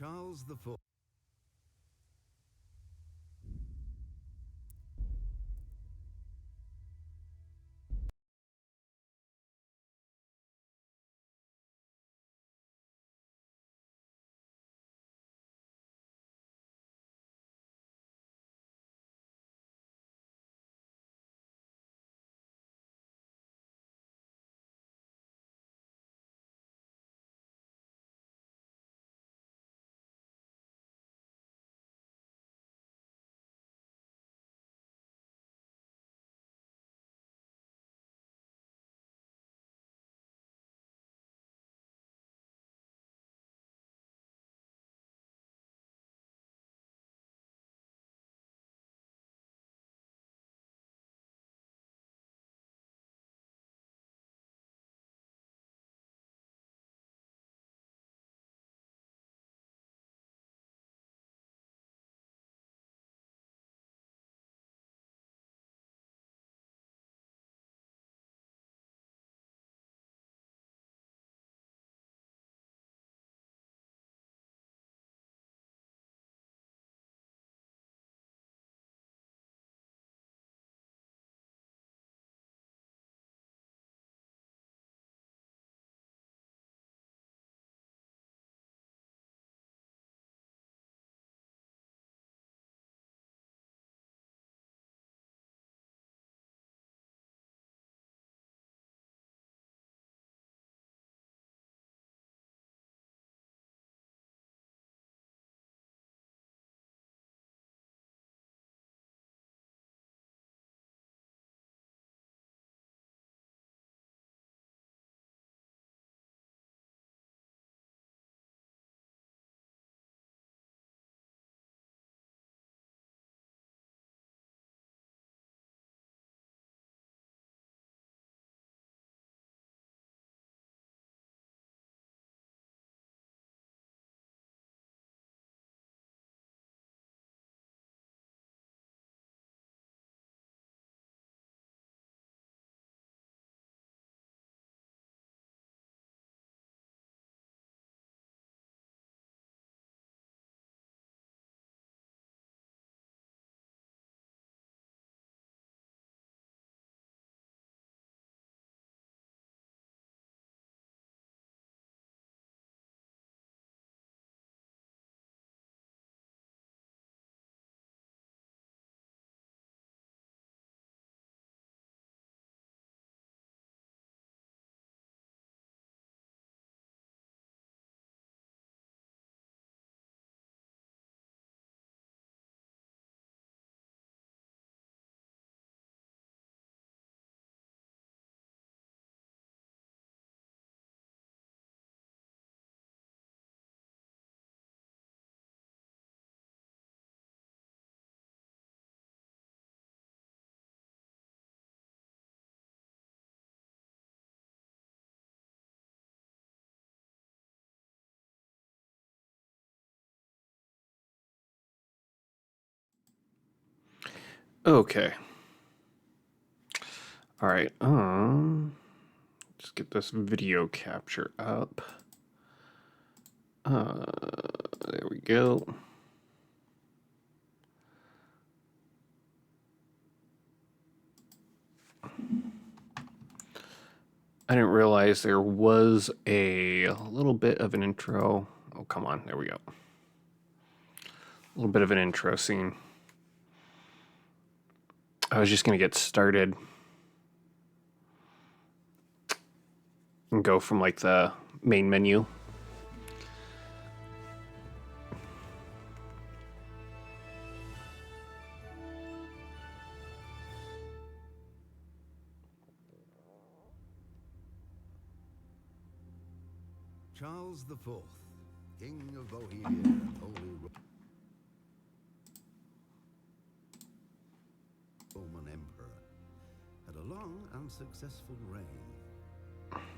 Charles the Fourth. Okay. All right. Just get this video capture up. There we go. I didn't realize there was a little bit of an intro. Oh, come on. There we go. A little bit of an intro scene. I was just going to get started and go from like the main menu. Charles the Fourth, King of Bohemia and Holy Roman Emperor, had a long and successful reign.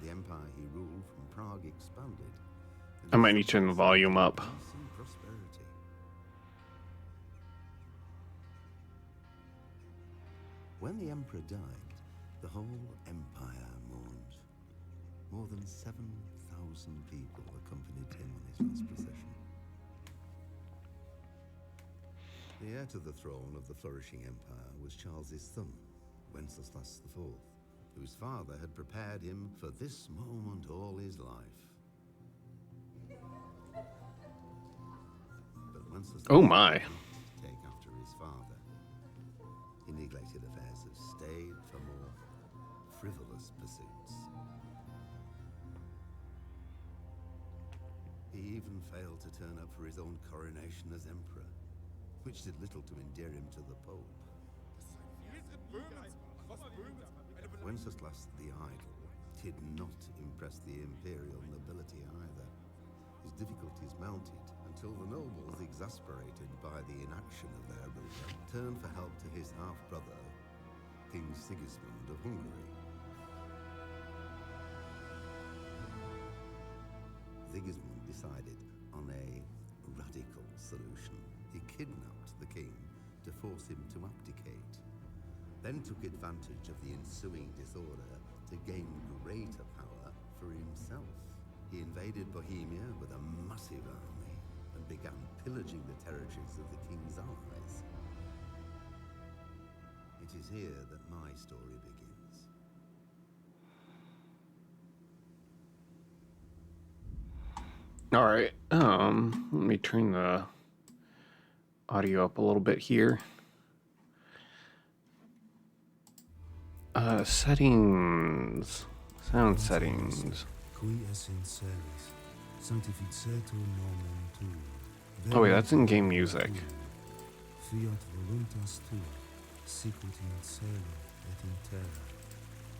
The empire he ruled from Prague expanded. I might need to turn the volume up. Peace and prosperity. When the emperor died, the whole empire mourned. More than 7,000 people accompanied him on his last procession. Heir to the throne of the flourishing empire was Charles's son, Wenceslas IV, whose father had prepared him for this moment all his life. But Wenceslas Oh my. didn't take after his father. He neglected affairs of state for more frivolous pursuits. He even failed to turn up for his own coronation as emperor, which did little to endear him to the Pope. Wenceslas the Idle did not impress the imperial nobility either. His difficulties mounted until the nobles, exasperated by the inaction of their ruler, turned for help to his half-brother, King Sigismund of Hungary. Sigismund decided on a radical solution. He kidnapped the king to force him to abdicate, then took advantage of the ensuing disorder to gain greater power for himself. He invaded Bohemia with a massive army and began pillaging the territories of the king's allies. It is here that my story begins. All right. Let me turn the audio up a little bit here. Settings. Sound settings. Oh wait, that's in-game music. Fiat voluntas tua, sicut in cielo et in terra.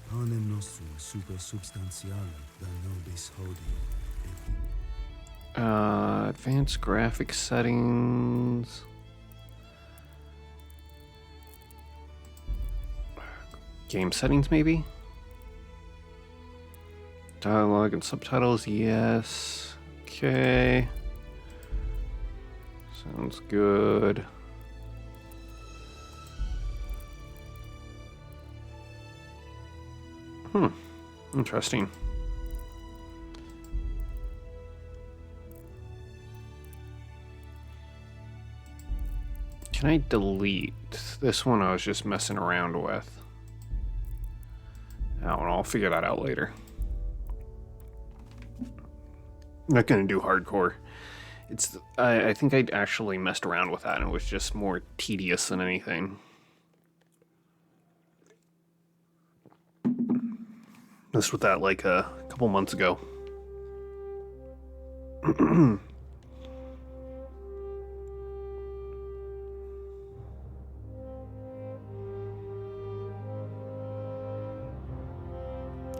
Panem nostrum super substantiale da nobis hodie. Advanced graphic settings. Game settings, maybe? Dialogue and subtitles, yes. Okay. Sounds good. Interesting. Can I delete this one? I was just messing around with. I don't know. I'll figure that out later. I'm not gonna do hardcore. I think I actually messed around with that and it was just more tedious than anything. Messed with that like a couple months ago.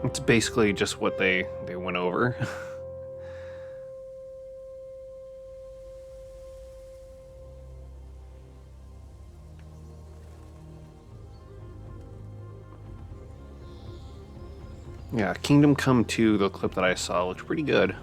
It's basically just what they went over. Yeah, Kingdom Come 2, the clip that I saw, looked pretty good.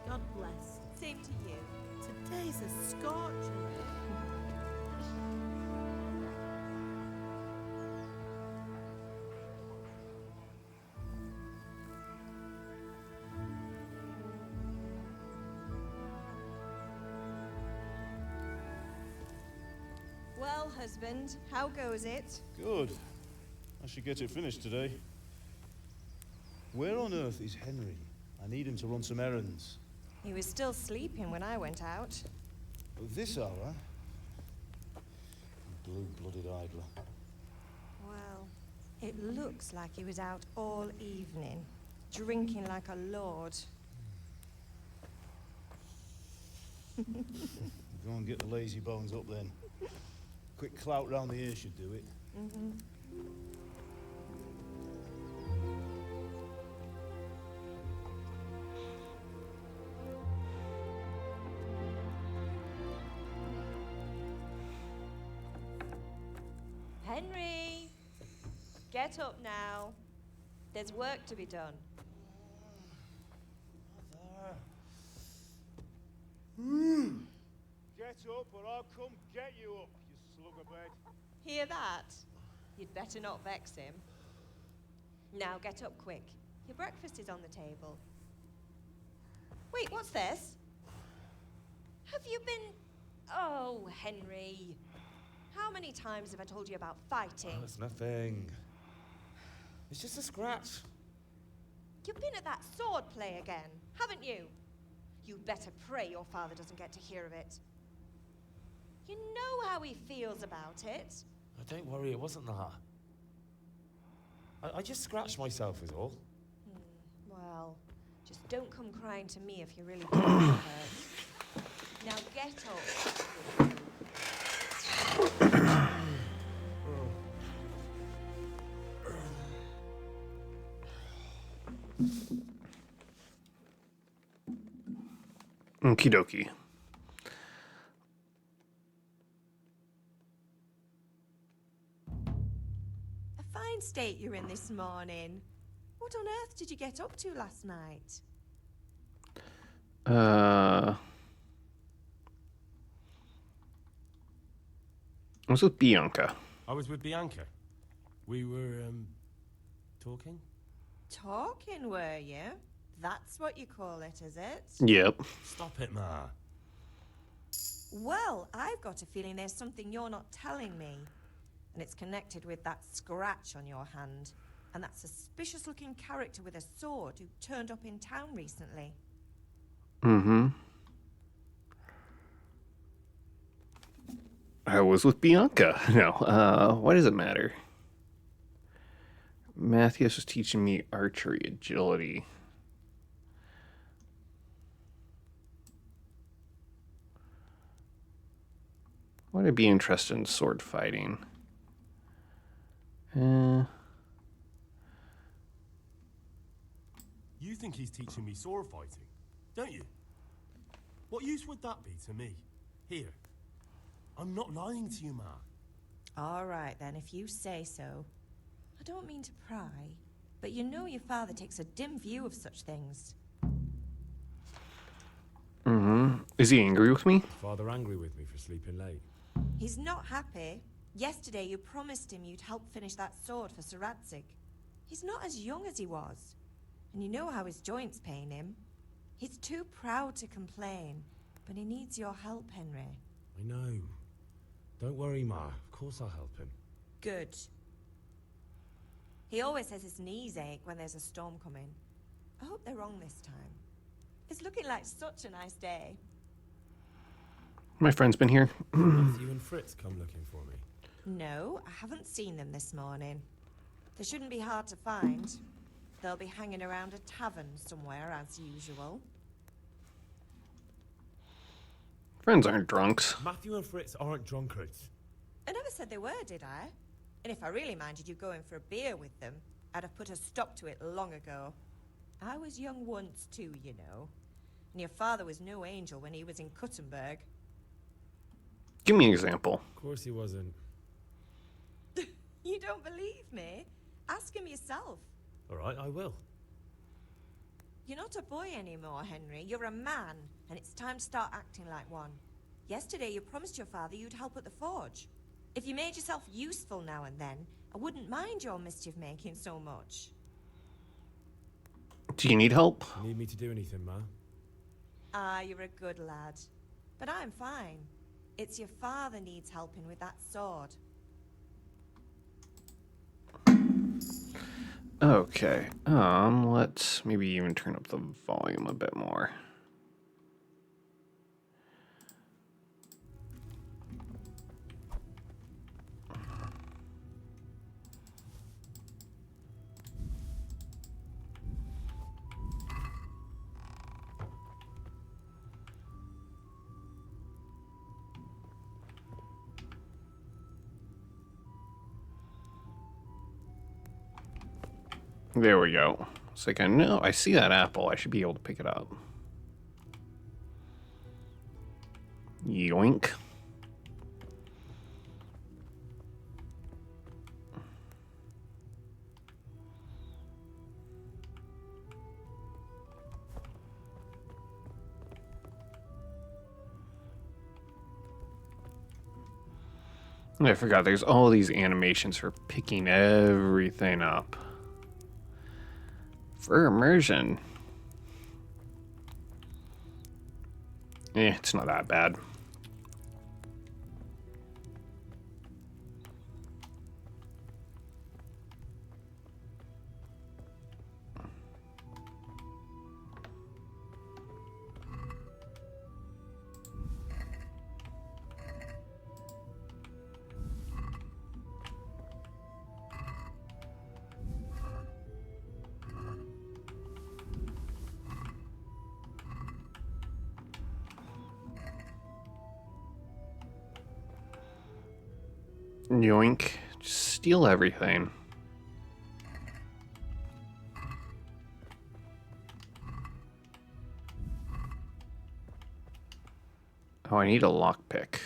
God bless. Same to you. Today's a scorcher. husband. How goes it? Good. I should get it finished today. Where on earth is Henry? I need him to run some errands. He was still sleeping when I went out. At this hour? Blue-blooded idler. Well, it looks like he was out all evening, drinking like a lord. Go and get the lazy bones up then. Quick clout round the ear should do it. Henry! Get up now. There's work to be done. Get up or I'll come get you up, you slugabed. Hear that? You'd better not vex him. Now get up quick. Your breakfast is on the table. Wait, what's this? Have you been... Oh, Henry. How many times have I told you about fighting? Oh, it's nothing. It's just a scratch. You've been at that sword play again, haven't you? You'd better pray your father doesn't get to hear of it. You know how he feels about it. Oh, don't worry, it wasn't that. I just scratched myself is all. Well, just don't come crying to me if you really do hurt. Now get up. Okie dokie. A fine state you're in this morning. What on earth did you get up to last night? I was with Bianca. I was with Bianca. We were, talking? Talking, were you? That's what you call it, is it? Yep. Stop it, Ma. Well, I've got a feeling there's something you're not telling me. And it's connected with that scratch on your hand. And that suspicious-looking character with a sword who turned up in town recently. Mm-hmm. I was with Bianca. No, why does it matter? Matthias was teaching me archery agility. Why would I be interested in sword fighting? You think he's teaching me sword fighting, don't you? What use would that be to me? Here. I'm not lying to you, Ma. All right, then, if you say so. I don't mean to pry, but you know your father takes a dim view of such things. Mm-hmm. Is he angry with me? Father angry with me for sleeping late. He's not happy. Yesterday you promised him you'd help finish that sword for Sir Radzig. He's not as young as he was. And you know how his joints pain him. He's too proud to complain, but he needs your help, Henry. I know. Don't worry, Ma. Of course I'll help him. Good. He always says his knees ache when there's a storm coming. I hope they're wrong this time. It's looking like such a nice day. My friend's been here. Matthew and Fritz come looking for me. No, I haven't seen them this morning. They shouldn't be hard to find. They'll be hanging around a tavern somewhere, as usual. Friends aren't drunks. Matthew and Fritz aren't drunkards. I never said they were, did I? And if I really minded you going for a beer with them, I'd have put a stop to it long ago. I was young once too, you know. And your father was no angel when he was in Kuttenberg. Give me an example. Of course he wasn't. You don't believe me? Ask him yourself. All right, I will. You're not a boy anymore, Henry. You're a man, and it's time to start acting like one. Yesterday you promised your father you'd help at the forge. If you made yourself useful now and then, I wouldn't mind your mischief-making so much. Do you need help? You need me to do anything, Ma? Ah, you're a good lad. But I'm fine. It's your father needs helping with that sword. Okay. Let's maybe even turn up the volume a bit more. There we go. It's like, I know, I see that apple. I should be able to pick it up. Yoink. I forgot there's all these animations for picking everything up. For immersion. It's not that bad. Yoink. Just steal everything. Oh, I need a lockpick.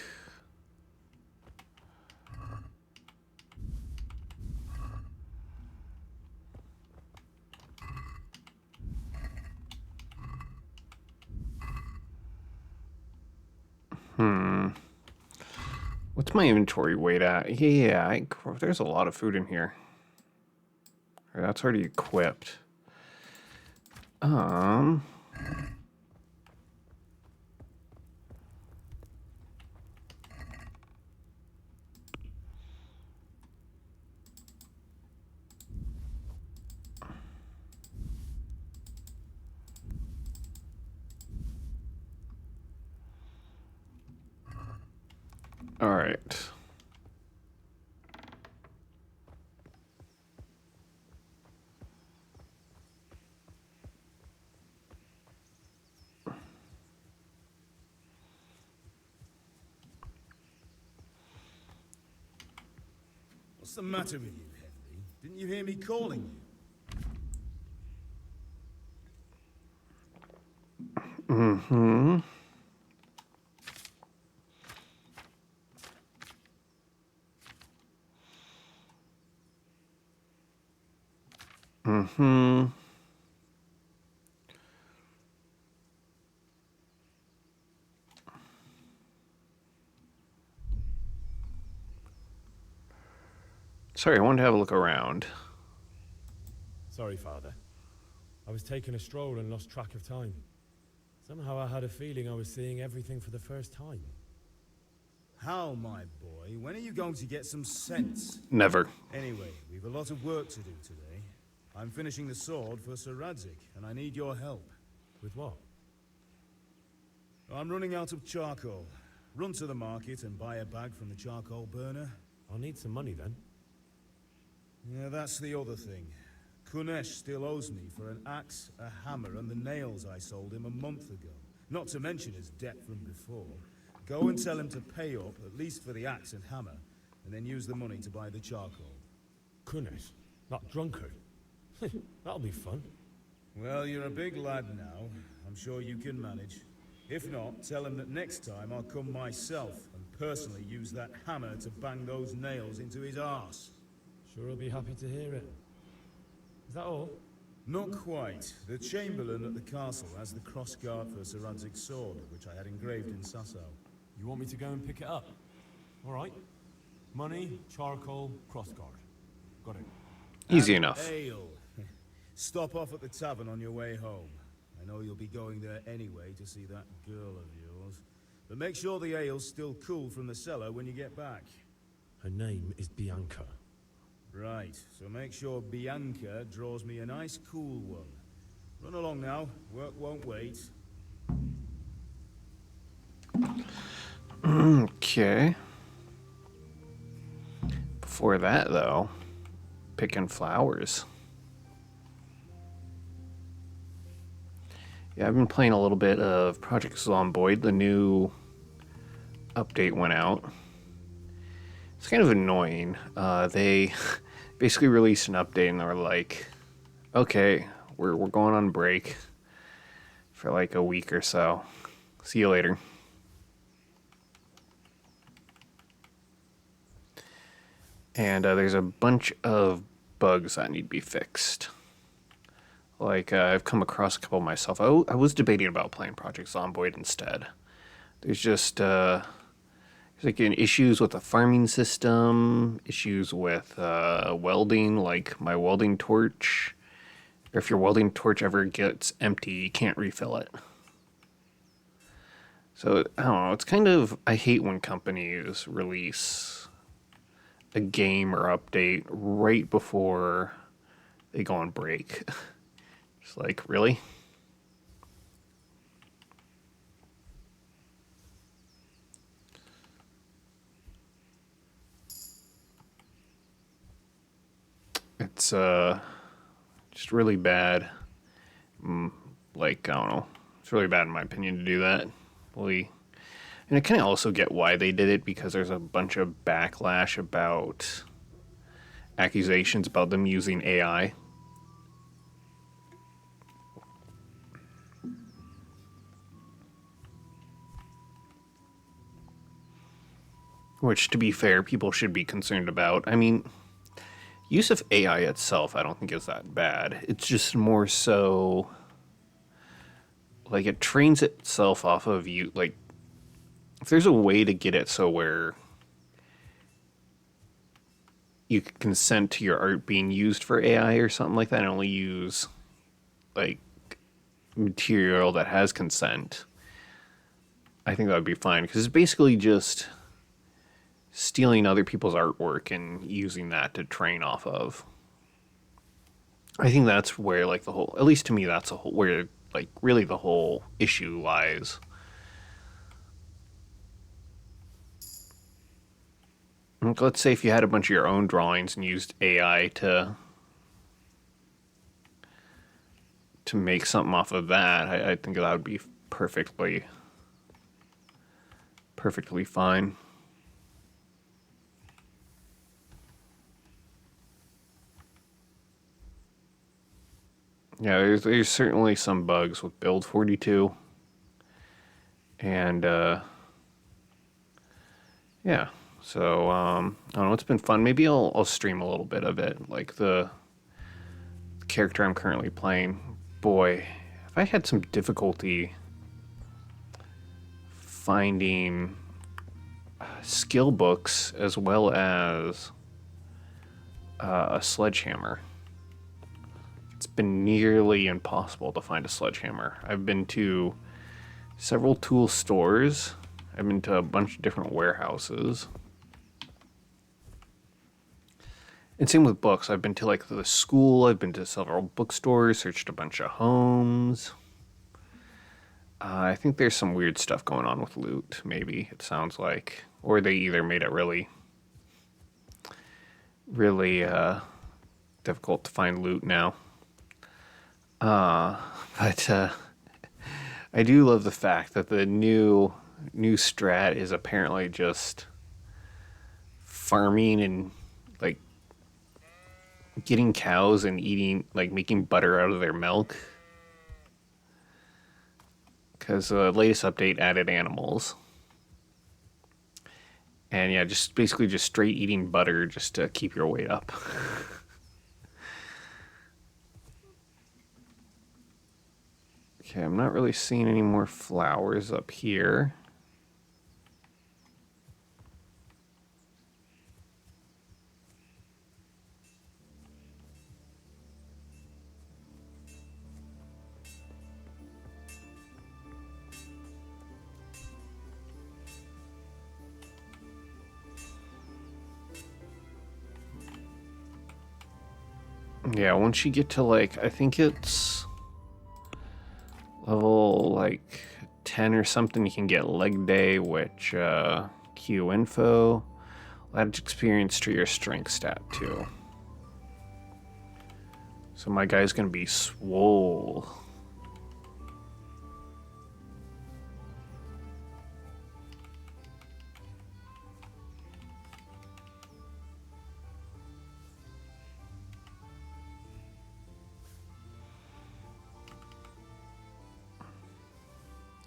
What's my inventory weight at? Yeah, there's a lot of food in here. That's already equipped. All right. What's the matter with you, Henry? Didn't you hear me calling you? Mm-hmm. Mm-hmm. Sorry, I wanted to have a look around. Sorry, Father. I was taking a stroll and lost track of time. Somehow I had a feeling I was seeing everything for the first time. How, my boy? When are you going to get some sense? Never. Anyway, we've a lot of work to do today. I'm finishing the sword for Sir Radzik, and I need your help. With what? I'm running out of charcoal. Run to the market and buy a bag from the charcoal burner. I'll need some money then. Yeah, that's the other thing. Kunesh still owes me for an axe, a hammer, and the nails I sold him a month ago. Not to mention his debt from before. Go and tell him to pay up, at least for the axe and hammer, and then use the money to buy the charcoal. Kunesh? That drunkard? That'll be fun. Well, you're a big lad now. I'm sure you can manage. If not, tell him that next time I'll come myself and personally use that hammer to bang those nails into his arse. Sure I'll be happy to hear it. Is that all? Not quite. The Chamberlain at the castle has the crossguard for Sir Radzig's sword, which I had engraved in Sasau. You want me to go and pick it up? All right. Money, charcoal, crossguard. Got it. Easy And enough. ale. Stop off at the tavern on your way home. I know you'll be going there anyway to see that girl of yours. But make sure the ale's still cool from the cellar when you get back. Her name is Bianca. Right, so make sure Bianca draws me a nice cool one. Run along now, work won't wait. Okay. Before that, though, picking flowers. Yeah, I've been playing a little bit of Project Zomboid. The new update went out. It's kind of annoying. They basically released an update and they were like, okay, we're going on break for like a week or so. See you later. And there's a bunch of bugs that need to be fixed. Like, I've come across a couple myself. I was debating about playing Project Zomboid instead. There's just, there's like issues with the farming system, issues with welding, like my welding torch. Or if your welding torch ever gets empty, you can't refill it. So, I don't know, it's kind of, I hate when companies release a game or update right before they go on break. It's like, really? It's just really bad. Like, I don't know. It's really bad in my opinion to do that. Really. And I kind of also get why they did it, because there's a bunch of backlash about accusations about them using AI. Which, to be fair, people should be concerned about. I mean, use of AI itself, I don't think is that bad. It's just more so, like, it trains itself off of you. Like, if there's a way to get it so where you can consent to your art being used for AI or something like that, and only use, like, material that has consent, I think that would be fine. Because it's basically just stealing other people's artwork and using that to train off of. I think that's where, like, the whole, at least to me, that's where, like, really the whole issue lies. Like, let's say if you had a bunch of your own drawings and used AI to make something off of that, I think that would be perfectly fine. Yeah, there's certainly some bugs with Build 42. And, yeah. So, I don't know, it's been fun. Maybe I'll stream a little bit of it. Like, the character I'm currently playing, boy, if I had some difficulty finding skill books as well as a sledgehammer. It's been nearly impossible to find a sledgehammer. I've been to several tool stores. I've been to a bunch of different warehouses. And same with books. I've been to, like, the school. I've been to several bookstores, searched a bunch of homes. I think there's some weird stuff going on with loot, maybe, it sounds like. Or they either made it really difficult to find loot now. But I do love the fact that the new strat is apparently just farming and, like, getting cows and eating, like, making butter out of their milk. Because the latest update added animals. And yeah, just basically just straight eating butter just to keep your weight up. Okay, I'm not really seeing any more flowers up here. Yeah, once you get to like, I think it's level like 10 or something, you can get leg day, which Q info adds experience to your strength stat too. So my guy's gonna be swole.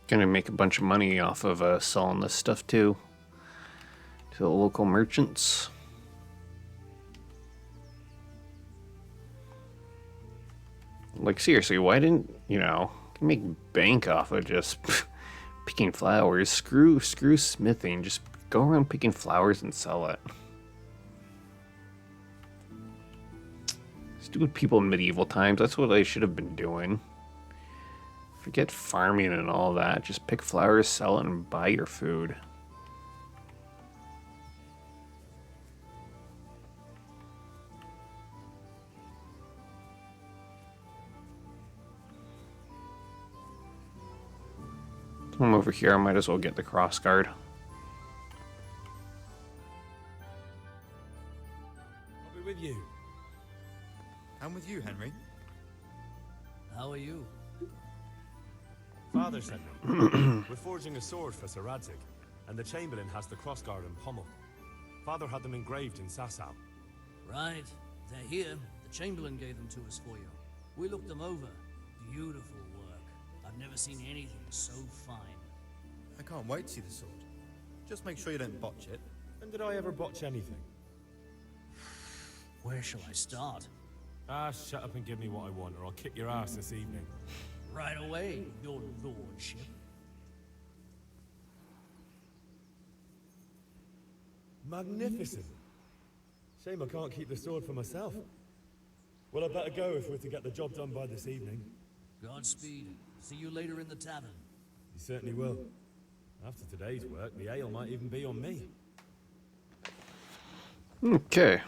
Gonna make a bunch of money off of selling this stuff too to the local merchants. Like seriously, why didn't you know make bank off of just picking flowers? Screw smithing. Just go around picking flowers and sell it. Stupid people in medieval times. That's what I should have been doing. Forget farming and all that. Just pick flowers, sell it, and buy your food. I'm over here. I might as well get the cross guard. I'll be with you. I'm with you, Henry. How are you? Father sent me. We're forging a sword for Sir Radzig, and the Chamberlain has the crossguard and pommel. Father had them engraved in Sasau. Right. They're here. The Chamberlain gave them to us for you. We looked them over. Beautiful work. I've never seen anything so fine. I can't wait to see the sword. Just make sure you don't botch it. When did I ever botch anything? Where shall I start? Ah, shut up and give me what I want, or I'll kick your ass this evening. Right away, your lordship. Magnificent. Shame I can't keep the sword for myself. Well, I better go if we're to get the job done by this evening. Godspeed. See you later in the tavern. You certainly will. After today's work, the ale might even be on me. Okay.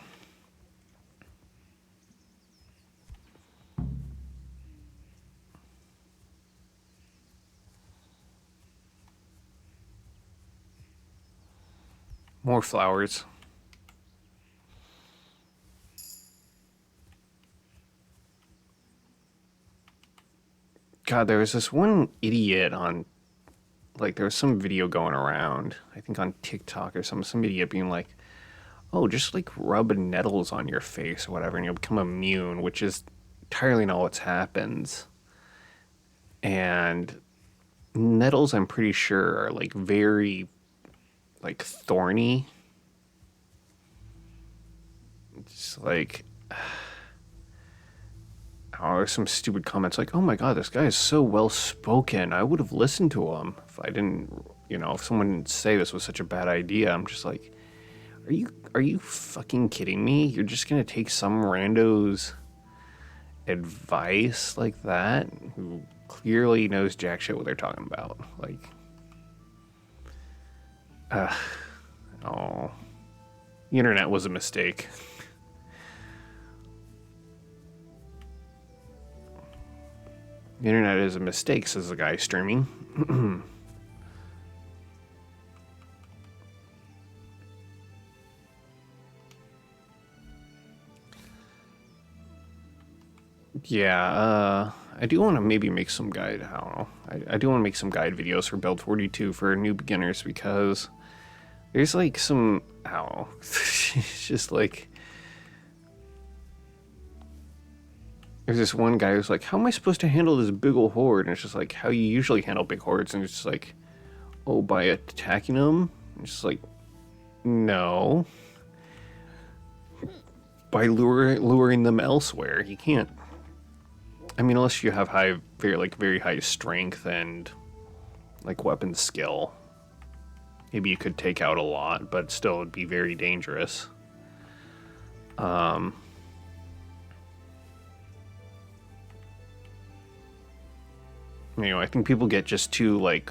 More flowers. God, there was this one idiot on, like, there was some video going around, I think on TikTok or some idiot being like, oh, just like rub nettles on your face or whatever and you'll become immune, which is entirely not what happens. And nettles, I'm pretty sure, are like very, like, thorny. It's like, or some stupid comments like, oh my god, this guy is so well spoken. I would have listened to him if I didn't, you know, if someone didn't say this was such a bad idea. I'm just like, are you fucking kidding me? You're just gonna take some rando's advice like that who clearly knows jack shit what they're talking about? Like, oh, the internet was a mistake. The internet is a mistake, says the guy streaming. Yeah, I do want to maybe make some guide, I don't know. I do want to make some guide videos for Build 42 for new beginners because there's like some, I don't know, it's just like, there's this one guy who's like, how am I supposed to handle this big ol' horde? And it's just like, how you usually handle big hordes. And it's just like, oh, by attacking them? And it's just like, no. By luring them elsewhere. You can't. I mean, unless you have very high strength and like weapon skill. Maybe you could take out a lot, but still it'd be very dangerous. You know, I think people get just too, like,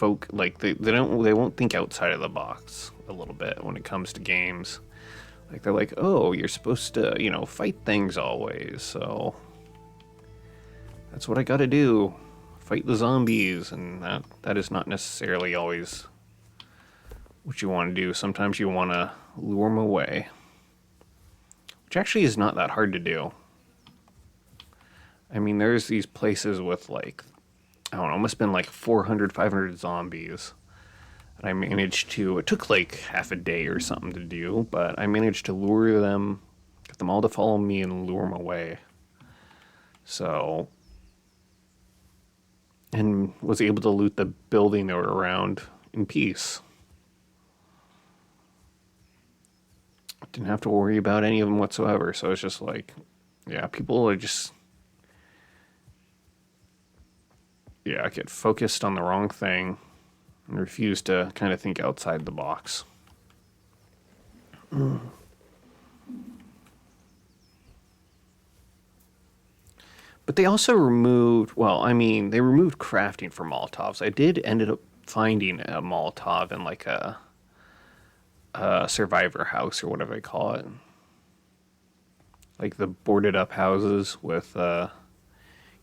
they won't think outside of the box a little bit when it comes to games. Like they're like, oh, you're supposed to, fight things always, so that's what I gotta do. Fight the zombies, and that is not necessarily always what you want to do. Sometimes you want to lure them away, which actually is not that hard to do. I mean, there's these places with like, I don't know, must have been like 400, 500 zombies. And I managed to, it took like half a day or something to do, but I managed to lure them, get them all to follow me and lure them away. So, and was able to loot the building they were around in peace. Didn't have to worry about any of them whatsoever. So it's just like, yeah, people are just, get focused on the wrong thing and refuse to kind of think outside the box. But they also removed, they removed crafting for Molotovs. I did ended up finding a Molotov in like a survivor house or whatever they call it. Like the boarded up houses with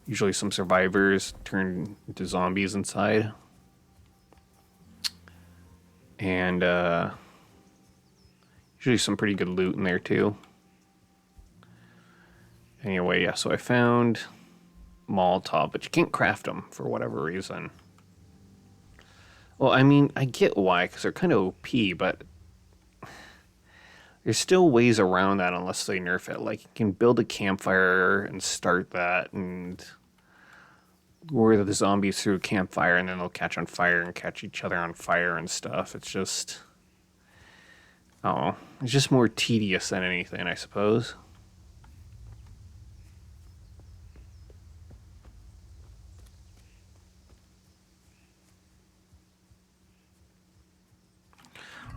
usually some survivors turned into zombies inside. And usually some pretty good loot in there too. Anyway, yeah, so I found Molotov, but you can't craft them for whatever reason. Well, I mean, I get why, because they're kind of OP, but there's still ways around that unless they nerf it. Like, you can build a campfire and start that and lure the zombies through a campfire, and then they'll catch on fire and catch each other on fire and stuff. It's just, it's just more tedious than anything, I suppose.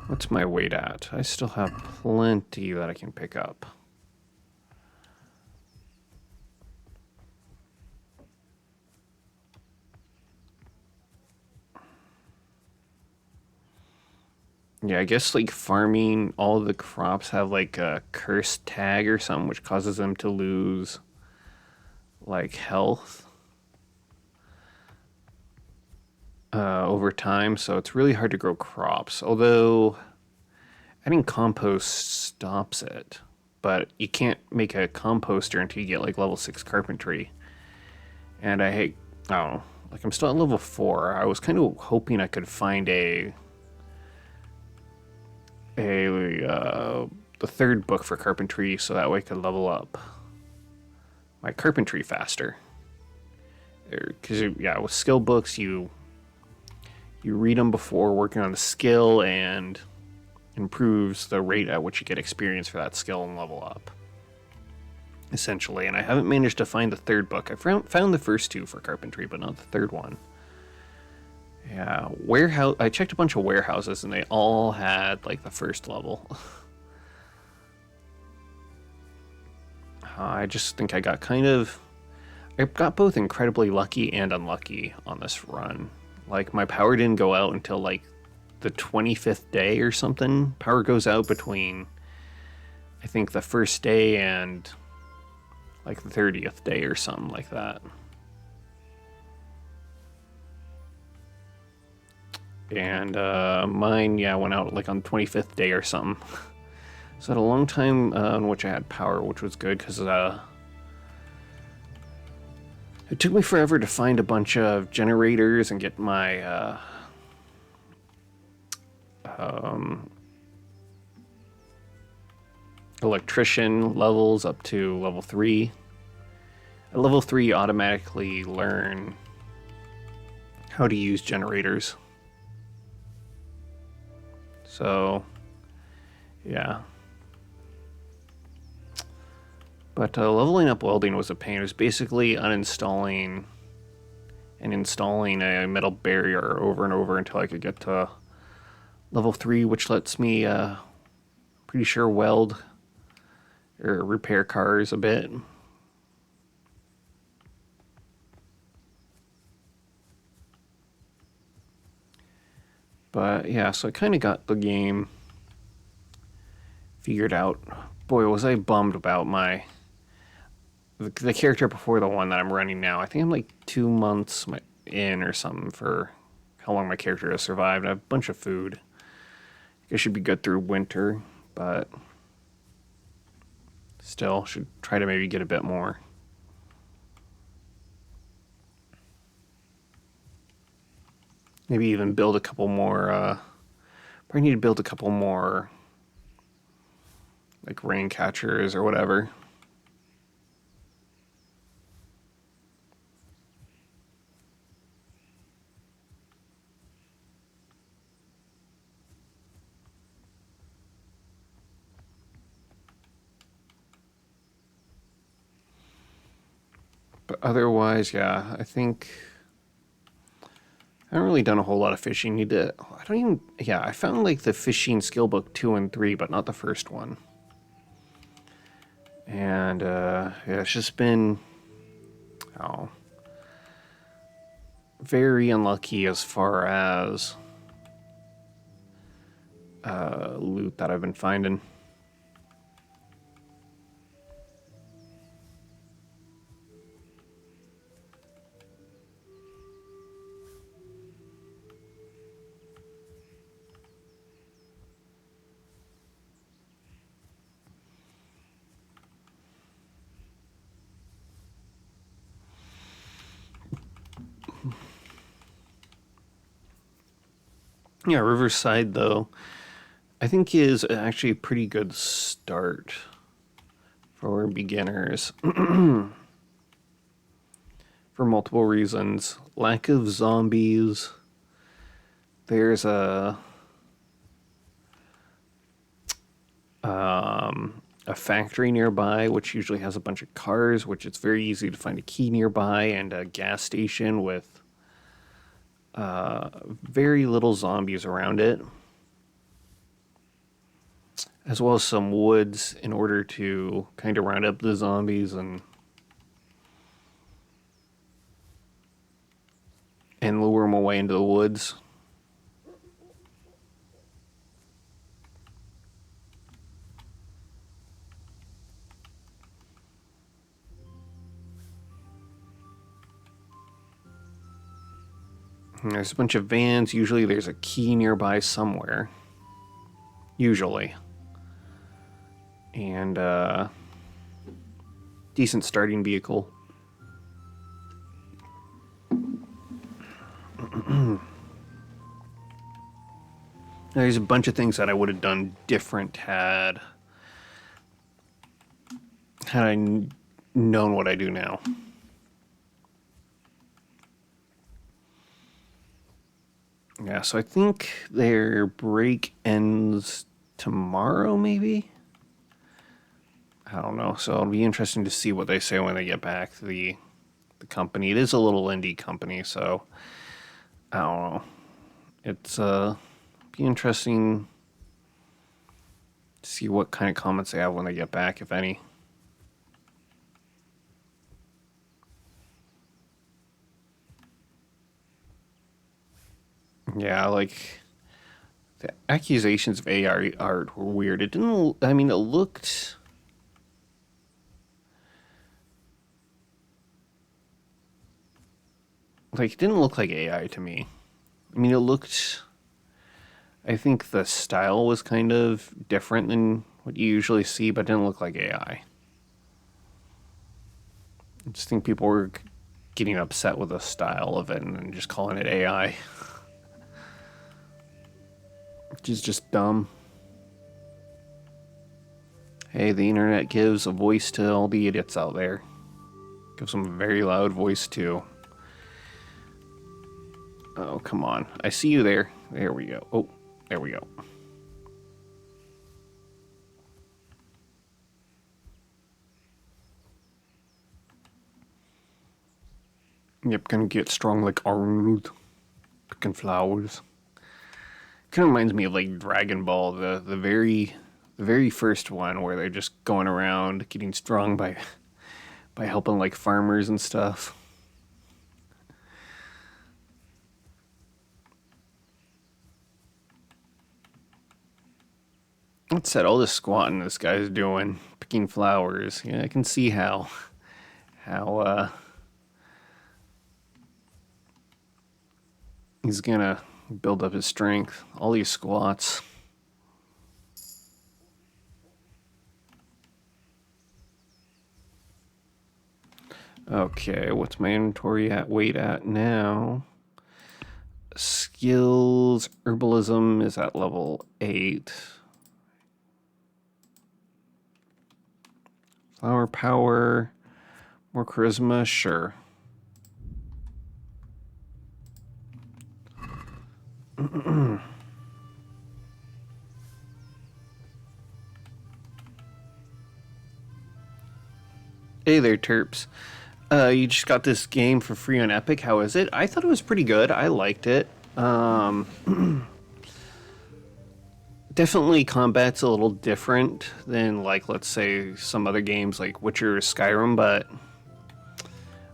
What's my weight at? I still have plenty that I can pick up. Yeah, I guess like farming, all the crops have like a curse tag or something, which causes them to lose like health over time. So it's really hard to grow crops. Although adding compost stops it, but you can't make a composter until you get like level 6 carpentry. And I don't know, like I'm still at level 4. I was kind of hoping I could find the third book for carpentry, so that way I could level up my carpentry faster. Because with skill books, you read them before working on the skill, and improves the rate at which you get experience for that skill and level up, essentially. And I haven't managed to find the third book. I found the first 2 for carpentry, but not the third one. Yeah, I checked a bunch of warehouses, and they all had like the first level. I just think I got both incredibly lucky and unlucky on this run. Like, my power didn't go out until like the 25th day or something. Power goes out between, I think, the first day and like the 30th day or something like that. And mine, went out like on the 25th day or something. So I had a long time in which I had power, which was good, because it took me forever to find a bunch of generators and get my electrician levels up to level 3. At level 3, you automatically learn how to use generators. So, yeah. But leveling up welding was a pain. It was basically uninstalling and installing a metal barrier over and over until I could get to level 3, which lets me, pretty sure, weld or repair cars a bit. But yeah, so I kind of got the game figured out. Boy, was I bummed about the character before the one that I'm running now. I think I'm like 2 months in or something for how long my character has survived. I have a bunch of food. I should be good through winter, but still should try to maybe get a bit more. Maybe even build a couple more, probably need to build a couple more, like, rain catchers or whatever. But otherwise, yeah, I think I haven't really done a whole lot of fishing. I found like the fishing skill book 2 and 3, but not the first one. And yeah, it's just been very unlucky as far as loot that I've been finding. Yeah, Riverside, though, I think is actually a pretty good start for beginners. For multiple reasons. Lack of zombies. There's a factory nearby, which usually has a bunch of cars, which it's very easy to find a key nearby, and a gas station with very little zombies around it, as well as some woods in order to kind of round up the zombies and lure them away into the woods. And there's a bunch of vans. Usually there's a key nearby somewhere. Usually. And decent starting vehicle. There's a bunch of things that I would have done different had I known what I do now. Yeah, so I think their break ends tomorrow, maybe? I don't know. So it'll be interesting to see what they say when they get back to the company. It is a little indie company, so I don't know. It's be interesting to see what kind of comments they have when they get back, if any. Yeah, like, the accusations of AI art were weird. It didn't, I mean, it looked... like, it didn't look like AI to me. I mean, it looked... I think the style was kind of different than what you usually see, but it didn't look like AI. I just think people were getting upset with the style of it and just calling it AI. Which is just dumb. Hey, the internet gives a voice to all the idiots out there. Gives them a very loud voice, too. Oh, come on. I see you there. There we go. Oh, there we go. Yep, gonna get strong like Arnold. Picking flowers. Kind of reminds me of like Dragon Ball, the very first one where they're just going around getting strong by helping like farmers and stuff. That said, all this squatting this guy's doing, picking flowers. Yeah, I can see how he's gonna build up his strength. All these squats. Okay, what's my inventory at weight at now? Skills, herbalism is at level 8. Flower power, more charisma, sure. Hey there, Terps. You just got this game for free on Epic. How is it? I thought it was pretty good. I liked it. Definitely combat's a little different than, like, let's say some other games like Witcher or Skyrim, but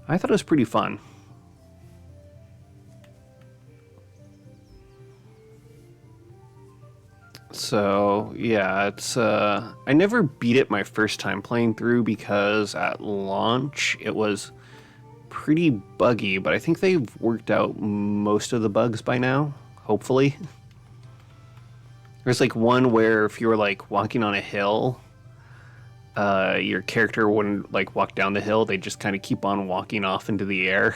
I thought it was pretty fun. So, yeah, it's, I never beat it my first time playing through because at launch it was pretty buggy, but I think they've worked out most of the bugs by now, hopefully. There's like one where if you were like walking on a hill, your character wouldn't like walk down the hill, they just kind of keep on walking off into the air.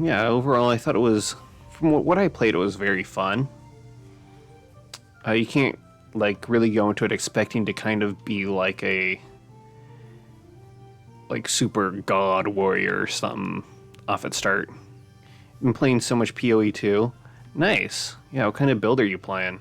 Yeah, overall I thought it was, from what I played, it was very fun. You can't like really go into it expecting to kind of be like a super god warrior or something off at start. Been playing so much PoE too. Nice. Yeah, what kind of build are you playing?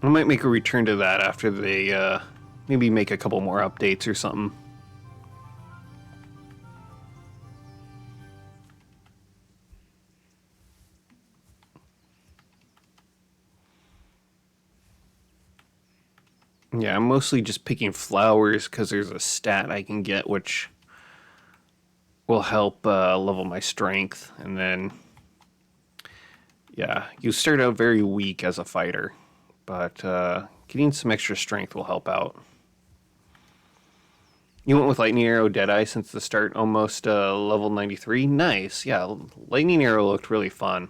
I might make a return to that after they maybe make a couple more updates or something. Yeah, I'm mostly just picking flowers because there's a stat I can get which will help level my strength. And then, yeah, you start out very weak as a fighter, but getting some extra strength will help out. You went with Lightning Arrow Deadeye since the start, almost level 93. Nice, yeah, Lightning Arrow looked really fun.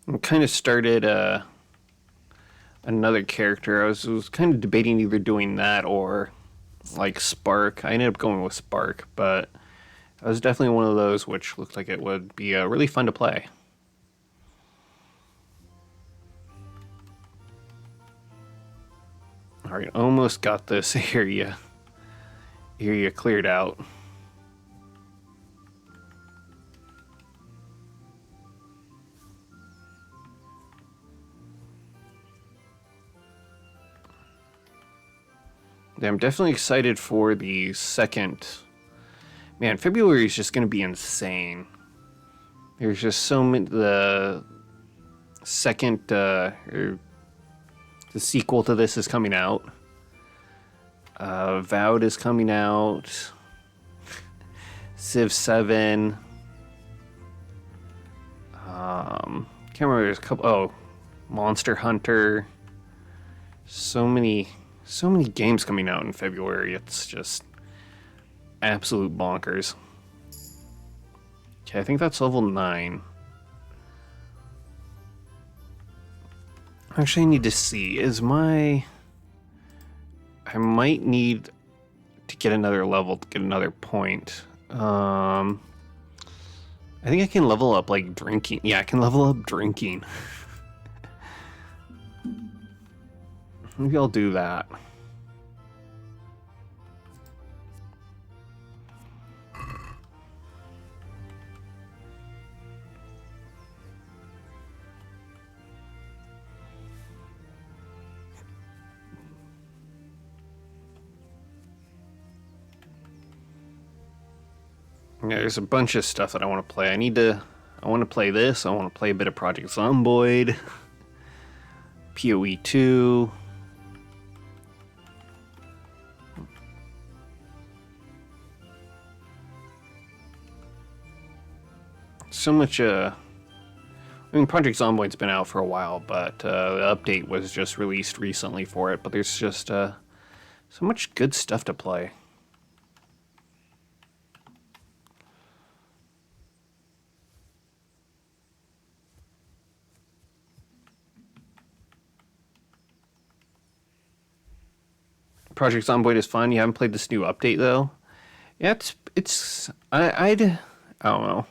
I kind of started another character. I was kind of debating either doing that or like Spark. I ended up going with Spark, but it was definitely one of those which looked like it would be really fun to play. All right, almost got this area cleared out. Yeah, I'm definitely excited for the second. Man, February is just going to be insane. There's just so many. The second, or the sequel to this is coming out. Vowed is coming out. Civ 7. Can't remember. There's a couple. Oh, Monster Hunter. So many games coming out in February. It's just absolute bonkers. Okay, I think that's level 9. Actually, I need to see. I might need to get another level to get another point. I think I can level up like drinking. Yeah, I can level up drinking. Maybe I'll do that. Yeah, there's a bunch of stuff that I want to play. I want to play this. I want to play a bit of Project Zomboid, PoE 2. So much, I mean, Project Zomboid's been out for a while, but the update was just released recently for it. But there's just so much good stuff to play. Project Zomboid is fun. You haven't played this new update though. Yeah, I don't know.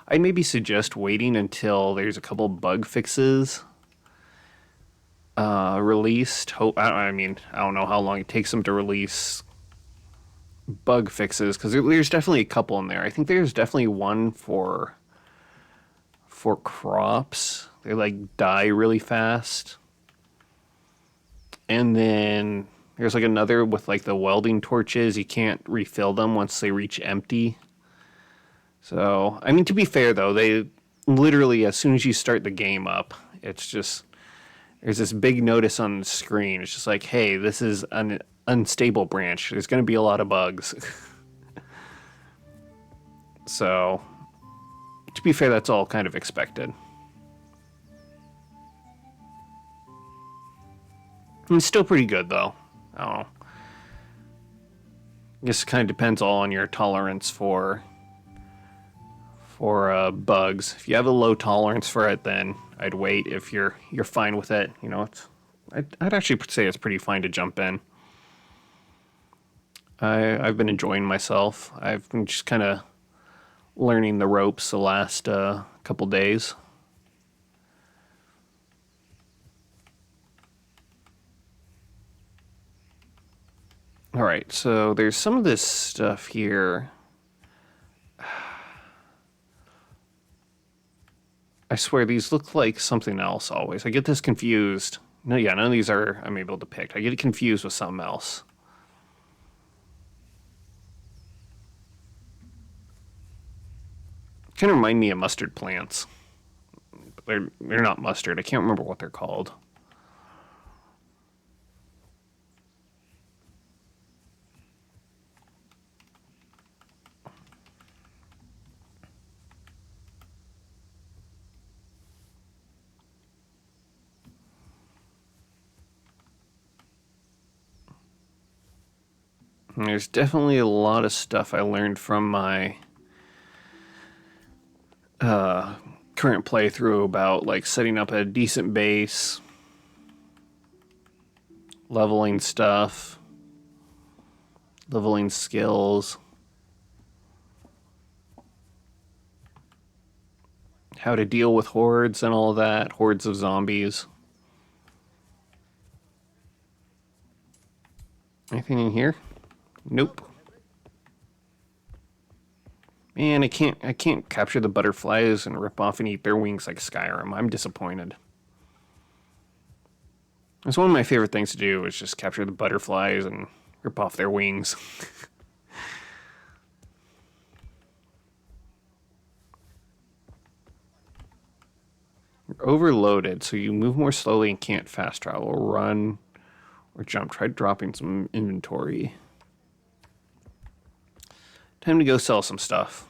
I'd maybe suggest waiting until there's a couple bug fixes released. I mean, I don't know how long it takes them to release bug fixes, because there's definitely a couple in there. I think there's definitely one for crops. They like die really fast. And then there's like another with like the welding torches. You can't refill them once they reach empty. So, I mean, to be fair, though, they literally, as soon as you start the game up, it's just, there's this big notice on the screen. It's just like, hey, this is an unstable branch. There's going to be a lot of bugs. So, to be fair, that's all kind of expected. It's still pretty good, though. I don't know. I guess it kind of depends all on your tolerance for bugs. If you have a low tolerance for it, then I'd wait. If you're fine with it, you know, I'd actually say it's pretty fine to jump in. I've been enjoying myself. I've been just kind of learning the ropes the last couple days. All right, so there's some of this stuff here. I swear these look like something else always. I get this confused. No, yeah, none of these I'm able to pick. I get it confused with something else. Kind of remind me of mustard plants. But they're not mustard. I can't remember what they're called. And there's definitely a lot of stuff I learned from my current playthrough about like setting up a decent base, leveling stuff, leveling skills, how to deal with hordes and all that, hordes of zombies. Anything in here? Nope. Man, I can't capture the butterflies and rip off and eat their wings like Skyrim. I'm disappointed. It's one of my favorite things to do is just capture the butterflies and rip off their wings. You're overloaded, so you move more slowly and can't fast travel, run, or jump. Try dropping some inventory. Time to go sell some stuff.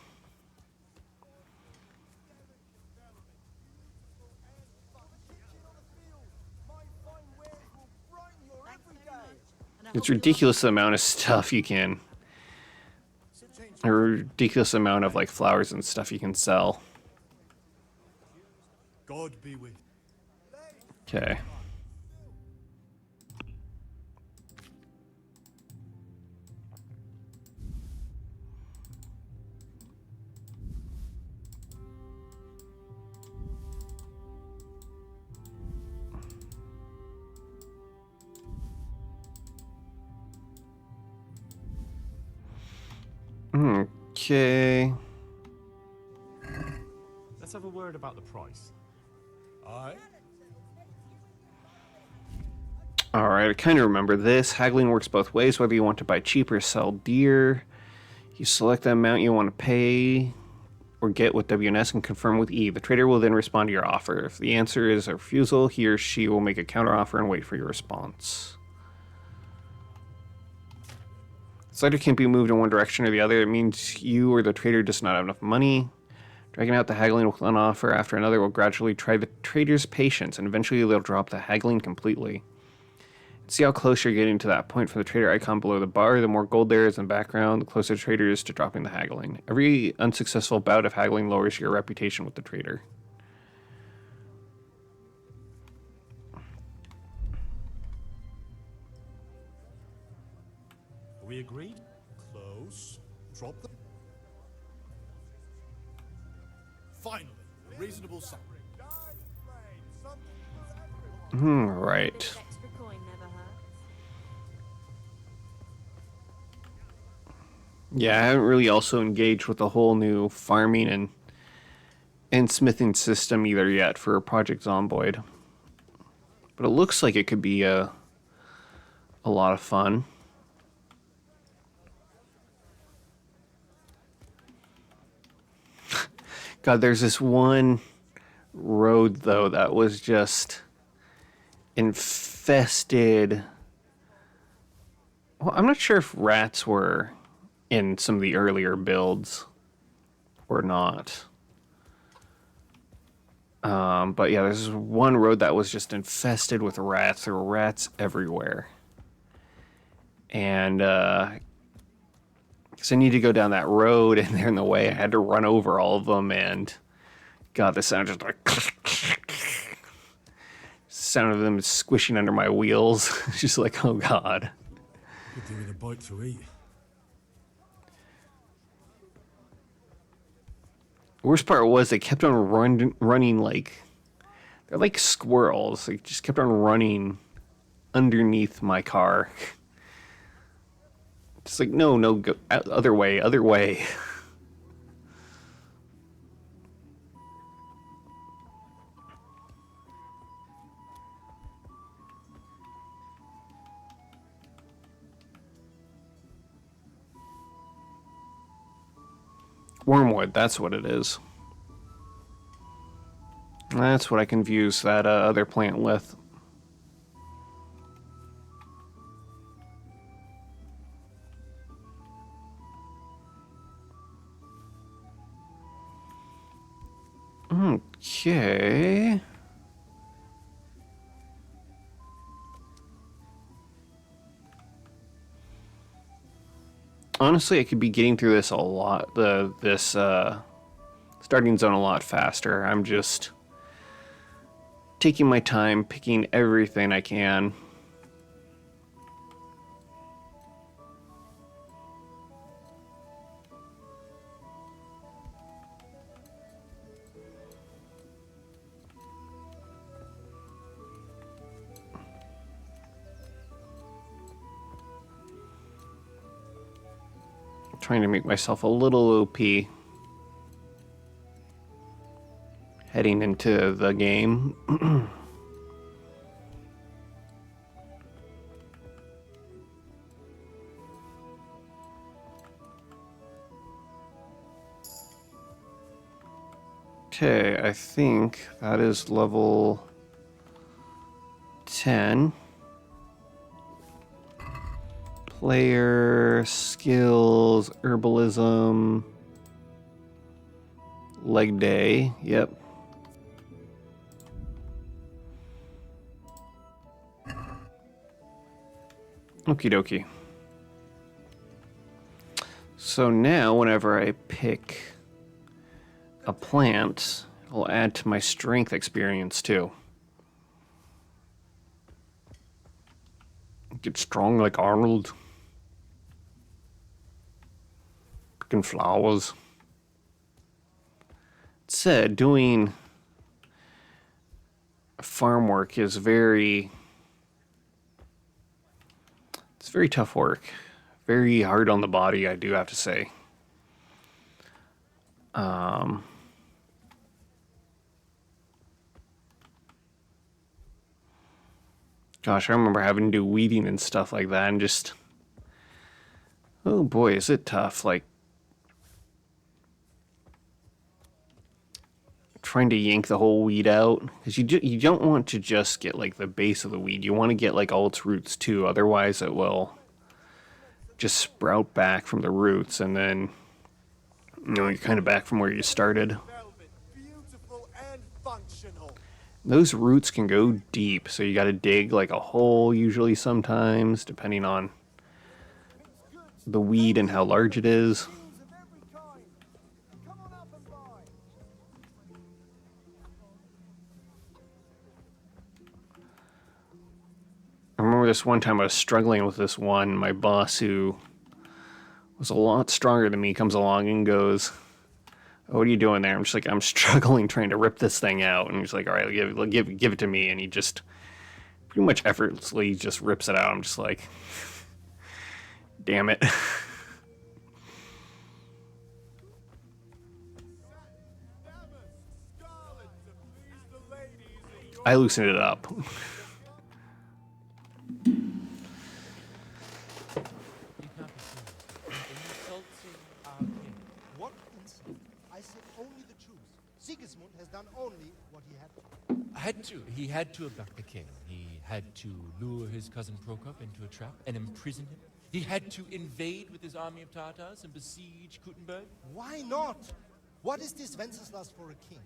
It's ridiculous the amount of stuff you can... A ridiculous amount of like flowers and stuff you can sell. God be with. Okay. Okay. Let's have a word about the price. Aye. Alright, I kind of remember this. Haggling works both ways, whether you want to buy cheap or sell dear. You select the amount you want to pay or get with WNS and confirm with E. The trader will then respond to your offer. If the answer is a refusal, he or she will make a counteroffer and wait for your response. The slider can't be moved in one direction or the other. It means you or the trader does not have enough money. Dragging out the haggling with one offer after another will gradually try the trader's patience, and eventually they'll drop the haggling completely. See how close you're getting to that point from the trader icon below the bar. The more gold there is in the background, the closer the trader is to dropping the haggling. Every unsuccessful bout of haggling lowers your reputation with the trader. Are we agreed? Close. Drop them. Finally, a reasonable sum. Right. Extra coin never hurts. Yeah, I haven't really also engaged with the whole new farming and smithing system either yet for Project Zomboid. But it looks like it could be a lot of fun. God, there's this one road, though, that was just infested. Well, I'm not sure if rats were in some of the earlier builds or not. But yeah, there's one road that was just infested with rats. There were rats everywhere. And because I need to go down that road, and they're in the way. I had to run over all of them, and God, the sound just like sound of them squishing under my wheels. It's just like, oh God. Could do with a bite to eat. The worst part was they kept on running like they're like squirrels. They just kept on running underneath my car. Just like, no, go other way, other way. Wormwood, that's what it is. That's what I confuse that other plant with. Okay. Honestly, I could be getting through this a lot, this starting zone a lot faster. I'm just taking my time, picking everything I can. Trying to make myself a little OP heading into the game. Okay, I think that is level 10. Player, skills, herbalism, leg day, yep. Okie dokie. So now whenever I pick a plant, it'll add to my strength experience too. Get strong like Arnold. Picking flowers. It said doing farm work is very tough work. Very hard on the body, I do have to say. Gosh, I remember having to do weeding and stuff like that, and just, oh boy, is it tough. Like, trying to yank the whole weed out, because you don't want to just get like the base of the weed. You want to get like all its roots too. Otherwise, it will just sprout back from the roots, and then you're kind of back from where you started. Velvet, beautiful and functional. Those roots can go deep, so you got to dig like a hole usually sometimes, depending on the weed and how large it is. I remember this one time I was struggling with this one. My boss, who was a lot stronger than me, comes along and goes, "Oh, what are you doing there?" I'm just like, "I'm struggling trying to rip this thing out." And he's like, "All right, give it to me." And he just pretty much effortlessly just rips it out. I'm just like, damn it. I loosened it up. What insult? I said only the truth. Sigismund has done only what he had to. He had to abduct the king. He had to lure his cousin Prokop into a trap and imprison him. He had to invade with his army of Tartars and besiege Kuttenberg. Why not? What is this Wenceslas for a king?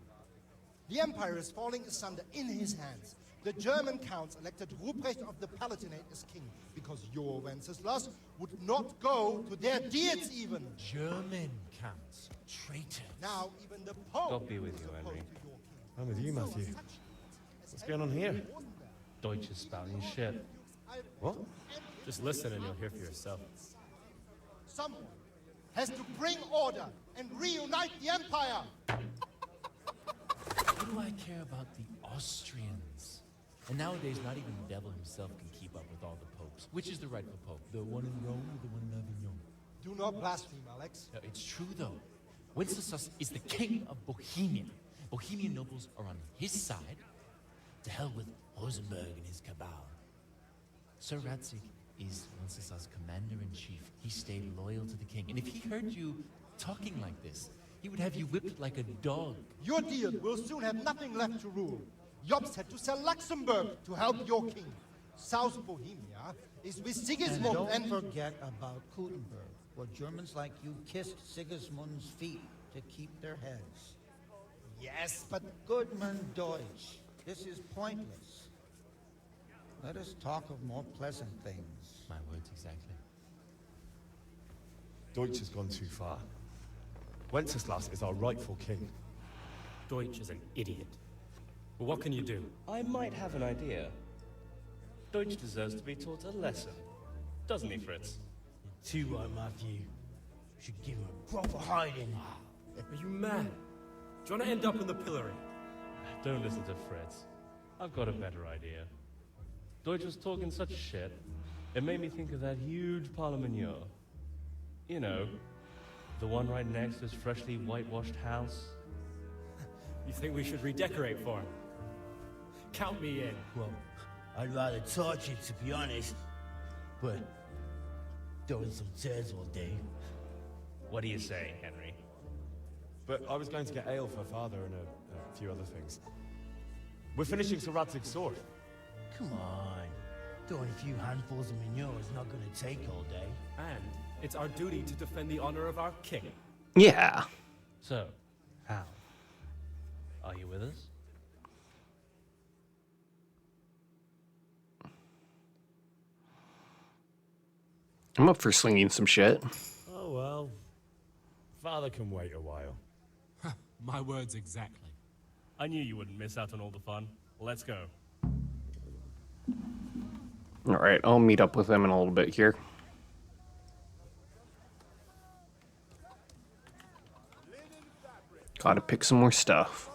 The empire is falling asunder in his hands. The German counts elected Ruprecht of the Palatinate as king because your Wenceslas would not go to their diets even. German counts, traitors. Now even the Pope. God be with is you, opposed Henry. to your king. I'm with you, Matthew. What's going on here? Deutsch is spouting shit. What? Just listen and you'll hear for yourself. Someone has to bring order and reunite the empire. What do I care about the Austrians? And nowadays, not even the devil himself can keep up with all the popes. Which is the rightful pope? The one in Rome or the one in Avignon? Do not blaspheme, Alex. No, it's true, though. Wenceslas is the king of Bohemia. Bohemian nobles are on his side. To hell with Rosenberg and his cabal. Sir Radzig is Wenceslas' commander-in-chief. He stayed loyal to the king. And if he heard you talking like this, he would have you whipped like a dog. Your deal will soon have nothing left to rule. Jobst had to sell Luxembourg to help your king. South Bohemia is with Sigismund And don't forget about Kuttenberg, where Germans like you kissed Sigismund's feet to keep their heads. Yes, but Goodman Deutsch, this is pointless. Let us talk of more pleasant things. My words exactly. Deutsch has gone too far. Wenceslas is our rightful king. Deutsch is an idiot. Well, what can you do? I might have an idea. Deutsch deserves to be taught a lesson. Doesn't he, Fritz? Too right, Matthew. Should give him a proper hiding. Are you mad? Do you want to end up in the pillory? Don't listen to Fritz. I've got a better idea. Deutsch was talking such shit, it made me think of that huge parliament. You know, the one right next to his freshly whitewashed house. You think we should redecorate for him? Count me in. Well, I'd rather torch it, to be honest. But throwing some chairs all day. What do you say, Henry? But I was going to get ale for father and a few other things. We're finishing Sir Radzig's sword. Come on. Throwing a few handfuls of manure is not going to take all day. And it's our duty to defend the honor of our king. Yeah. So, how? Are you with us? I'm up for slinging some shit. Oh well. Father can wait a while. My words exactly. I knew you wouldn't miss out on all the fun. Let's go. All right, I'll meet up with them in a little bit here. Gotta pick some more stuff.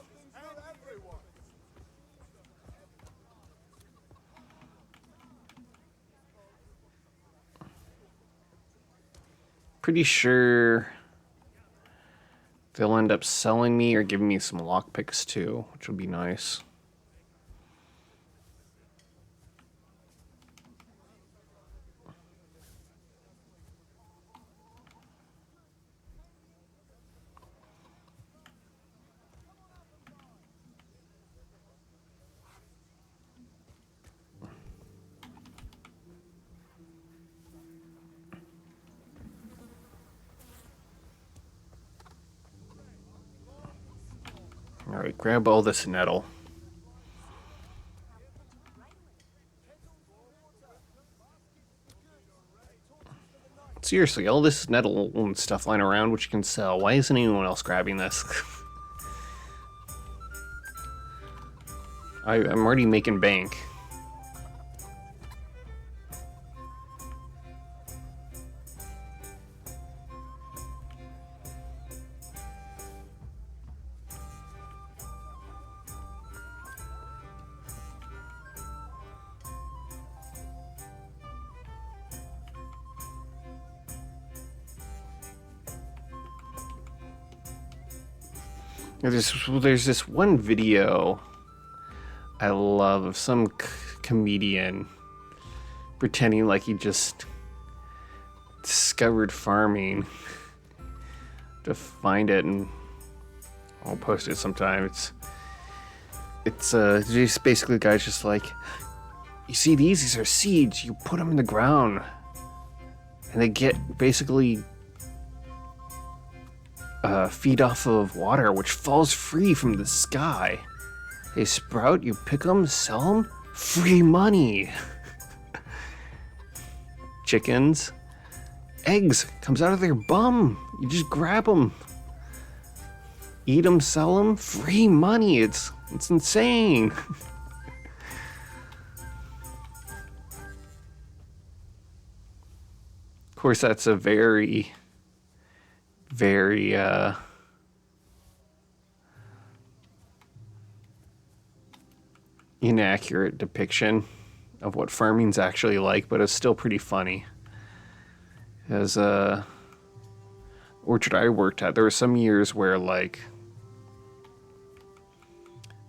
Pretty sure they'll end up selling me or giving me some lockpicks too, which would be nice. Alright, grab all this nettle. Seriously, all this nettle and stuff lying around which you can sell. Why isn't anyone else grabbing this? I'm already making bank. There's this one video I love of some comedian pretending like he just discovered farming. To find it, and I'll post it sometime. It's just basically the guy's just like, you see these are seeds. You put them in the ground, and they get basically feed off of water, which falls free from the sky. They sprout, you pick them, sell them, free money. Chickens, eggs, comes out of their bum. You just grab them, eat them, sell them, free money. It's insane. Of course, that's a very inaccurate depiction of what farming's actually like, but it's still pretty funny. As orchard I worked at, there were some years where like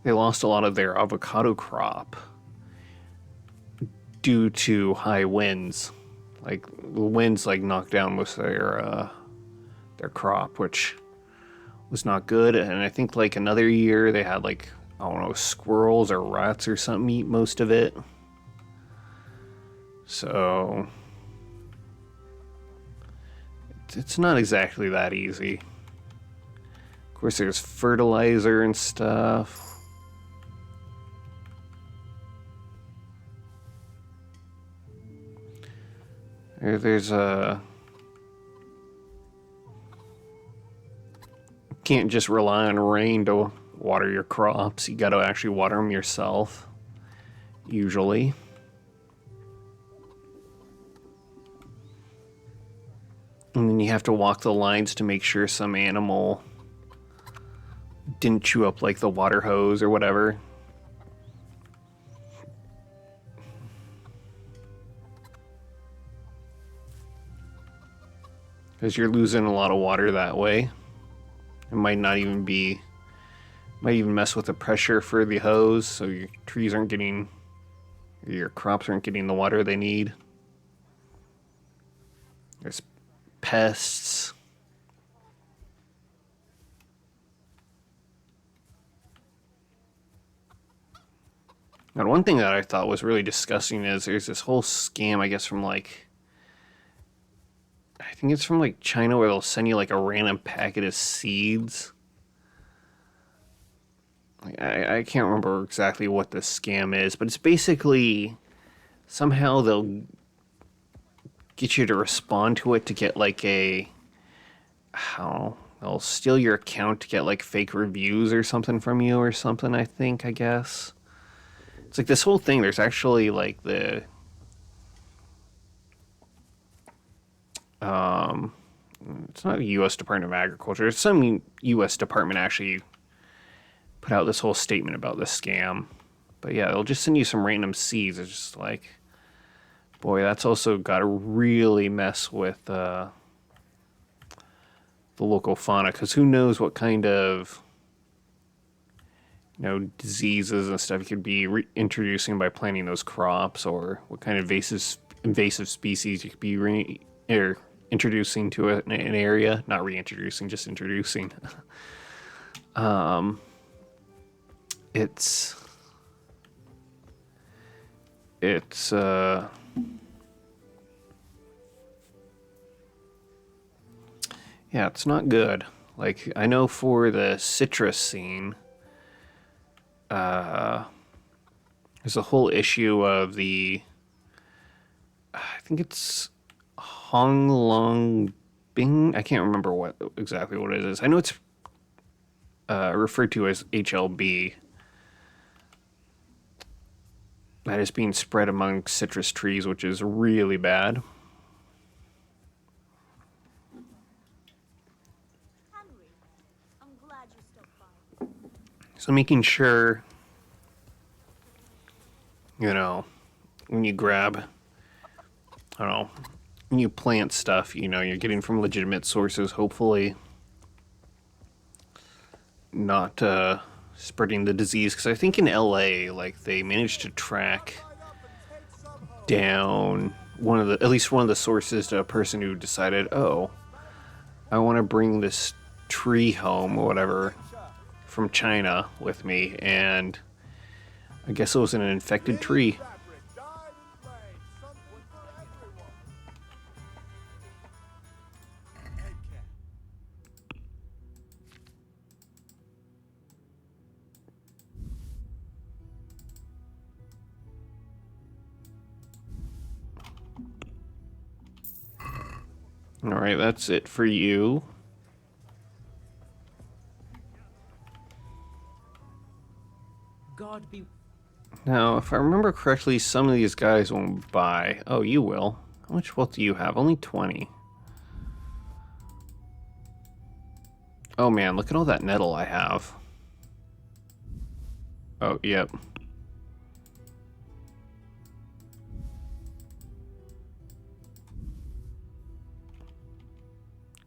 they lost a lot of their avocado crop due to high winds. Like the winds like knocked down most of their crop, which was not good. And I think like another year they had like, I don't know, squirrels or rats or something eat most of it. So it's not exactly that easy. Of course, there's fertilizer and stuff. There's can't just rely on rain to water your crops. You got to actually water them yourself, usually. And then you have to walk the lines to make sure some animal didn't chew up like the water hose or whatever. Because you're losing a lot of water that way. It might even mess with the pressure for the hose, so your trees aren't getting, your crops aren't getting the water they need. There's pests. And one thing that I thought was really disgusting is there's this whole scam, I guess, from like, I think it's from like China, where they'll send you like a random packet of seeds. I can't remember exactly what the scam is, but it's basically somehow they'll get you to respond to it to get like they'll steal your account to get like fake reviews or something from you or something, I guess. It's like this whole thing, there's actually like it's not the U.S. Department of Agriculture. It's some U.S. department actually put out this whole statement about this scam. But yeah, they'll just send you some random seeds. It's just like, boy, that's also got to really mess with the local fauna, because who knows what kind of diseases and stuff you could be introducing by planting those crops, or what kind of invasive species you could be introducing to an area. Not reintroducing, just introducing. It's yeah, it's not good. Like, I know for the citrus scene, there's a whole issue of the, I think it's Hong Long Bing. I can't remember exactly what it is. I know it's referred to as HLB. That is being spread among citrus trees, which is really bad. So making sure, you know, when you grab, I don't know, when you plant stuff, you know, you're getting from legitimate sources, hopefully not spreading the disease. Because I think in LA, like, they managed to track down at least one of the sources to a person who decided, oh, I want to bring this tree home or whatever from China with me, and I guess it was an infected tree. All right, that's it for you. God be. Now, if I remember correctly, some of these guys won't buy. Oh, you will. How much wealth do you have? Only 20. Oh man, look at all that nettle I have. Oh, yep.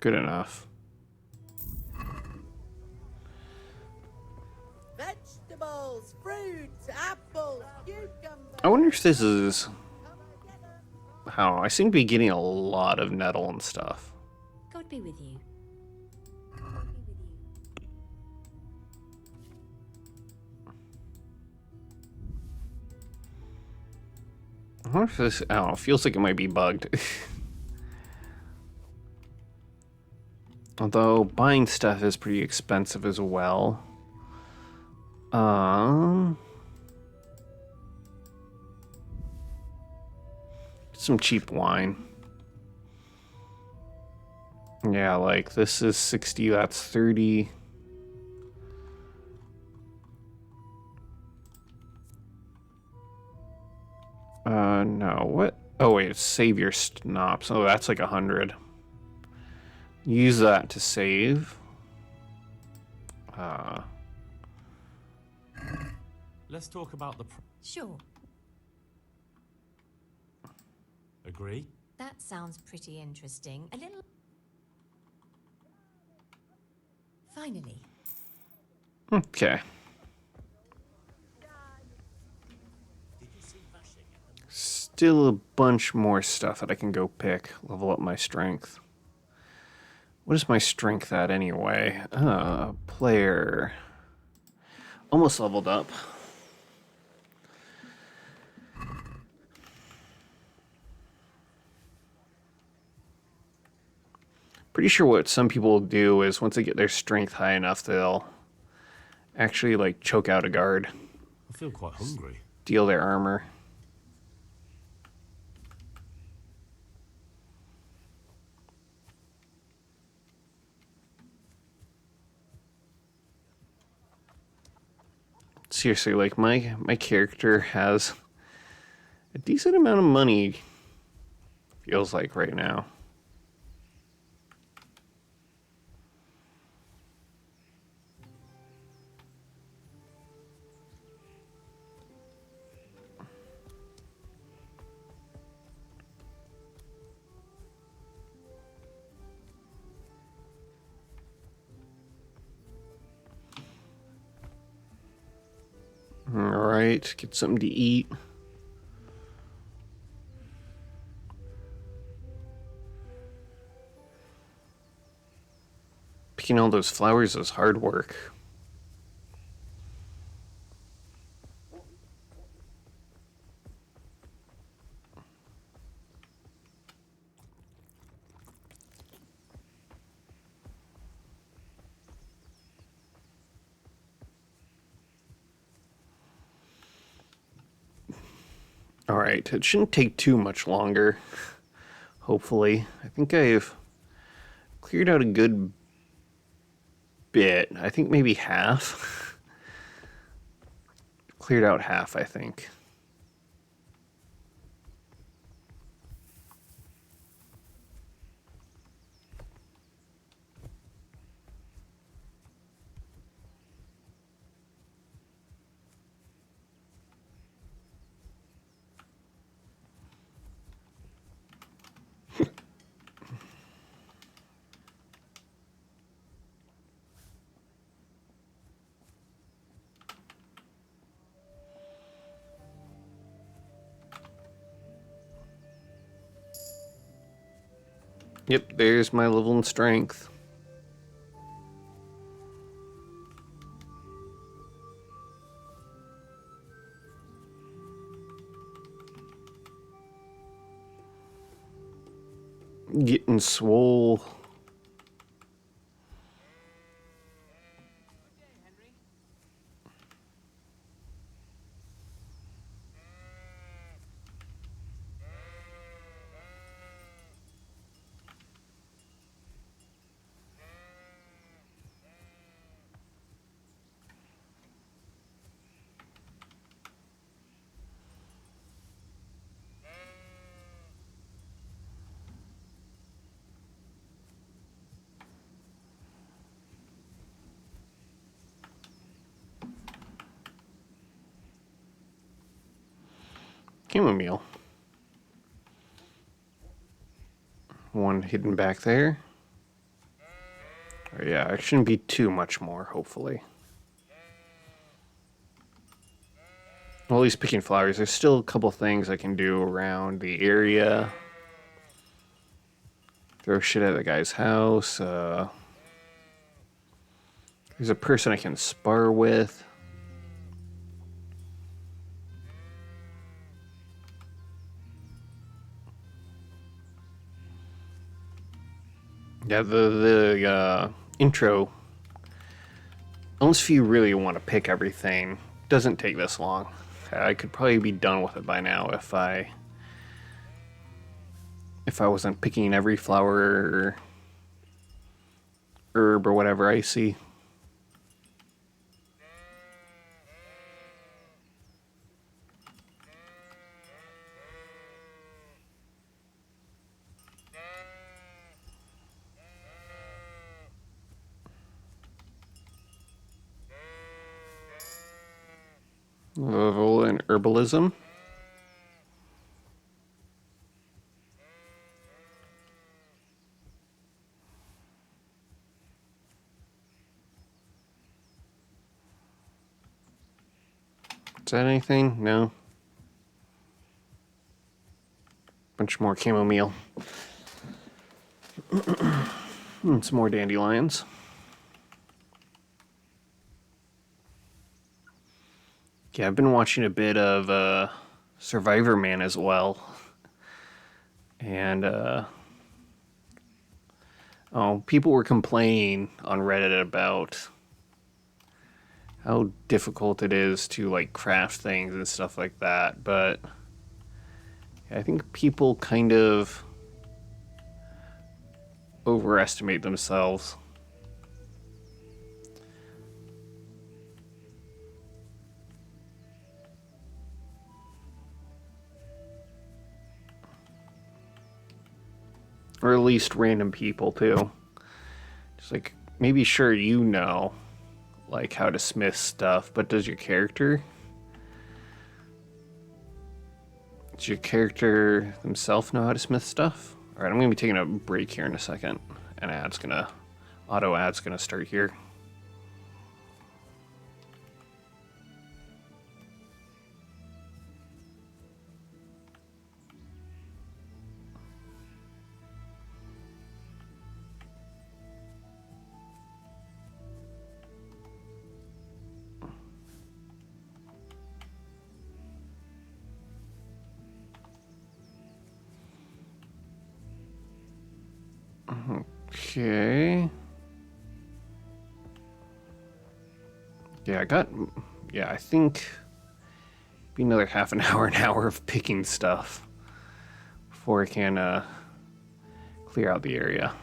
Good enough. Vegetables, fruits, apples, cucumbers. I wonder if this is how I seem to be getting a lot of nettle and stuff. God be with you. I wonder if this, I don't know, feels like it might be bugged. Although buying stuff is pretty expensive as well. Some cheap wine. Yeah, like this is 60, that's 30. No, what? Oh wait, save your snops. Oh, that's like 100. Use that to save. Let's talk about the. Sure. Agree? That sounds pretty interesting. A little. Finally. Okay. Still a bunch more stuff that I can go pick. Level up my strength. What is my strength at anyway? Player. Almost leveled up. Pretty sure what some people do is once they get their strength high enough, they'll actually like choke out a guard. I feel quite hungry. Steal their armor. Seriously, like my character has a decent amount of money, feels like right now. Alright, get something to eat. Picking all those flowers is hard work. Alright, it shouldn't take too much longer. Hopefully. I think I've cleared out a good bit. I think maybe half. Cleared out half, I think. Yep, there's my level in strength. Getting swole. Chamomile. One hidden back there. Oh, yeah, it shouldn't be too much more, hopefully. Well, at least picking flowers. There's still a couple things I can do around the area. Throw shit at the guy's house. There's a person I can spar with. Yeah, the intro, unless if you really want to pick everything, doesn't take this long. I could probably be done with it by now if I wasn't picking every flower or herb or whatever I see. Level in herbalism. Is that anything? No. Bunch more chamomile. And some more dandelions. Yeah, I've been watching a bit of Survivor Man as well. And people were complaining on Reddit about how difficult it is to like craft things and stuff like that, but I think people kind of overestimate themselves. Or at least random people too. Just like, maybe sure you know like how to smith stuff, but does your character themselves know how to smith stuff? Alright, I'm gonna be taking a break here in a second, and auto ad's gonna start here. Okay. Yeah, I think Be another half an hour of picking stuff before I can clear out the area.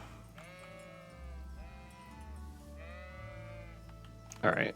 All right.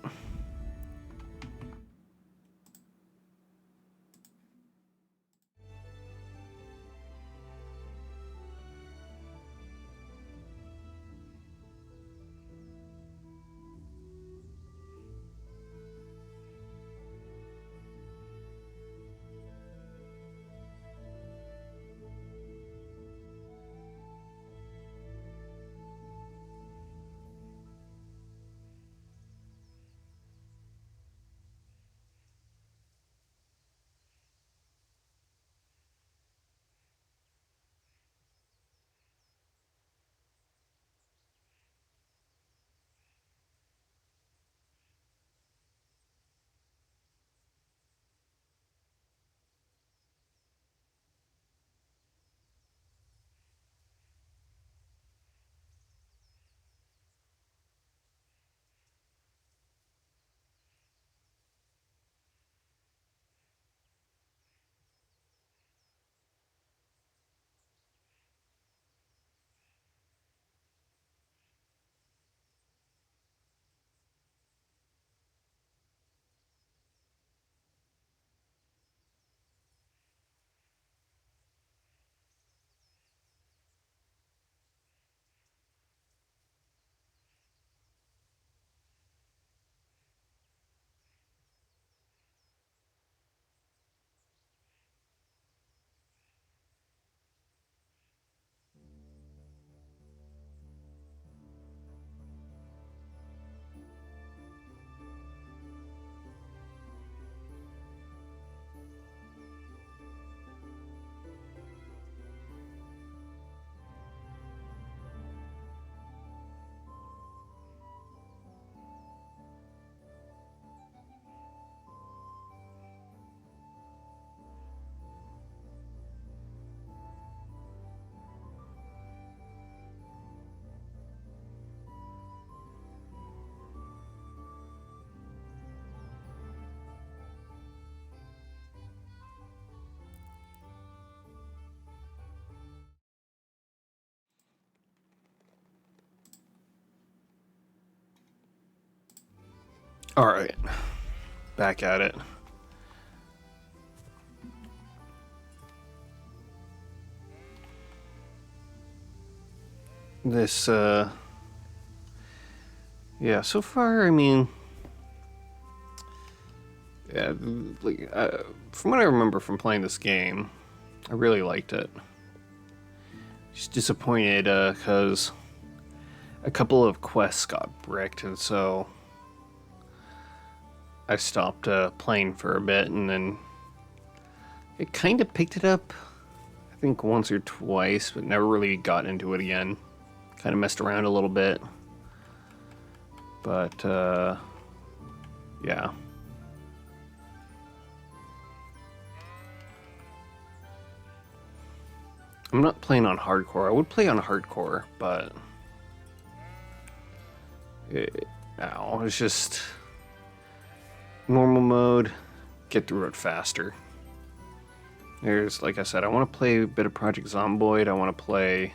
All right, back at it. This, yeah, so far, I mean, yeah, like, from what I remember from playing this game, I really liked it. Just disappointed, because a couple of quests got bricked, and so I stopped playing for a bit, and then it kind of picked it up, I think once or twice, but never really got into it again. Kind of messed around a little bit, but yeah. I'm not playing on hardcore. I would play on hardcore, but no, it's just normal mode, get through it faster. There's, like I said, I want to play a bit of Project Zomboid. I want to play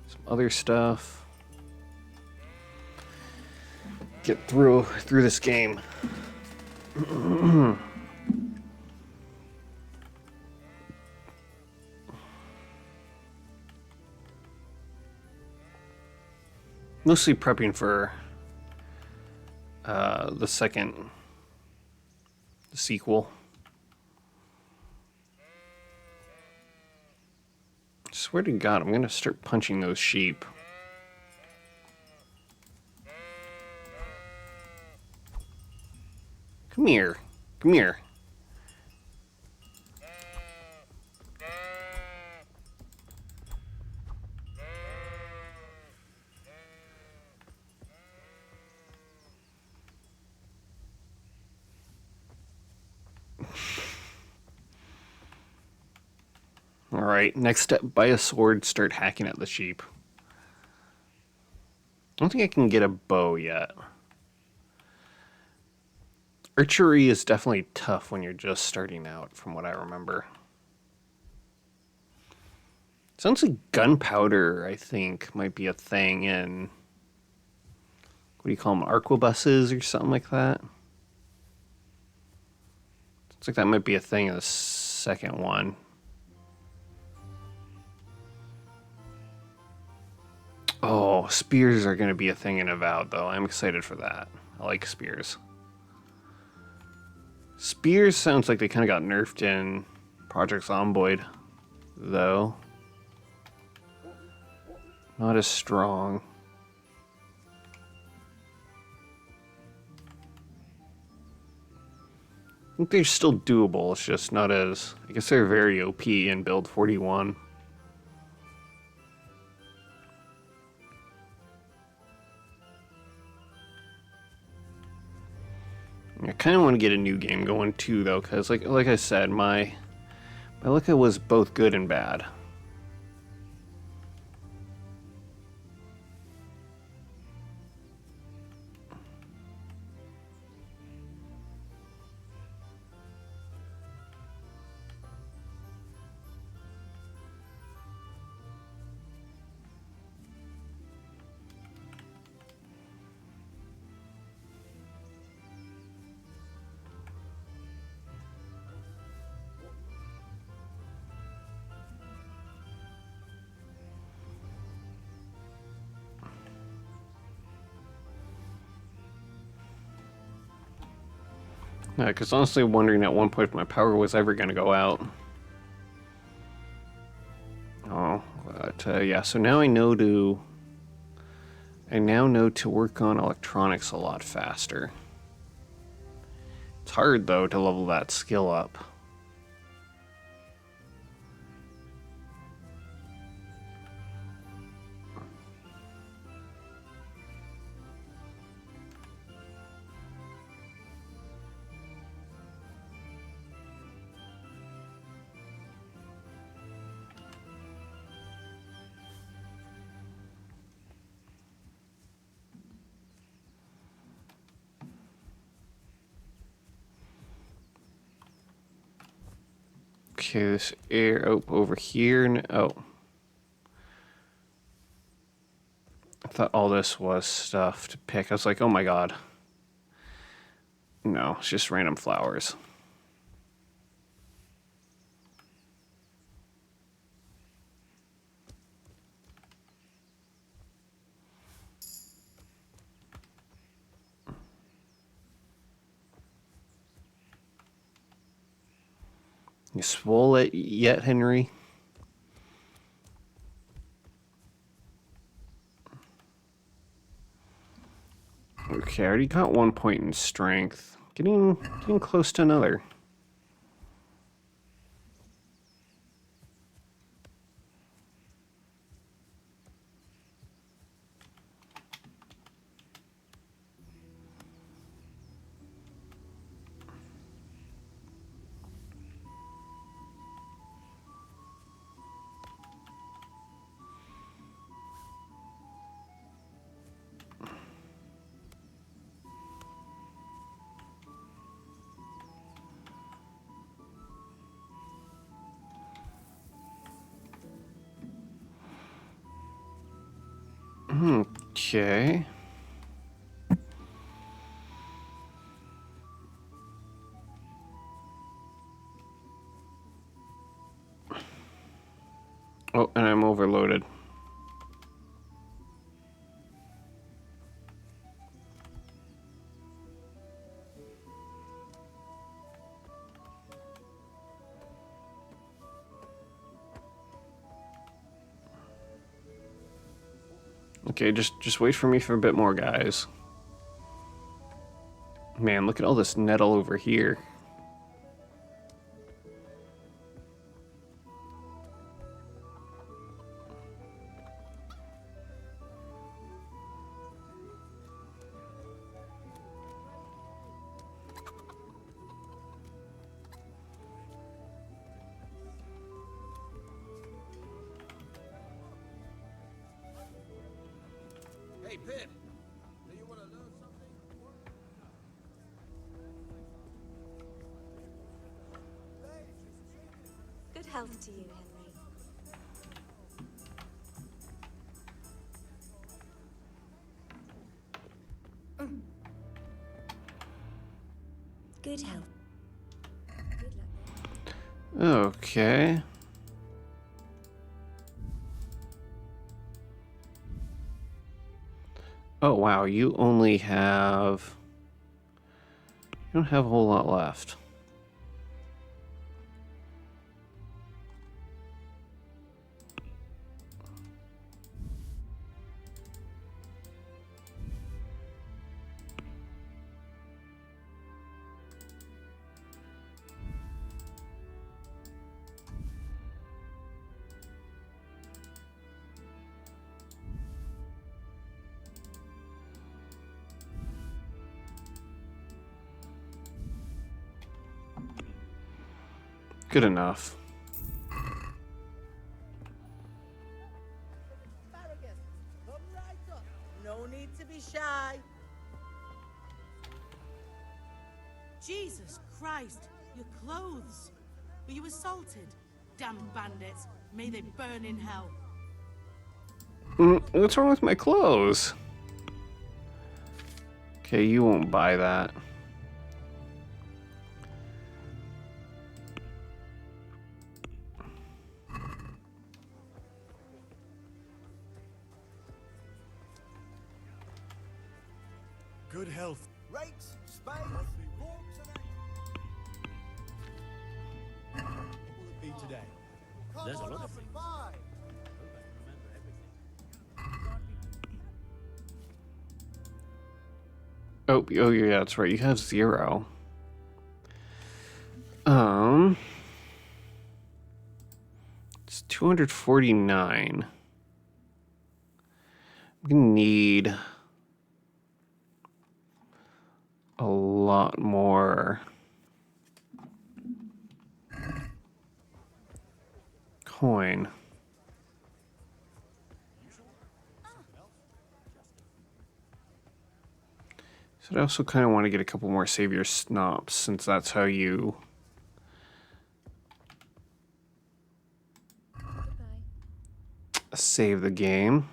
some other stuff. Get through this game. Mostly prepping for the sequel. Swear to God, I'm gonna start punching those sheep. Come here. Come here. Alright, next step, buy a sword, start hacking at the sheep. I don't think I can get a bow yet. Archery is definitely tough when you're just starting out, from what I remember. Sounds like gunpowder, I think, might be a thing in, what do you call them, arquebuses or something like that? It's like that might be a thing in the second one. Oh, spears are going to be a thing in Avowed, though. I'm excited for that. I like spears. Spears sounds like they kind of got nerfed in Project Zomboid, though. Not as strong. I think they're still doable. It's just not as... I guess they're very OP in build 41. I kind of want to get a new game going too, though, because like I said, my Lika was both good and bad. Yeah, because honestly, wondering at one point if my power was ever going to go out. Oh, but yeah. So now I know to. I now know to work on electronics a lot faster. It's hard though to level that skill up. Okay, this air over here. Oh. I thought all this was stuff to pick. I was like, oh my god. No, it's just random flowers. You swole it yet, Henry? Okay, I already got 1 point in strength. Getting close to another. Okay. Oh, and I'm overloaded. Okay, just wait for me for a bit more, guys. Man, look at all this nettle over here. Hey, Pip, do you want to learn something? Health to you, Henry. Good health. Good luck. Okay. Oh wow, you only have... You don't have a whole lot left. Good enough. Asparagus, come right up. No need to be shy. Jesus Christ, your clothes. Were you assaulted? Damn bandits. May they burn in hell. What's wrong with my clothes? Okay, you won't buy that. Good health. Rakes, spades, forks, and What will it be today? There's a lot of things. Oh, yeah, that's right. You have 0. It's 249. We need a lot more coin. So I also kind of want to get a couple more Savior Snops, since that's how you... save the game.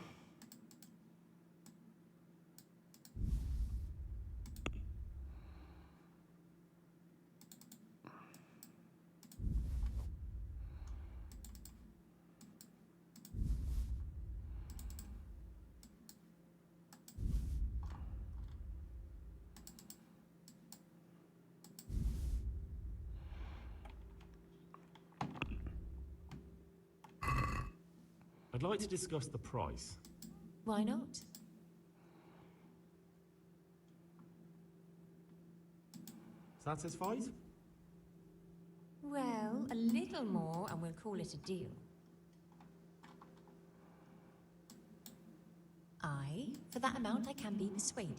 I'd like to discuss the price. Why not? Satisfied? Well, a little more and we'll call it a deal. For that amount, I can be persuaded.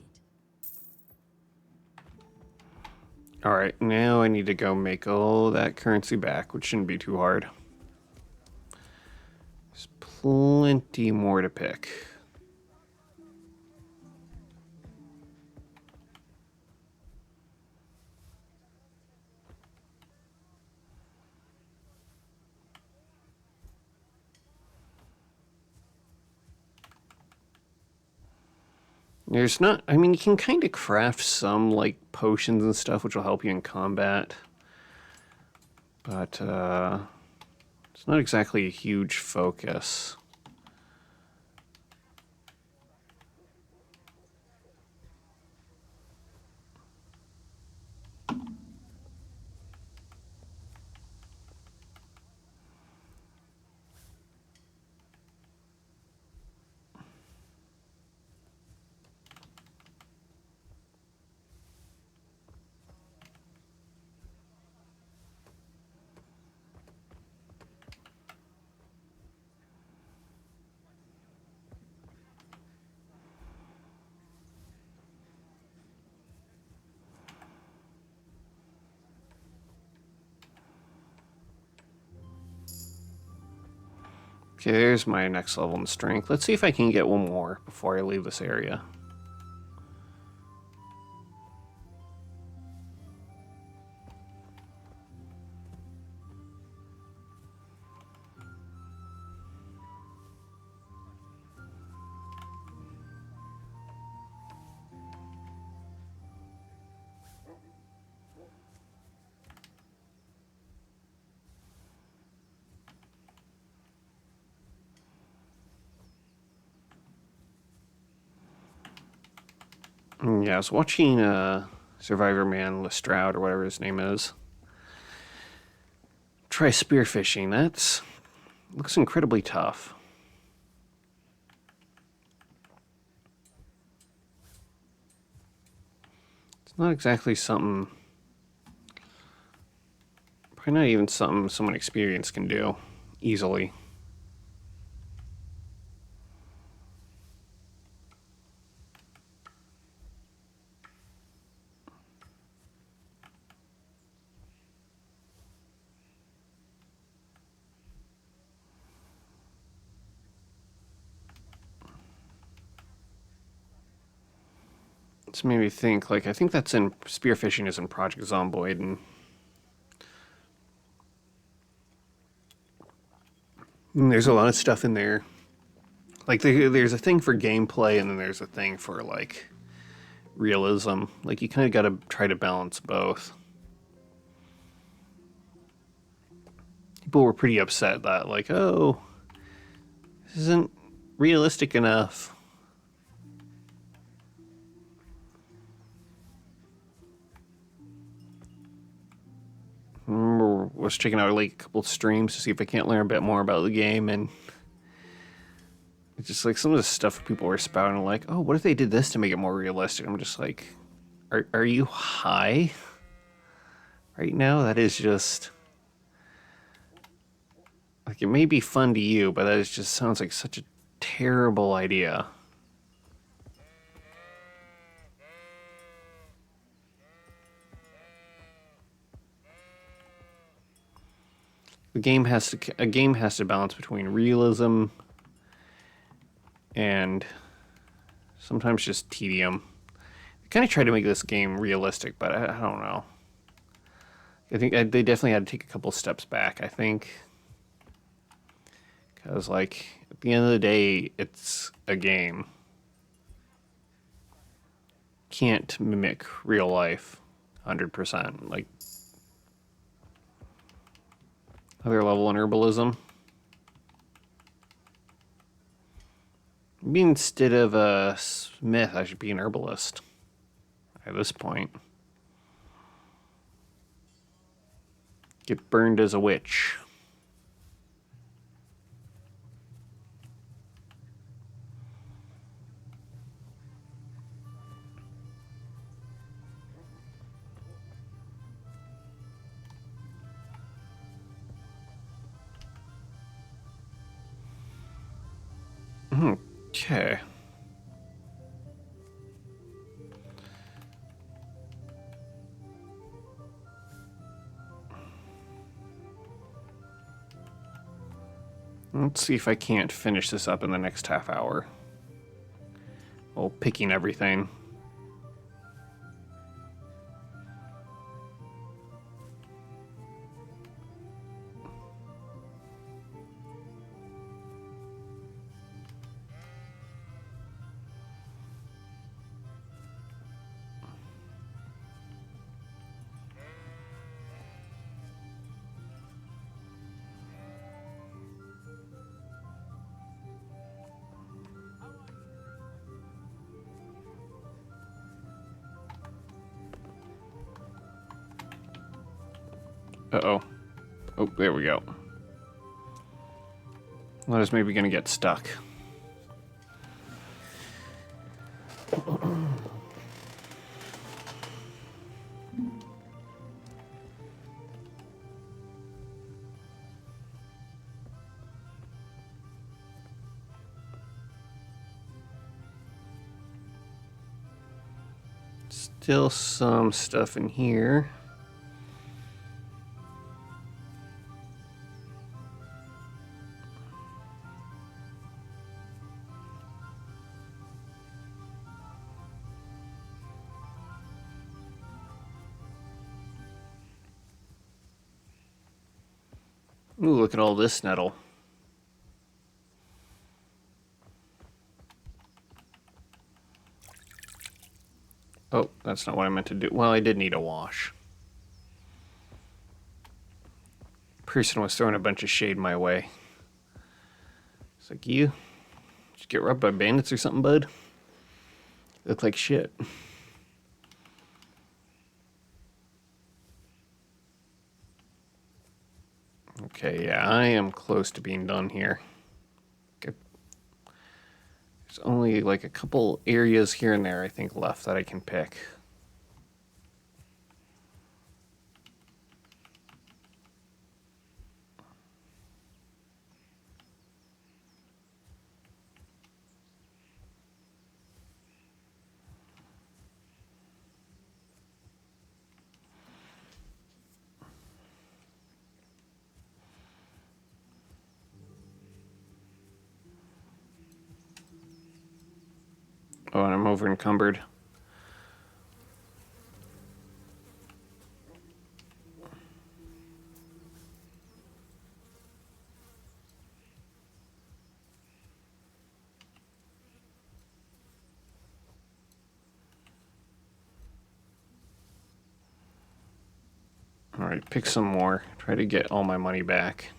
Alright, now I need to go make all that currency back, which shouldn't be too hard. There's plenty more to pick. There's not, I mean, you can kind of craft some, like, potions and stuff, which will help you in combat. But, it's not exactly a huge focus. Okay, there's my next level in strength. Let's see if I can get one more before I leave this area. Yeah, I was watching Survivor Man Lestrade or whatever his name is. Try spearfishing. That looks incredibly tough. It's not exactly something... Probably not even something someone experienced can do easily. It's made me think, like, I think that's in spearfishing is in Project Zomboid, and there's a lot of stuff in there. Like, there's a thing for gameplay, and then there's a thing for, like, realism. Like, you kind of got to try to balance both. People were pretty upset that, like, oh, this isn't realistic enough. I remember I was checking out like a couple of streams to see if I can't learn a bit more about the game, and it's just like some of the stuff people were spouting, like, oh, what if they did this to make it more realistic? I'm just like, are you high right now? That is just like, it may be fun to you, but that just sounds like such a terrible idea. A game has to balance between realism and sometimes just tedium. They kind of tried to make this game realistic, but I don't know. I think they definitely had to take a couple steps back, I think. Because, like, at the end of the day, it's a game. Can't mimic real life 100%. Like, other level in herbalism. Maybe instead of a smith, I should be an herbalist at this point. Get burned as a witch. Okay. Let's see if I can't finish this up in the next half hour. While picking everything. Uh-oh. Oh, there we go. Well, I was maybe gonna get stuck. Still some stuff in here. Ooh, look at all this nettle. Oh, that's not what I meant to do. Well, I did need a wash. Person was throwing a bunch of shade my way. It's like, you? Did you get robbed by bandits or something, bud? You look like shit. Okay, yeah, I am close to being done here. Okay. There's only like a couple areas here and there I think left that I can pick. Oh, and I'm over encumbered. All right, pick some more. Try to get all my money back.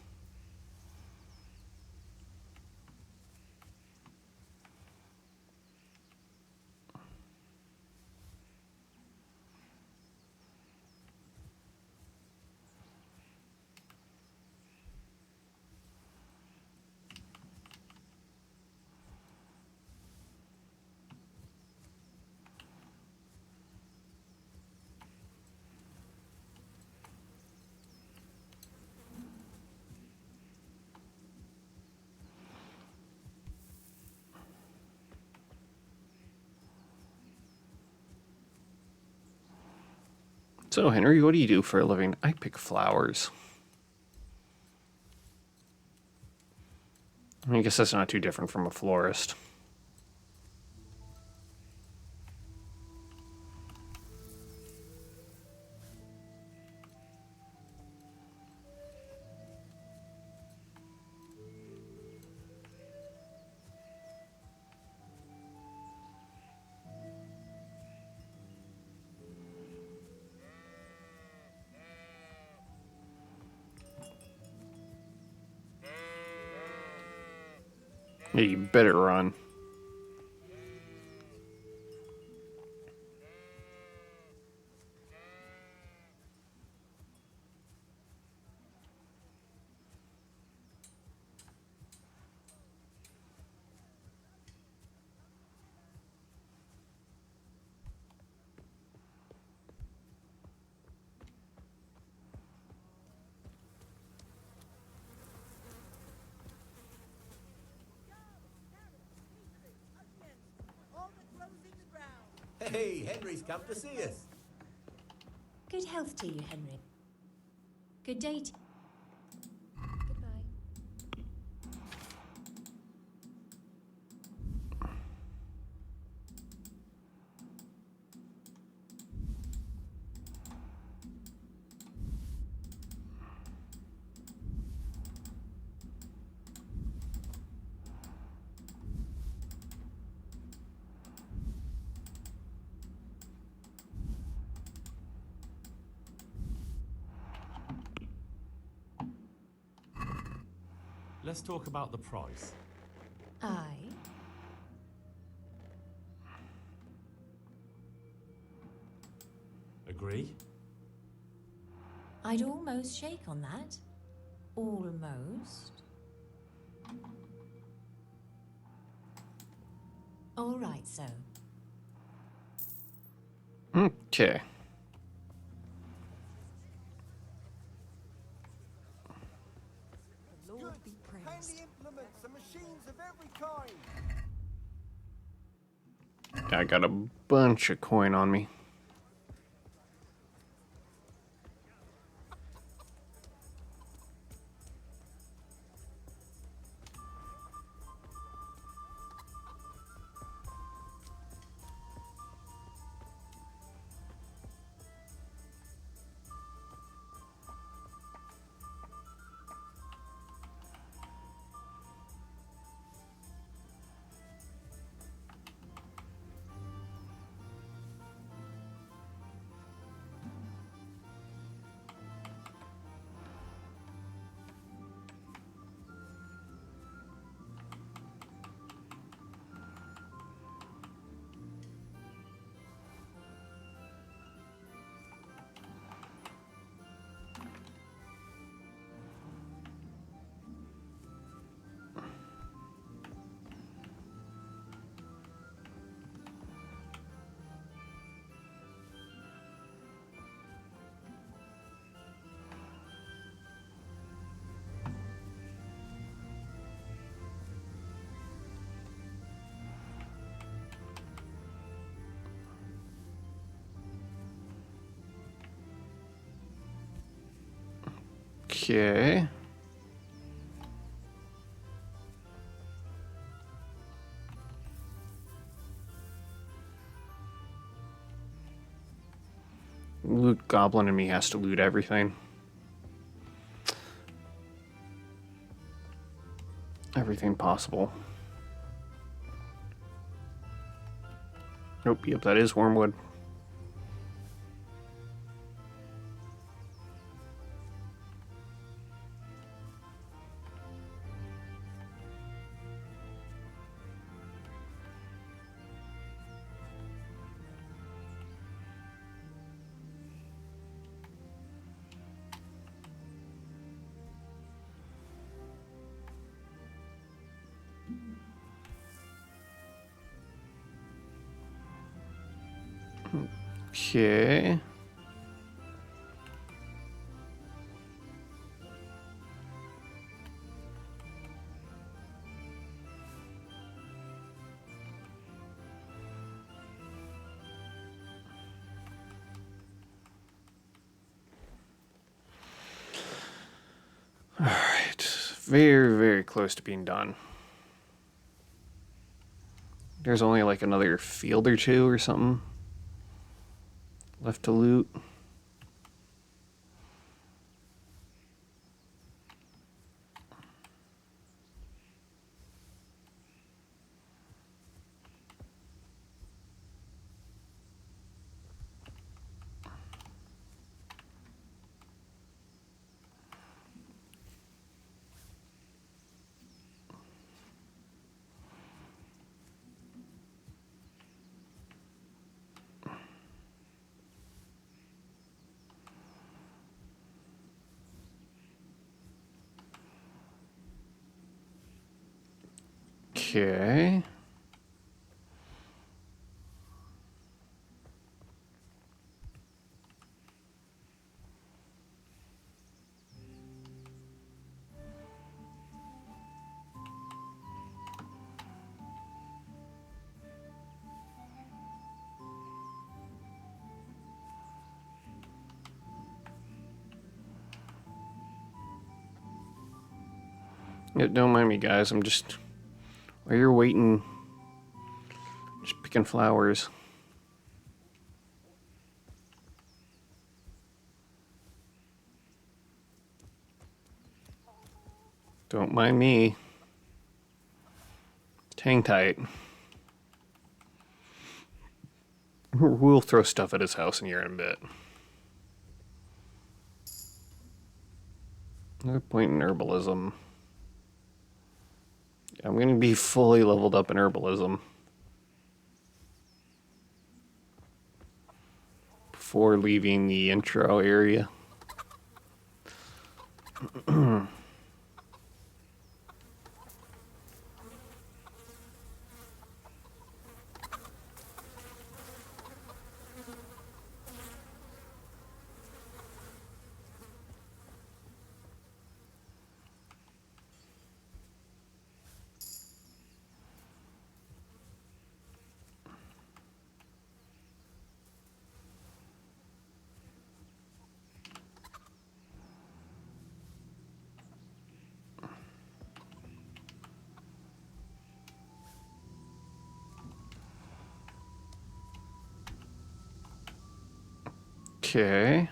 So, Henry, what do you do for a living? I pick flowers. I guess that's not too different from a florist. Yeah, you better run. Hey, Henry's come to see us. Good health to you, Henry. Good day to Goodbye. Let's talk about the price. Aye. Agree? I'd almost shake on that. Almost. All right, so. Okay. The Lord be praised. Handy implements and machines of every kind. I got a bunch of coin on me. Okay. Loot Goblin and me has to loot everything. Everything possible. Nope, yep, that is Wormwood. Okay. All right. Very, very close to being done. There's only like another field or two or something left to loot. Okay. Yeah, don't mind me, guys. I'm just... While you're waiting... Just picking flowers. Don't mind me. Hang tight. We'll throw stuff at his house in here in a bit. No point in herbalism. I'm going to be fully leveled up in herbalism before leaving the intro area. Okay.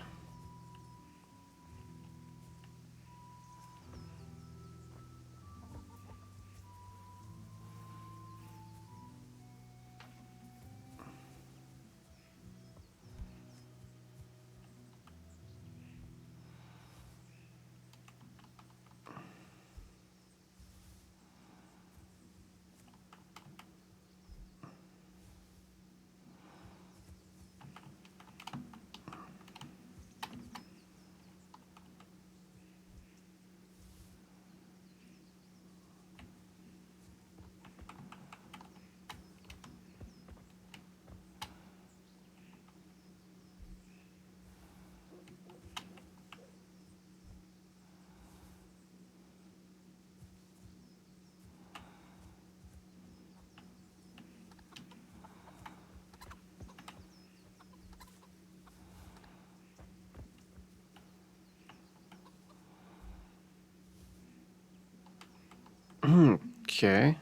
Okay.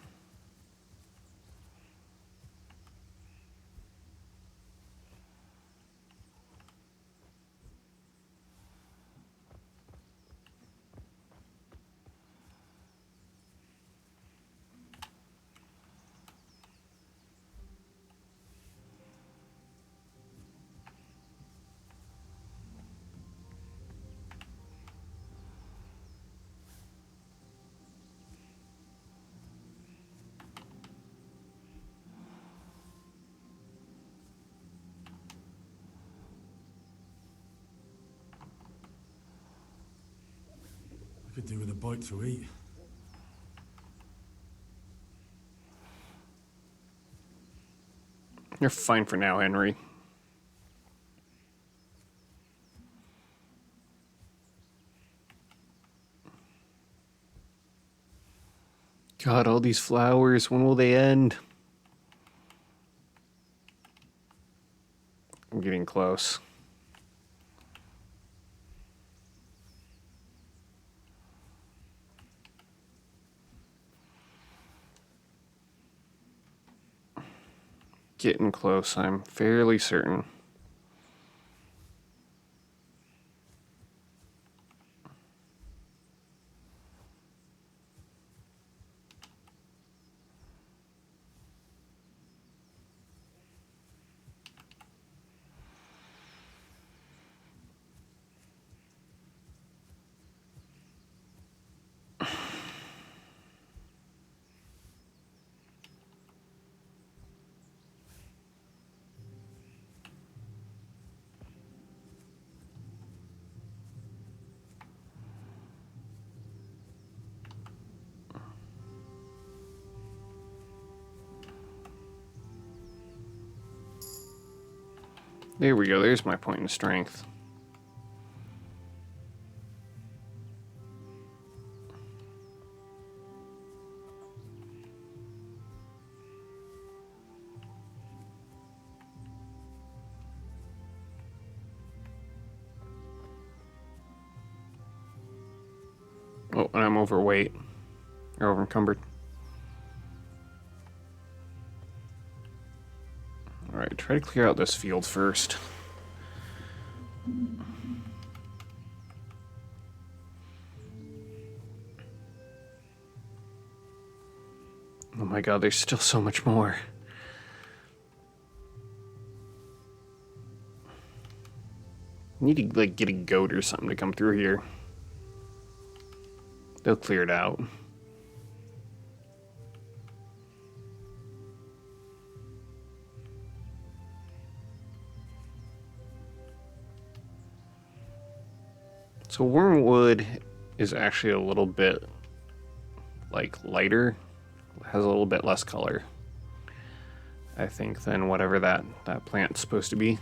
I could do with a bite to eat. You're fine for now, Henry. God, all these flowers, when will they end? I'm getting close. Getting close, I'm fairly certain. There we go, there's my point in strength. Oh, and I'm overweight. Or over encumbered. Alright, try to clear out this field first. Oh my god, there's still so much more. I need to, like, get a goat or something to come through here. They'll clear it out. So wormwood is actually a little bit, like, lighter. Has a little bit less color, I think, than whatever that plant's supposed to be.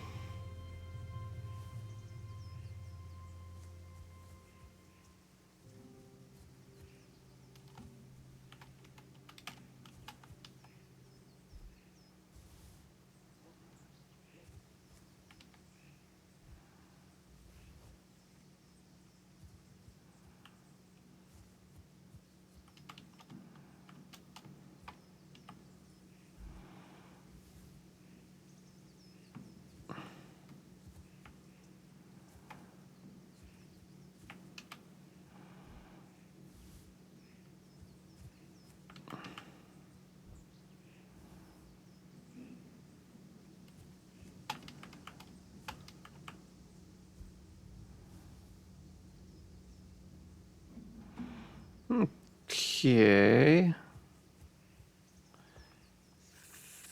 Okay.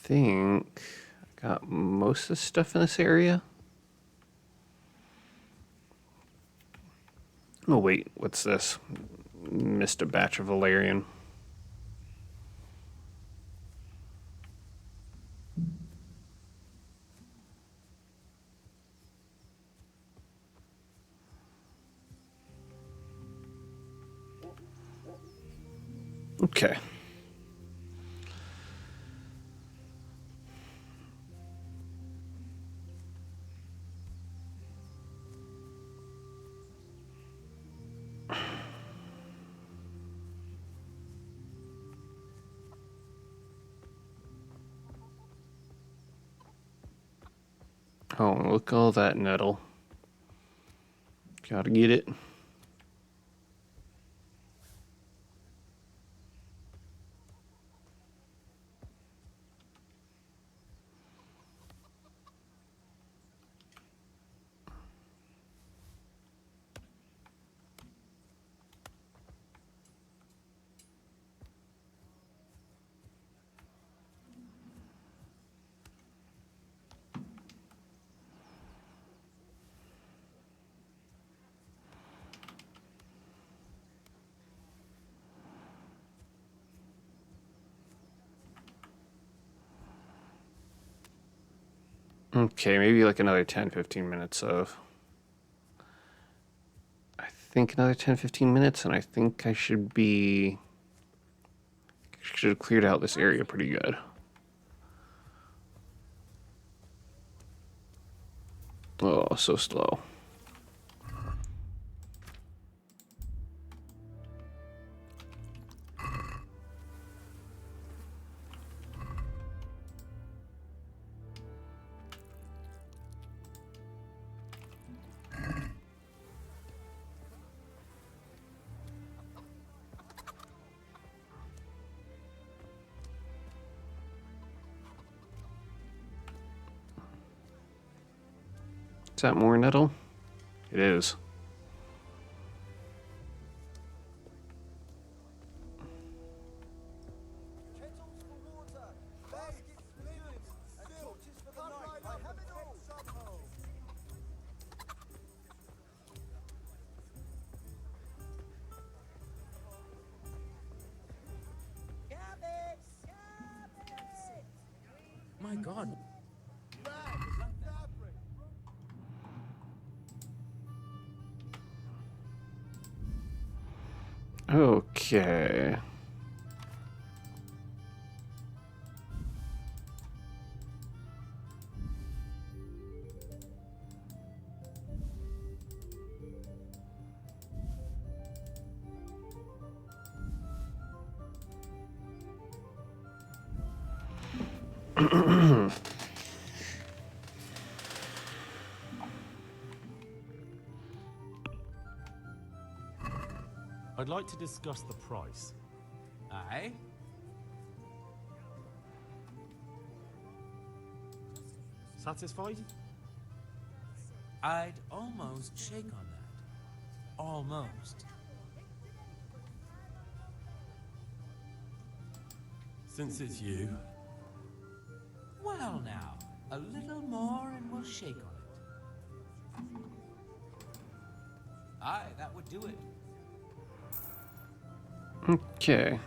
Think I got most of the stuff in this area. Oh wait, what's this? Missed a batch of Valerian. Okay. Oh, look at all that nettle. Gotta get it. Okay, maybe like another 10-15 minutes of... I think another 10-15 minutes, and I think I should have cleared out this area pretty good. Oh, so slow. Is that more nettle? It is. My God. Okay. I'd like to discuss the price. Aye? Satisfied? I'd almost shake on that. Almost. Since it's you. Well now, a little more and we'll shake on it. Aye, that would do it. Okay.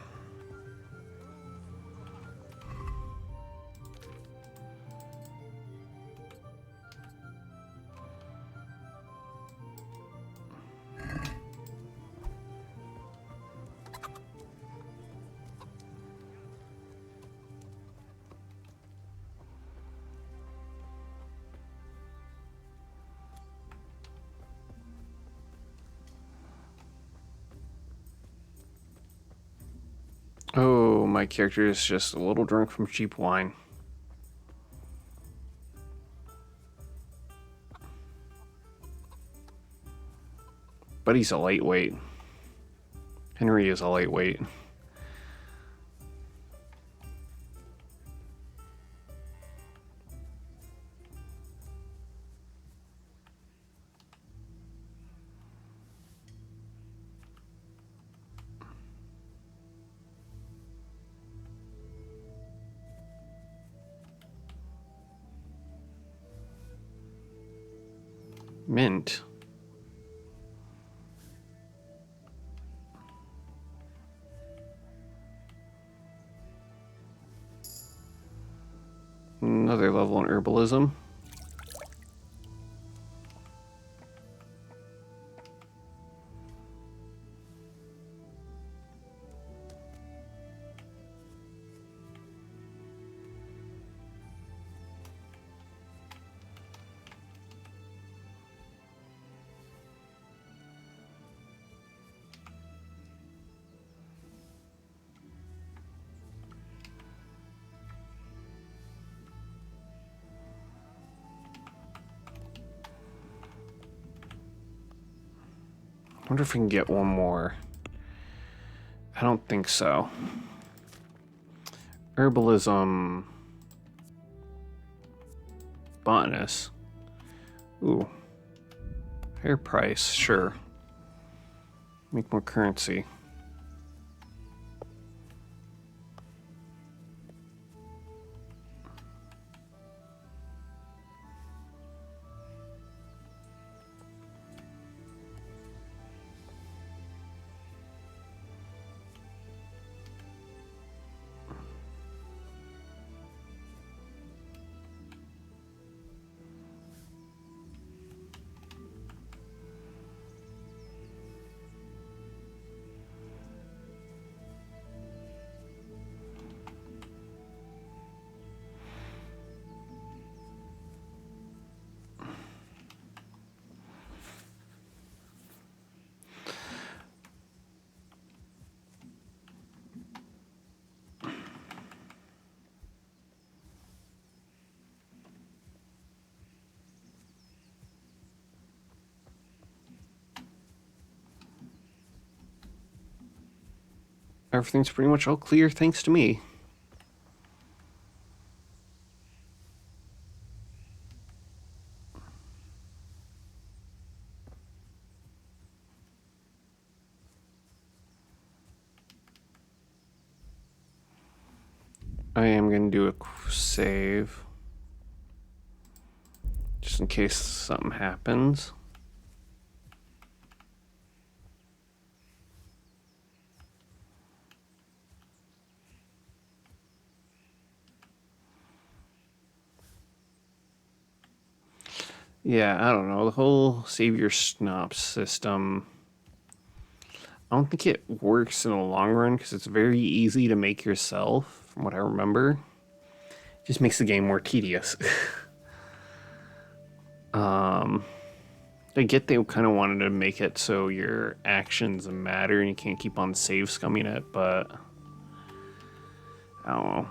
Oh, my character is just a little drunk from cheap wine. But he's a lightweight. Henry is a lightweight. Mint. Another level in herbalism. wonder if we can get one more. I don't think so. Herbalism. Botanist. Ooh. Higher price, sure. Make more currency. Everything's pretty much all clear thanks to me. I am going to do a save. Just in case something happens. Yeah, I don't know. The whole save your snop system, I don't think it works in the long run because it's very easy to make yourself, from what I remember. It just makes the game more tedious. I get they kind of wanted to make it so your actions matter and you can't keep on save scumming it, but I don't know.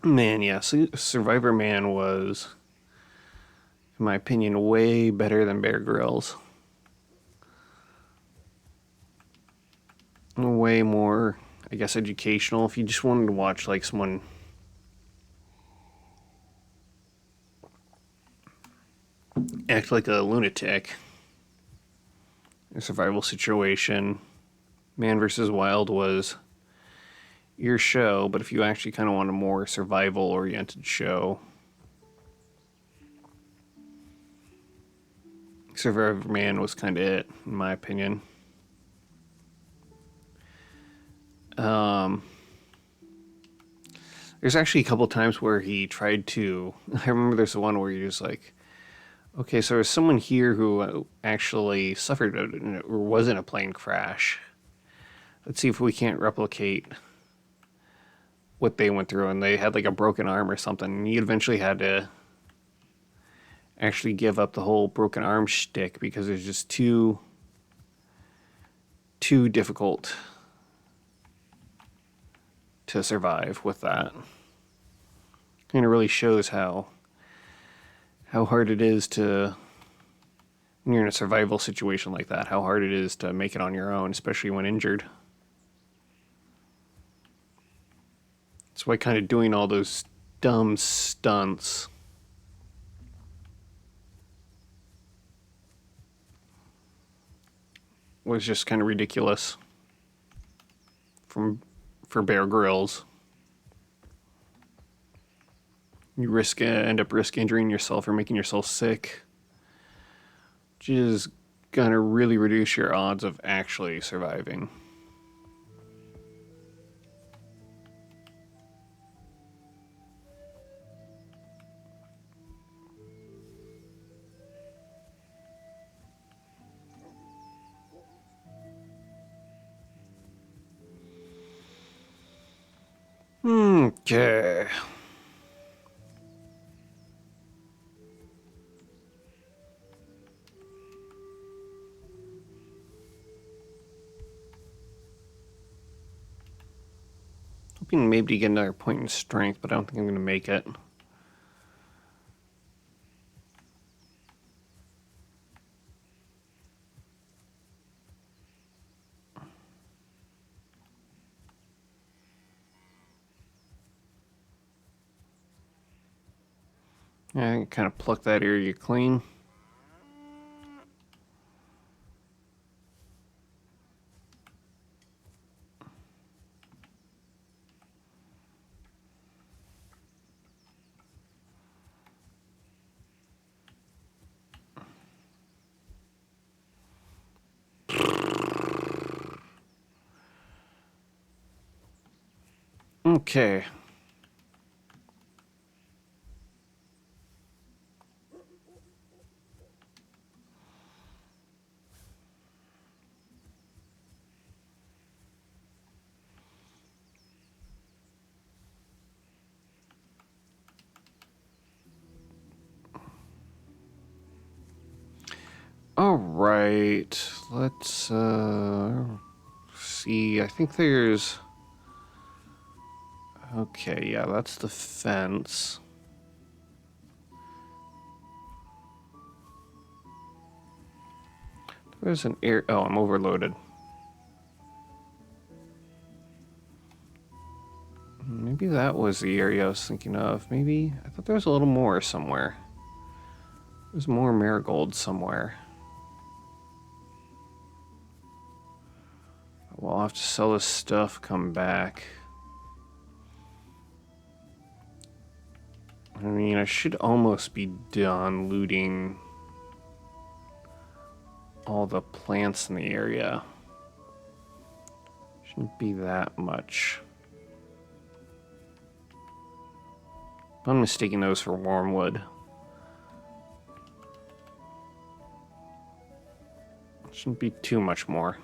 Man, yeah, Survivor Man was, in my opinion, way better than Bear Grylls. Way more, I guess, educational. If you just wanted to watch, like, someone act like a lunatic in a survival situation, Man vs. Wild was your show, but if you actually kind of want a more survival-oriented show, Survivor Man was kind of it, in my opinion. There's actually a couple times where he tried to... I remember there's the one where he was like, okay, so there's someone here who actually suffered or was in a plane crash. Let's see if we can't replicate what they went through, and they had like a broken arm or something. And he eventually had to actually give up the whole broken arm shtick because it's just too difficult to survive with that. And it really shows how hard it is to, when you're in a survival situation like that, how hard it is to make it on your own, especially when injured. That's why kind of doing all those dumb stunts was just kind of ridiculous for Bear Grylls. You end up injuring yourself or making yourself sick, which is gonna really reduce your odds of actually surviving. Okay. Hoping maybe to get another point in strength, but I don't think I'm going to make it. Yeah, I can kind of pluck that area clean. Okay. All right. Let's see. I think there's... Okay, yeah, that's the fence. There's an air... Oh, I'm overloaded. Maybe that was the area I was thinking of. Maybe... I thought there was a little more somewhere. There's more marigold somewhere. We'll have to sell this stuff, come back. I mean, I should almost be done looting all the plants in the area. Shouldn't be that much. I'm mistaking those for wormwood. Shouldn't be too much more.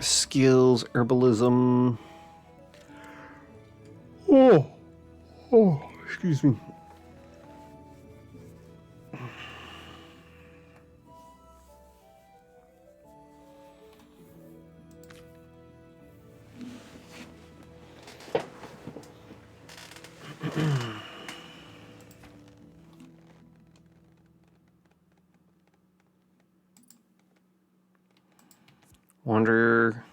Skills, herbalism. Oh, excuse me. Wander.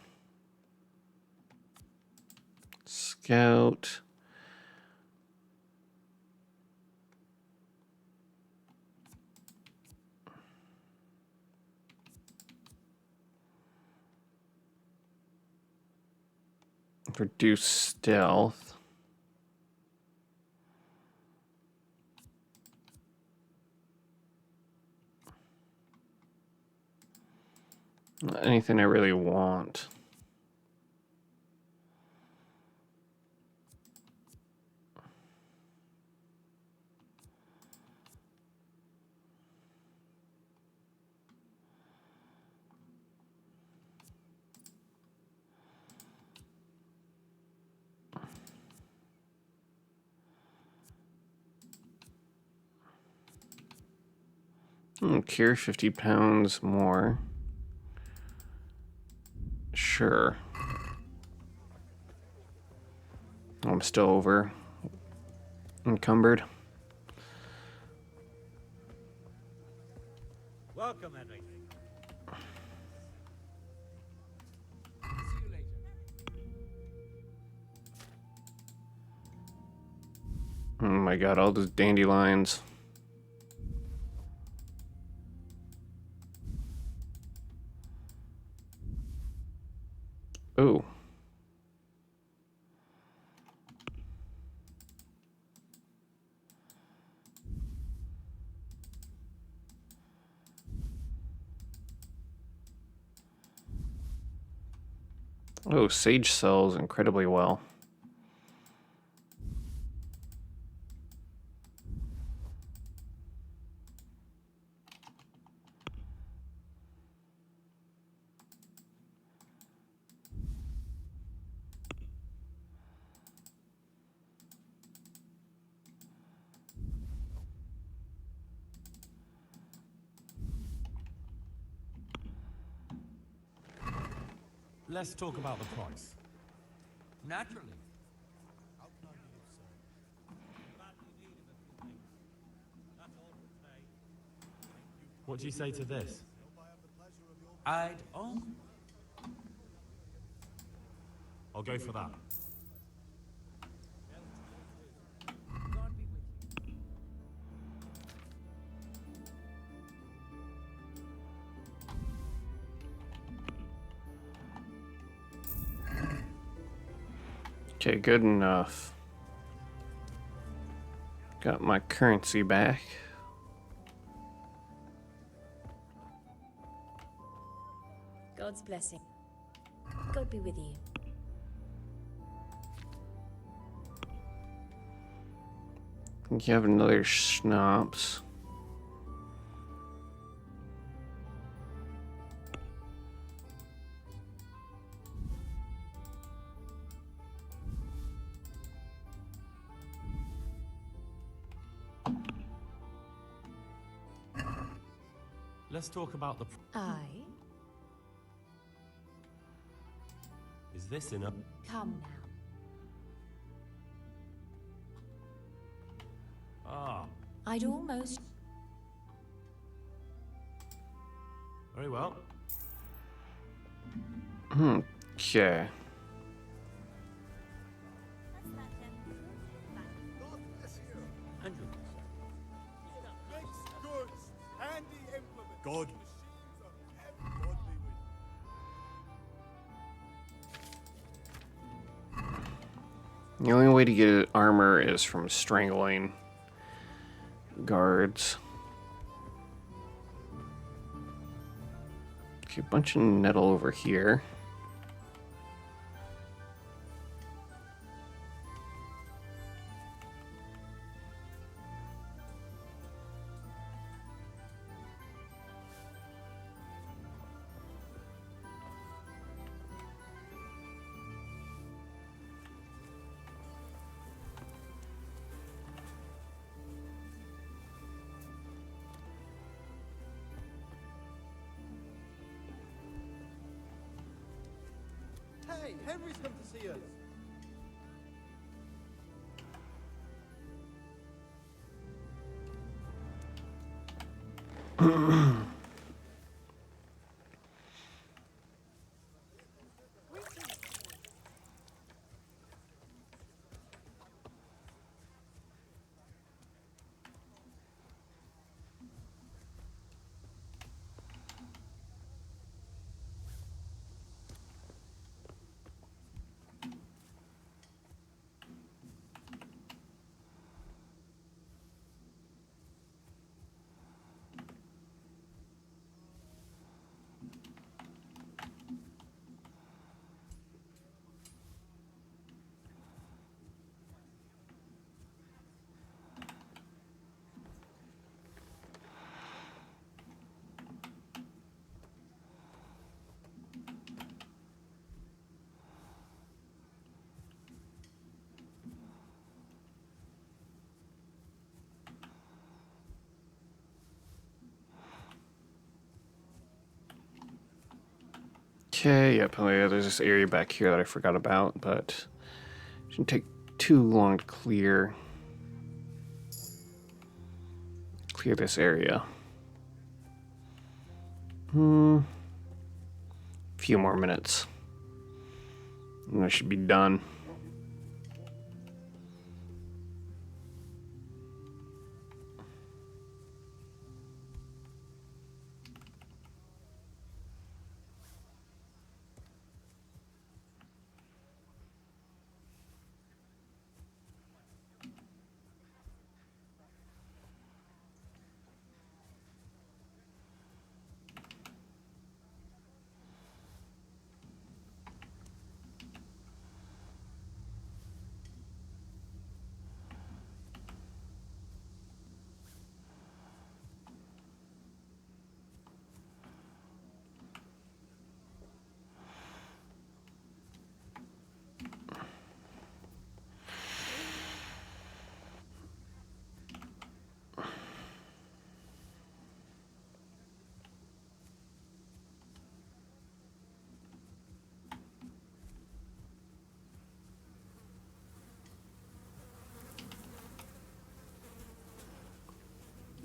Scout. Reduce stealth. Not anything I really want. Cure 50 pounds more. Sure. I'm still over encumbered. Welcome, Henry. Oh my god, all those dandelions. Oh. Oh, Sage sells incredibly well. Let's talk about the price. Naturally. What do you say to this? I'd own. I'll go for that. Okay, good enough. Got my currency back. God's blessing. God be with you. I think you have another schnapps. Let's talk about the... I Is this enough? come now. Ah, I'd almost. very well. Okay. God. The only way to get armor is from strangling guards. Okay, a bunch of nettle over here. Hey, Henry's come to see us. Okay, yep, oh yeah, there's this area back here that I forgot about, but it shouldn't take too long to clear this area. Few more minutes. And I should be done.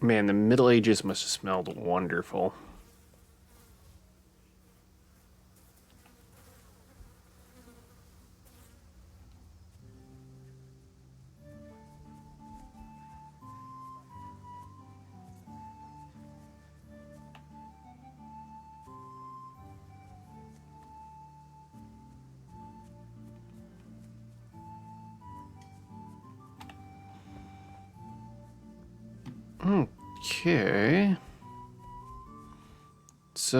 Man, the Middle Ages must have smelled wonderful. Okay. It's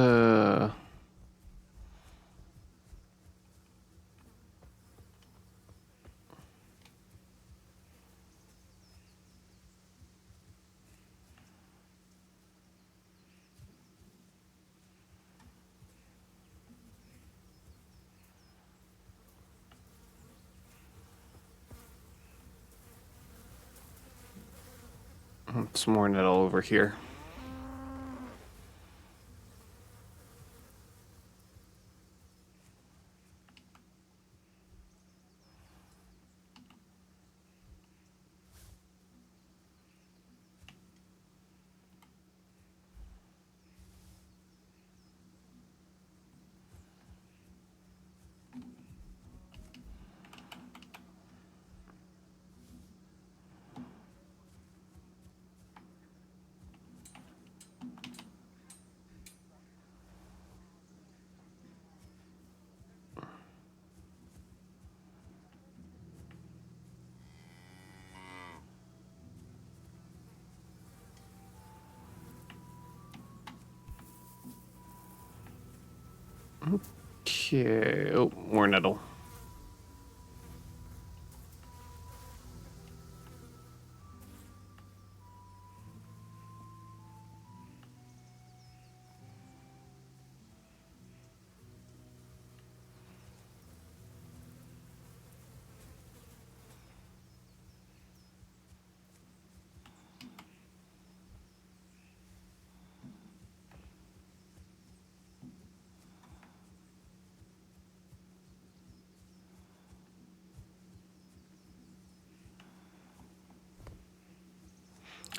some more nettle over here. Okay. Oh, more nettle.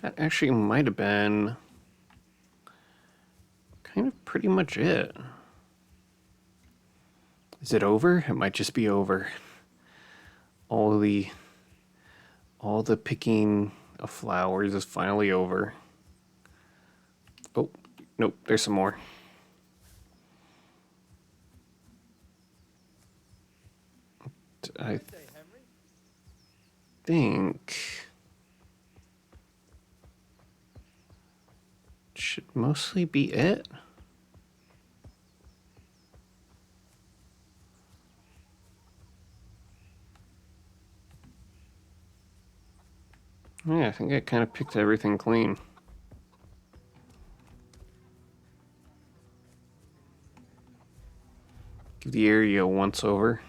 That actually might have been kind of pretty much it. Is it over? It might just be over. All the picking of flowers is finally over. Oh, nope, there's some more. I think should mostly be it. Yeah, I think I kind of picked everything clean. Give the area a once over.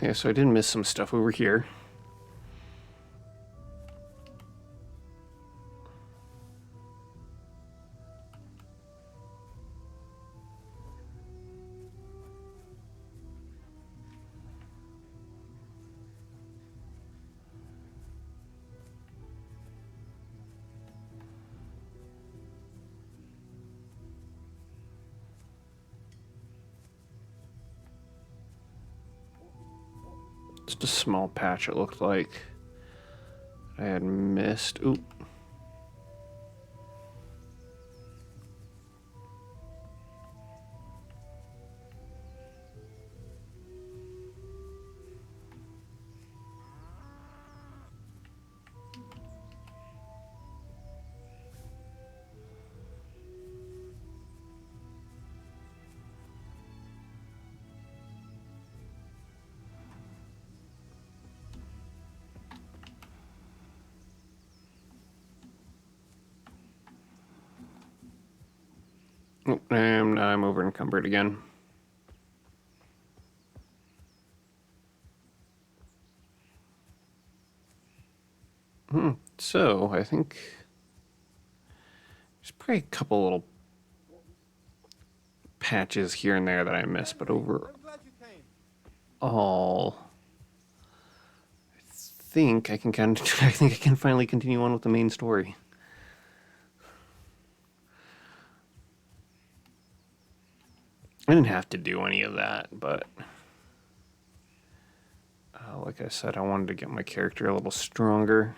Yeah, so I did miss some stuff over here. Just a small patch, it looked like. I had missed. Oop. And I'm over encumbered again. So, I think there's probably a couple little patches here and there that I missed, but overall, I think I can I think I can finally continue on with the main story. I didn't have to do any of that, but like I said, I wanted to get my character a little stronger.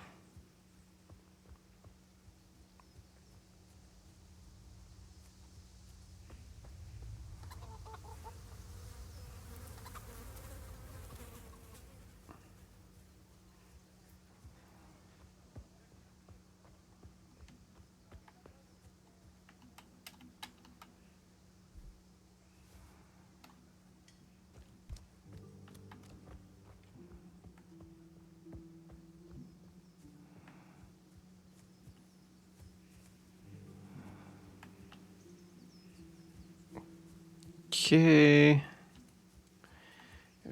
Okay.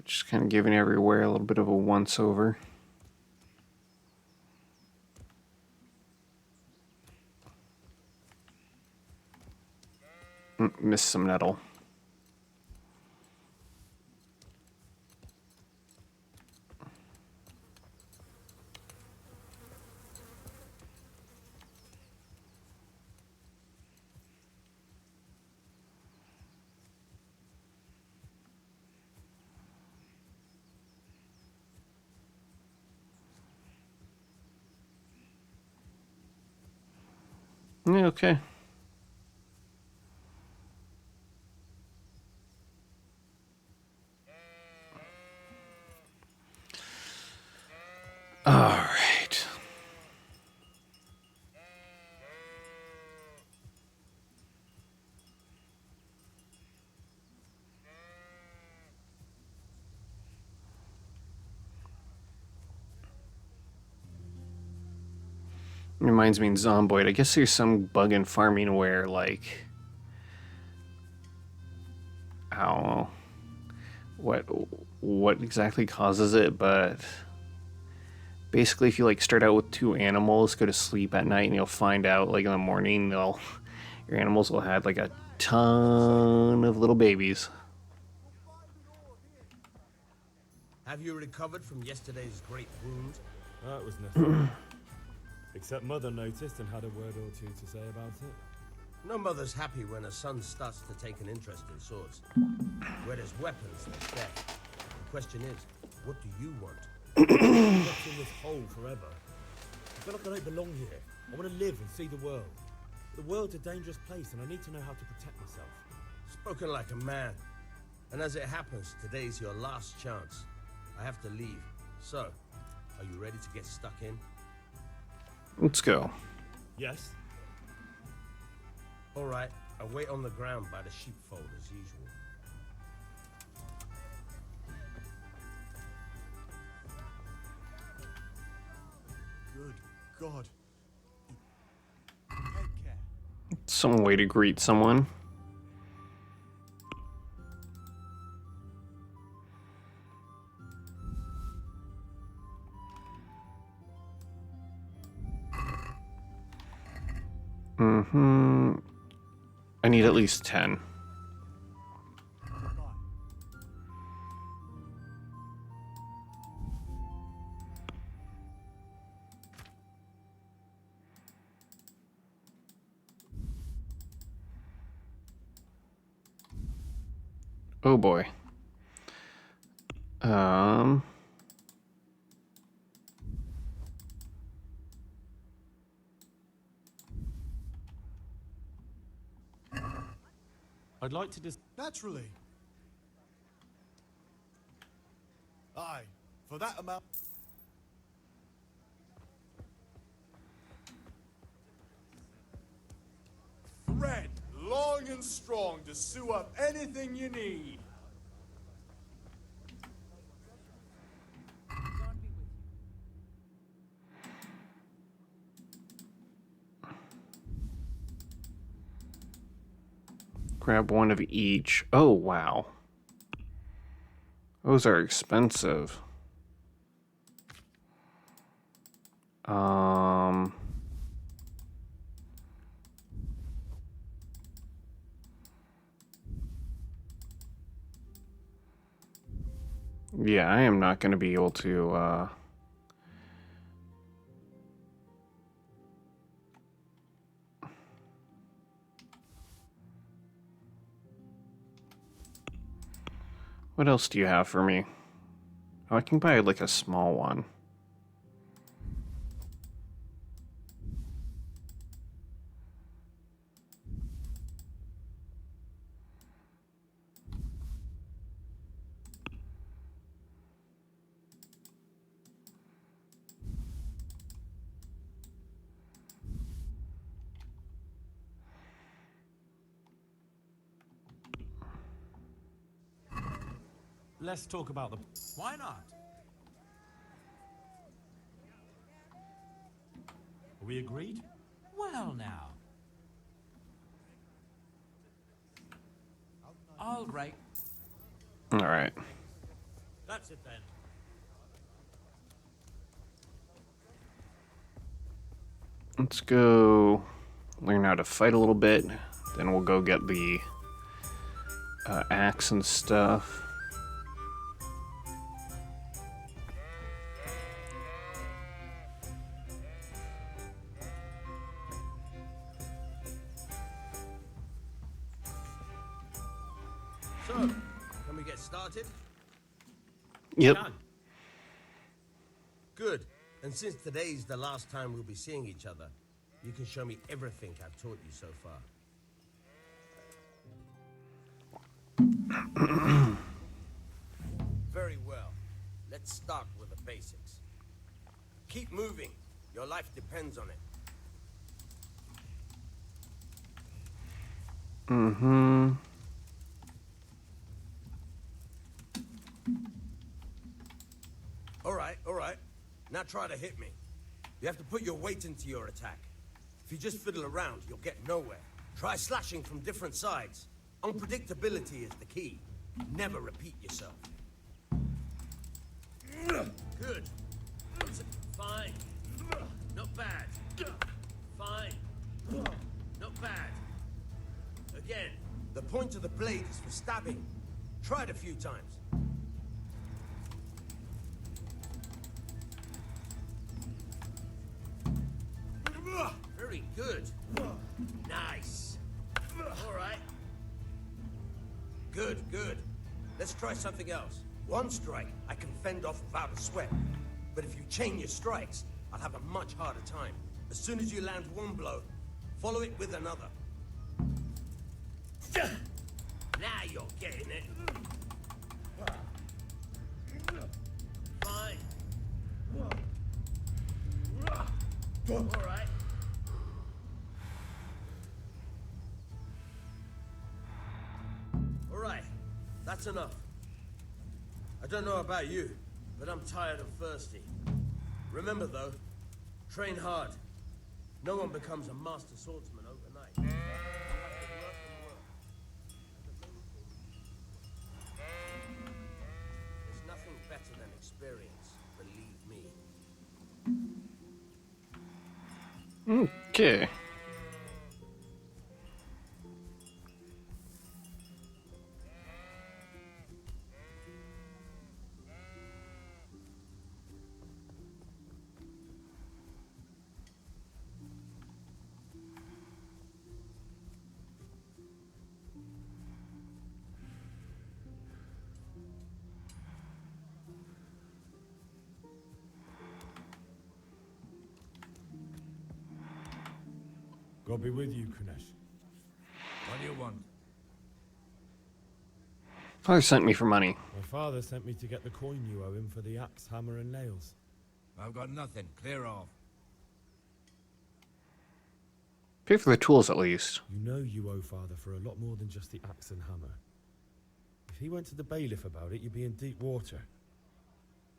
Just kind of giving everywhere a little bit of a once-over. Missed some nettle. Yeah, okay. All right. Reminds me of Zomboid. I guess there's some bug in farming where, like, I don't know what exactly causes it, but basically, if you like start out with 2 animals, go to sleep at night, and you'll find out, like in the morning, your animals will have like a ton of little babies. Have you recovered from yesterday's great wound? That was nothing. Except Mother noticed and had a word or two to say about it. No mother's happy when her son starts to take an interest in swords. Where there's weapons, there's death. The question is, what do you want? I'm locked in this hole forever. I feel like I don't belong here. I want to live and see the world. The world's a dangerous place and I need to know how to protect myself. Spoken like a man. And as it happens, today's your last chance. I have to leave. So, are you ready to get stuck in? Let's go. Yes. All right, I'll wait on the ground by the sheepfold as usual. Good God. Take care. Some way to greet someone. I need at least 10. Oh boy. I'd like to Naturally. Aye, for that amount. Thread, long and strong to sew up anything you need. Grab one of each. Oh, wow. Those are expensive. Yeah, I am not going to be able to, What else do you have for me? Oh, I can buy like a small one. Let's talk about the... Why not? Are we agreed? Well, now. All right. All right. That's it then. Let's go learn how to fight a little bit. Then we'll go get the axe and stuff. So, can we get started? Yep. Good. And since today's the last time we'll be seeing each other, you can show me everything I've taught you so far. Very well. Let's start with the basics. Keep moving. Your life depends on it. Mm-hmm. All right. Now try to hit me. You have to put your weight into your attack. If you just fiddle around, you'll get nowhere. Try slashing from different sides. Unpredictability is the key. Never repeat yourself. Good. Fine. Not bad. Fine. Not bad. Again, the point of the blade is for stabbing. Try it a few times. Very good. Nice. All right. Good. Let's try something else. One strike, I can fend off without a sweat. But if you chain your strikes, I'll have a much harder time. As soon as you land one blow, follow it with another. Now you're getting it. Fine. All right. All right. That's enough. I don't know about you, but I'm tired and thirsty. Remember, though, train hard. No one becomes a master swordsman overnight. You have to work and work. There's nothing better than experience, believe me. Okay. God be with you, Kunesh. What do you want? Father sent me for money. My father sent me to get the coin you owe him for the axe, hammer, and nails. I've got nothing. Clear off. Pay for the tools at least. You know you owe father for a lot more than just the axe and hammer. If he went to the bailiff about it, you'd be in deep water.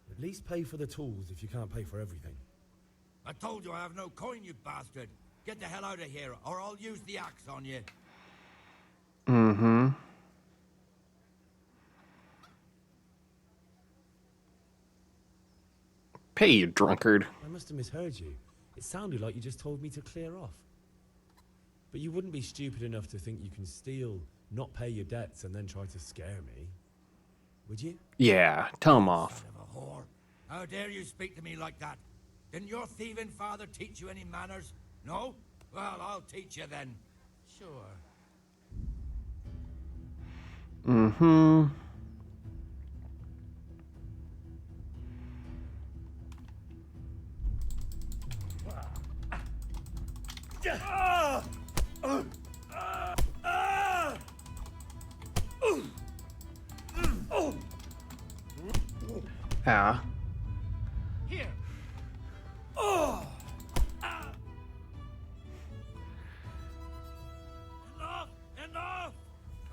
At least pay for the tools if you can't pay for everything. I told you I have no coin, you bastard. Get the hell out of here, or I'll use the axe on you. Mm-hmm. Pay, you drunkard. I must have misheard you. It sounded like you just told me to clear off. But you wouldn't be stupid enough to think you can steal, not pay your debts, and then try to scare me, would you? Yeah, tell him off. Son of a whore. How dare you speak to me like that? Didn't your thieving father teach you any manners? No? Well, I'll teach you then. Sure. Mm-hmm. Ah. Here. Enough! Enough!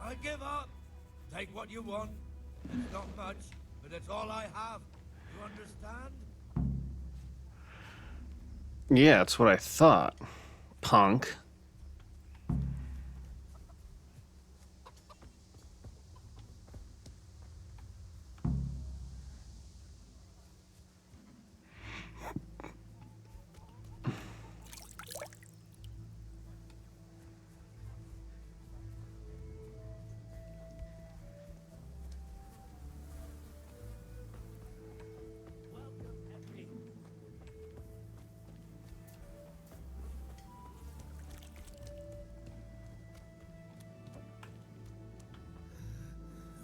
I give up. Take what you want. It's not much, but it's all I have. You understand? Yeah, that's what I thought. Punk.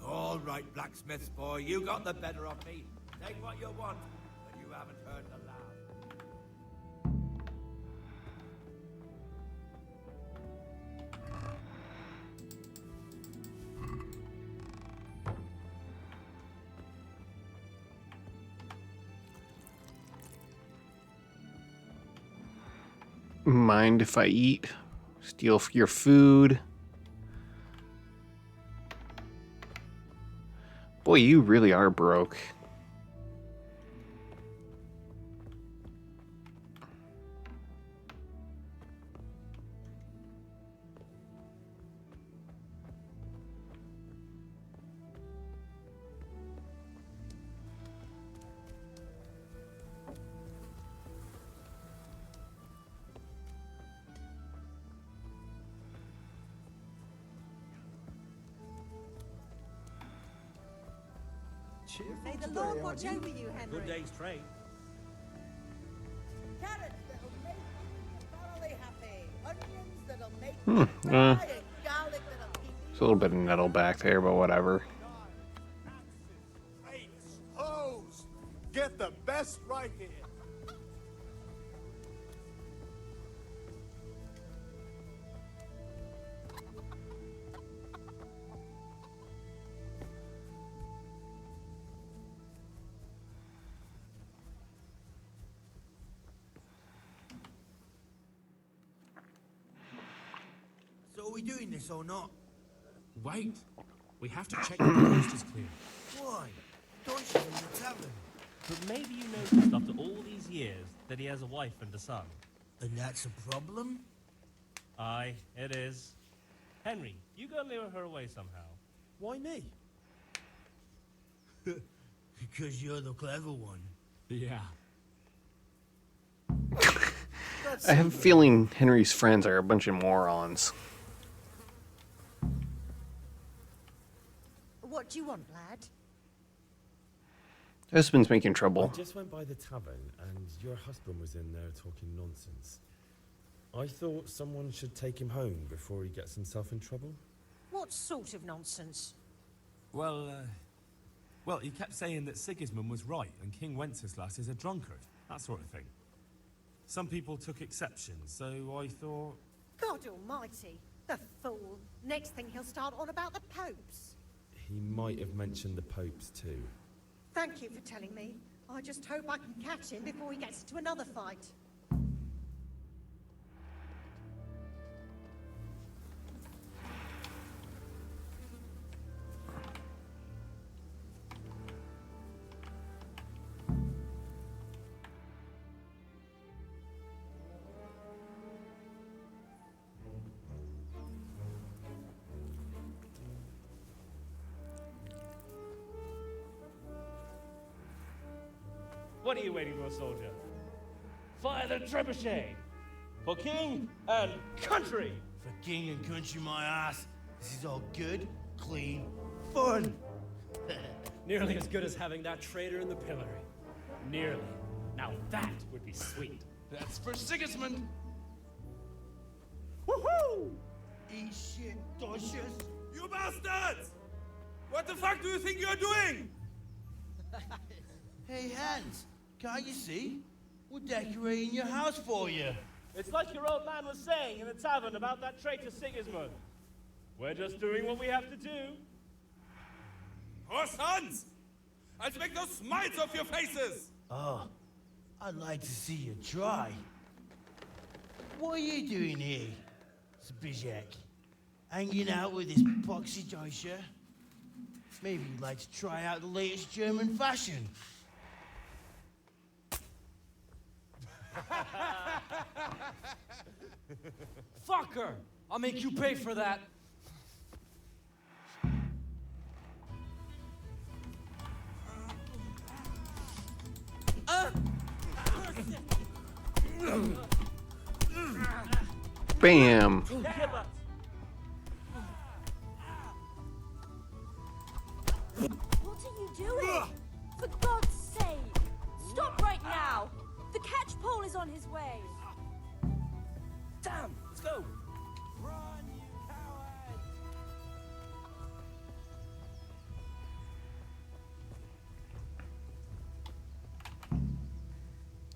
All right, blacksmith's boy, you got the better of me. Take what you want, but you haven't heard the laugh. Mind if I eat? Steal your food? Boy, you really are broke. May the Lord watch over you, Henry. Good day's trade. Carrots that'll make you thoroughly happy. Onions that'll make Hmm, you cry, and garlic that'll keep There's a little bit of nettle back there, but whatever. Rakes, hoes, get the best right here. So are we doing this or not? Wait. We have to check that the coast is clear. Why? Deutsch is in the tavern. But maybe you noticed after all these years that he has a wife and a son. And that's a problem? Aye, it is. Henry, you go lure her away somehow. Why me? Because you're the clever one. Yeah. I have a feeling Henry's friends are a bunch of morons. What do you want, lad? Husband's making trouble. I just went by the tavern and your husband was in there talking nonsense. I thought someone should take him home before he gets himself in trouble. What sort of nonsense? Well, he kept saying that Sigismund was right and King Wenceslas is a drunkard, that sort of thing. Some people took exception, so I thought... God almighty, the fool. Next thing he'll start on about the popes. He might have mentioned the popes too. Thank you for telling me. I just hope I can catch him before he gets into another fight. What are you waiting for, soldier? Fire the trebuchet! For king and country! For king and country, my ass. This is all good, clean fun. Nearly as good as having that traitor in the pillory. Nearly. Now that would be sweet. That's for Sigismund. Woohoo! Eat shit, dodgers. You bastards! What the fuck do you think you're doing? Hey, Hans, can't you see? We're decorating your house for you. It's like your old man was saying in the tavern about that traitor Sigismund. We're just doing what we have to do. Oh, sons! I'll make those smiles off your faces! Oh, I'd like to see you try. What are you doing here, Zbyszek? Hanging out with this boxy Deutscher? Maybe you'd like to try out the latest German fashion. Fucker! I'll make you pay for that. Bam! What are you doing? For God's sake! Stop right now! The catch pole is on his way! Damn! Let's go!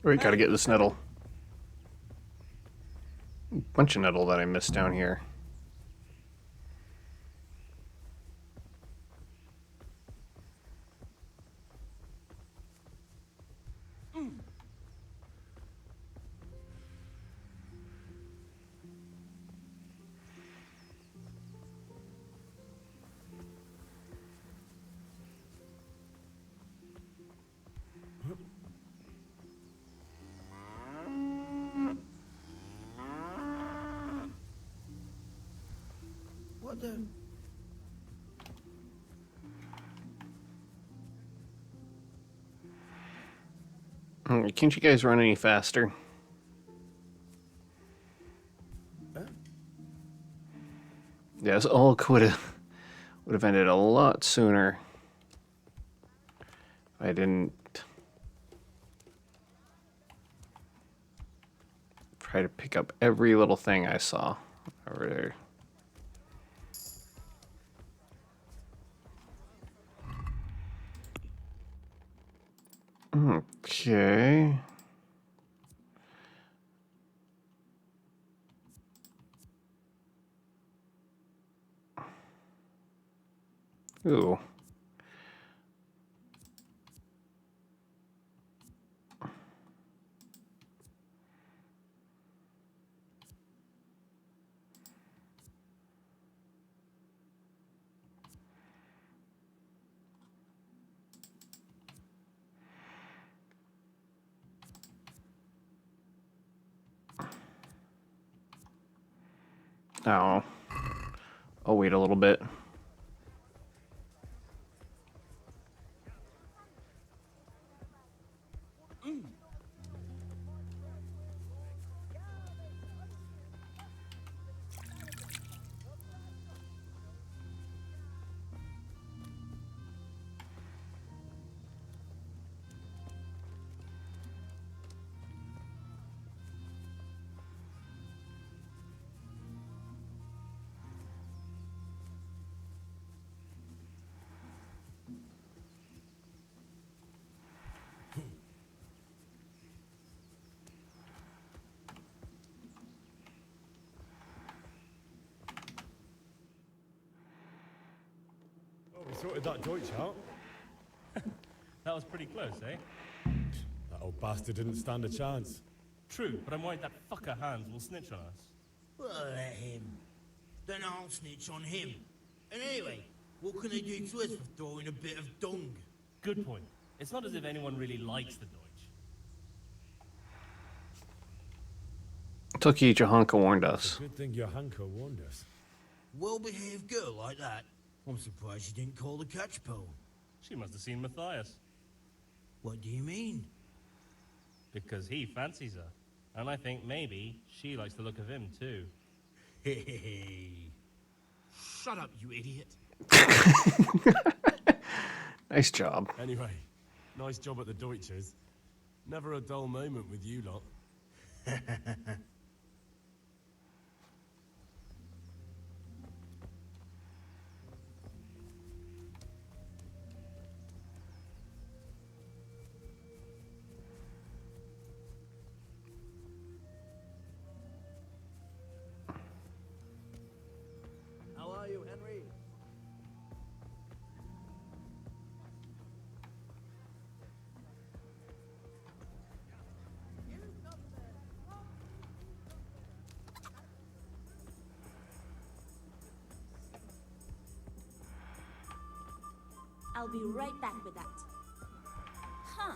We gotta get this nettle. Bunch of nettle that I missed down here. What the? Can't you guys run any faster? Huh? Yeah, this all would have ended a lot sooner. If I didn't try to pick up every little thing I saw over there. Okay. Ooh. Oh. I'll wait a little bit. We sorted that Deutsch out. That was pretty close, eh? That old bastard didn't stand a chance. True, but I'm worried that fucker Hans will snitch on us. Well, let him. Then I'll snitch on him. And anyway, what can they do to us for throwing a bit of dung? Good point. It's not as if anyone really likes the Deutsch. Tuki Johanka warned us. Good thing Johanka warned us. Well-behaved girl like that. I'm surprised she didn't call the catch pole. She must have seen Matthias. What do you mean? Because he fancies her. And I think maybe she likes the look of him too. Hey. Shut up, you idiot. Nice job. Anyway, nice job at the Deutsches. Never a dull moment with you lot. How are you, Henry? I'll be right back with that. Huh.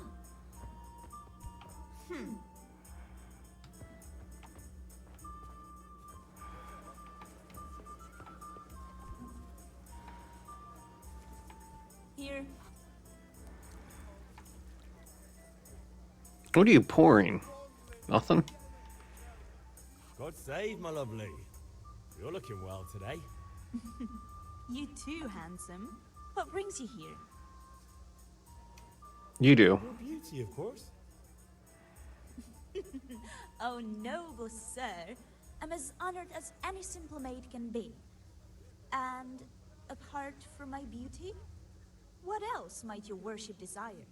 Here. What are you pouring? Nothing? God save, my lovely. You're looking well today. You too, handsome. What brings you here? You do. Your beauty, of course. Oh, noble sir. I'm as honored as any simple maid can be. And apart from my beauty, what else might your worship desire?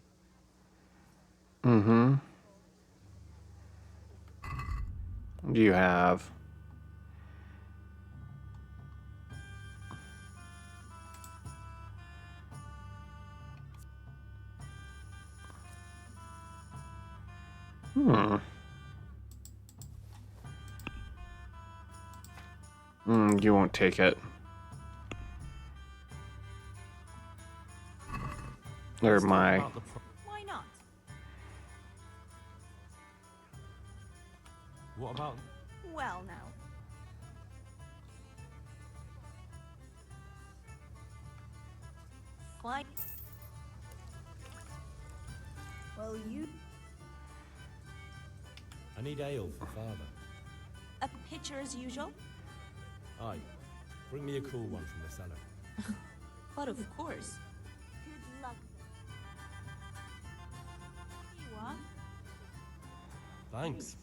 Mm-hmm. What do you have? You won't take it. Or my... Why not? What about... Well, now. Why? Well, you... I need ale for father. A pitcher as usual? Aye. Bring me a cool one from the cellar. But of course. Good luck. Here you are. Thanks.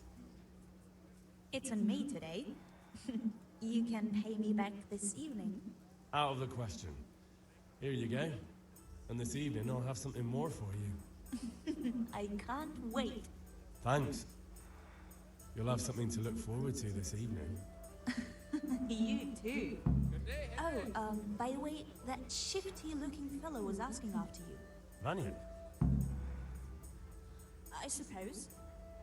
It's on me today. You can pay me back this evening. Out of the question. Here you go. And this evening I'll have something more for you. I can't wait. Thanks. You'll have something to look forward to this evening. You too. Oh, by the way, that shifty-looking fellow was asking after you. Vanya. I suppose.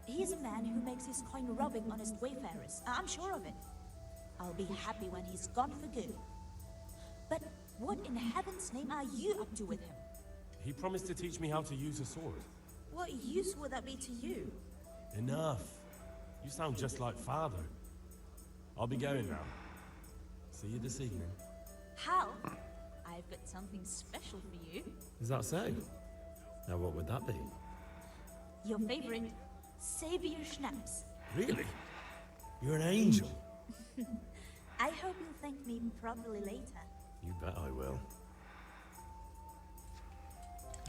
He's a man who makes his coin robbing honest wayfarers. I'm sure of it. I'll be happy when he's gone for good. But what in heaven's name are you up to with him? He promised to teach me how to use a sword. What use would that be to you? Enough. You sound just like father. I'll be going now. See you this evening. Hal, I've got something special for you. Is that so? Now what would that be? Your favorite Savior Schnapps. Really? You're an angel. I hope you'll thank me properly later. You bet I will.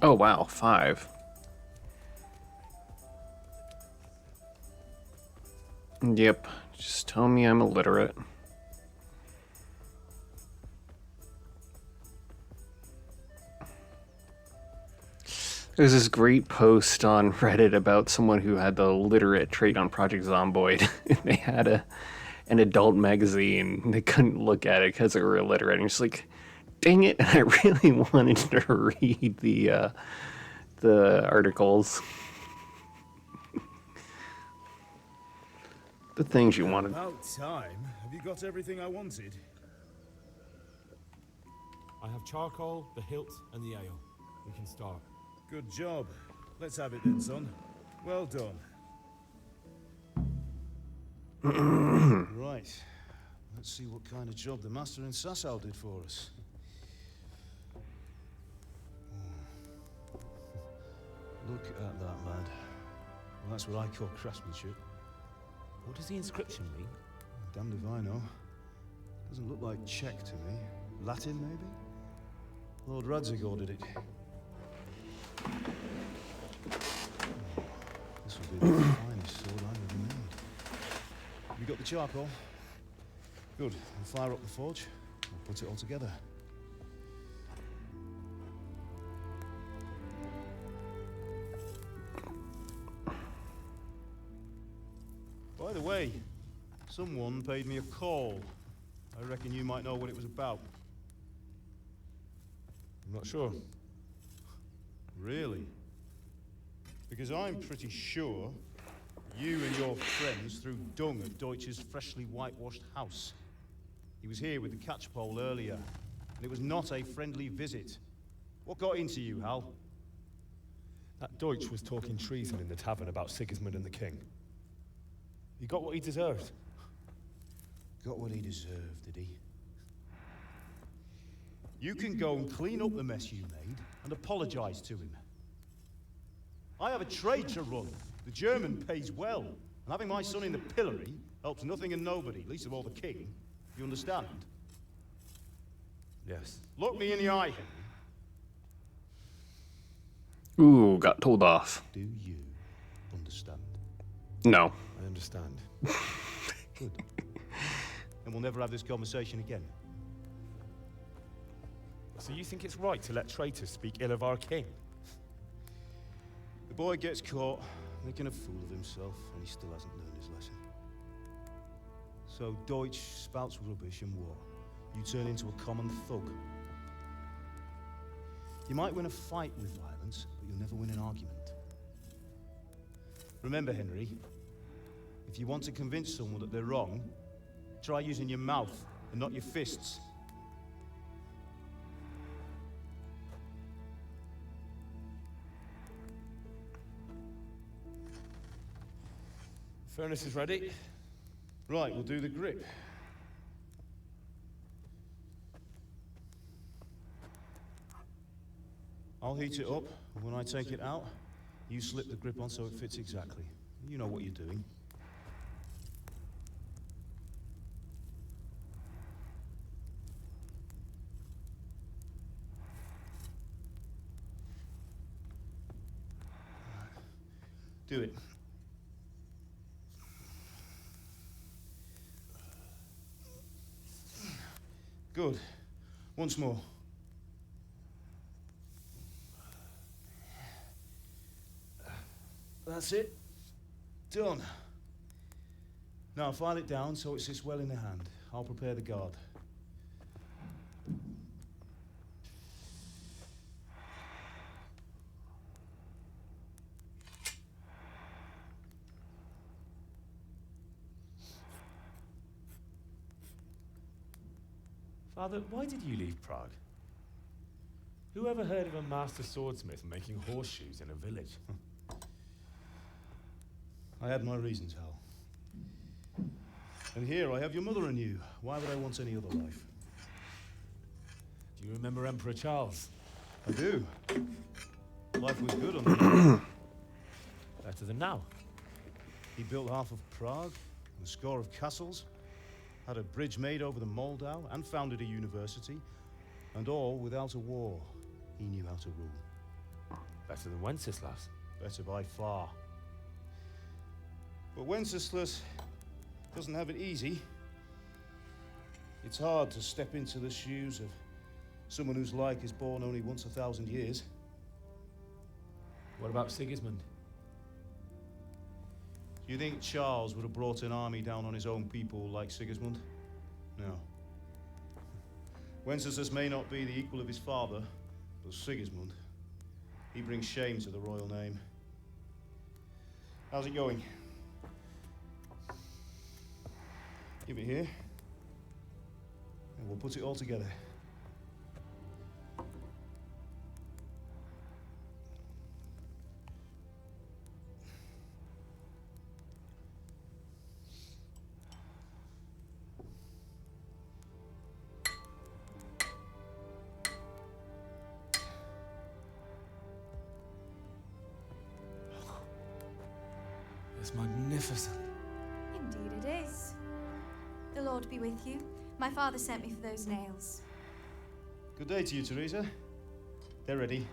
Oh, wow. 5. Yep. Just tell me I'm illiterate. There's this great post on Reddit about someone who had the literate trait on Project Zomboid. And they had an adult magazine. And they couldn't look at it because they were illiterate. And it's like, dang it! And I really wanted to read the articles. The things you wanted. About time. Have you got everything I wanted? I have charcoal, the hilt, and the ale. We can start. Good job. Let's have it then, son. Well done. Right. Let's see what kind of job the master in Sasau did for us. Look at that, lad. Well, that's what I call craftsmanship. What does the inscription mean? Damned if I know. Doesn't look like Czech to me. Latin, maybe? Lord Radzig ordered it. This will be the finest sword I've ever made. Have you got the charcoal? Good. We'll fire up the forge. We'll put it all together. By the way, someone paid me a call. I reckon you might know what it was about. I'm not sure. Really? Because I'm pretty sure you and your friends threw dung at Deutsch's freshly whitewashed house. He was here with the catchpole earlier, and it was not a friendly visit. What got into you, Hal? That Deutsch was talking treason in the tavern about Sigismund and the king. He got what he deserved. Got what he deserved, did he? You can go and clean up the mess you made and apologize to him. I have a trade to run. The German pays well, and having my son in the pillory helps nothing and nobody, least of all the king. You understand? Yes. Look me in the eye, Henry. Ooh, got told off. Do you understand? No. I understand. Good. And we'll never have this conversation again. So you think it's right to let traitors speak ill of our king? The boy gets caught, making a fool of himself, and he still hasn't learned his lesson. So Deutsch spouts rubbish, and what? You turn into a common thug. You might win a fight with violence, but you'll never win an argument. Remember, Henry, if you want to convince someone that they're wrong, try using your mouth and not your fists. Furnace is ready. Right, we'll do the grip. I'll heat it up, and when I take it out, you slip the grip on so it fits exactly. You know what you're doing. Do it. Good. Once more. That's it. Done. Now file it down so it sits well in the hand. I'll prepare the guard. Father, why did you leave Prague? Who ever heard of a master swordsmith making horseshoes in a village? I had my reasons, Hal. And here I have your mother and you. Why would I want any other life? Do you remember Emperor Charles? I do. Life was good on the Better than now. He built half of Prague, and a score of castles, had a bridge made over the Moldau, and founded a university, and all without a war. He knew how to rule. Better than Wenceslas. Better by far. But Wenceslas doesn't have it easy. It's hard to step into the shoes of someone whose like is born only once 1,000 years. What about Sigismund? Do you think Charles would have brought an army down on his own people like Sigismund? No. Wenceslas may not be the equal of his father, but Sigismund, he brings shame to the royal name. How's it going? Give it here, and we'll put it all together. That's magnificent. Indeed it is. The Lord be with you. My father sent me for those nails. Good day to you, Teresa. They're ready.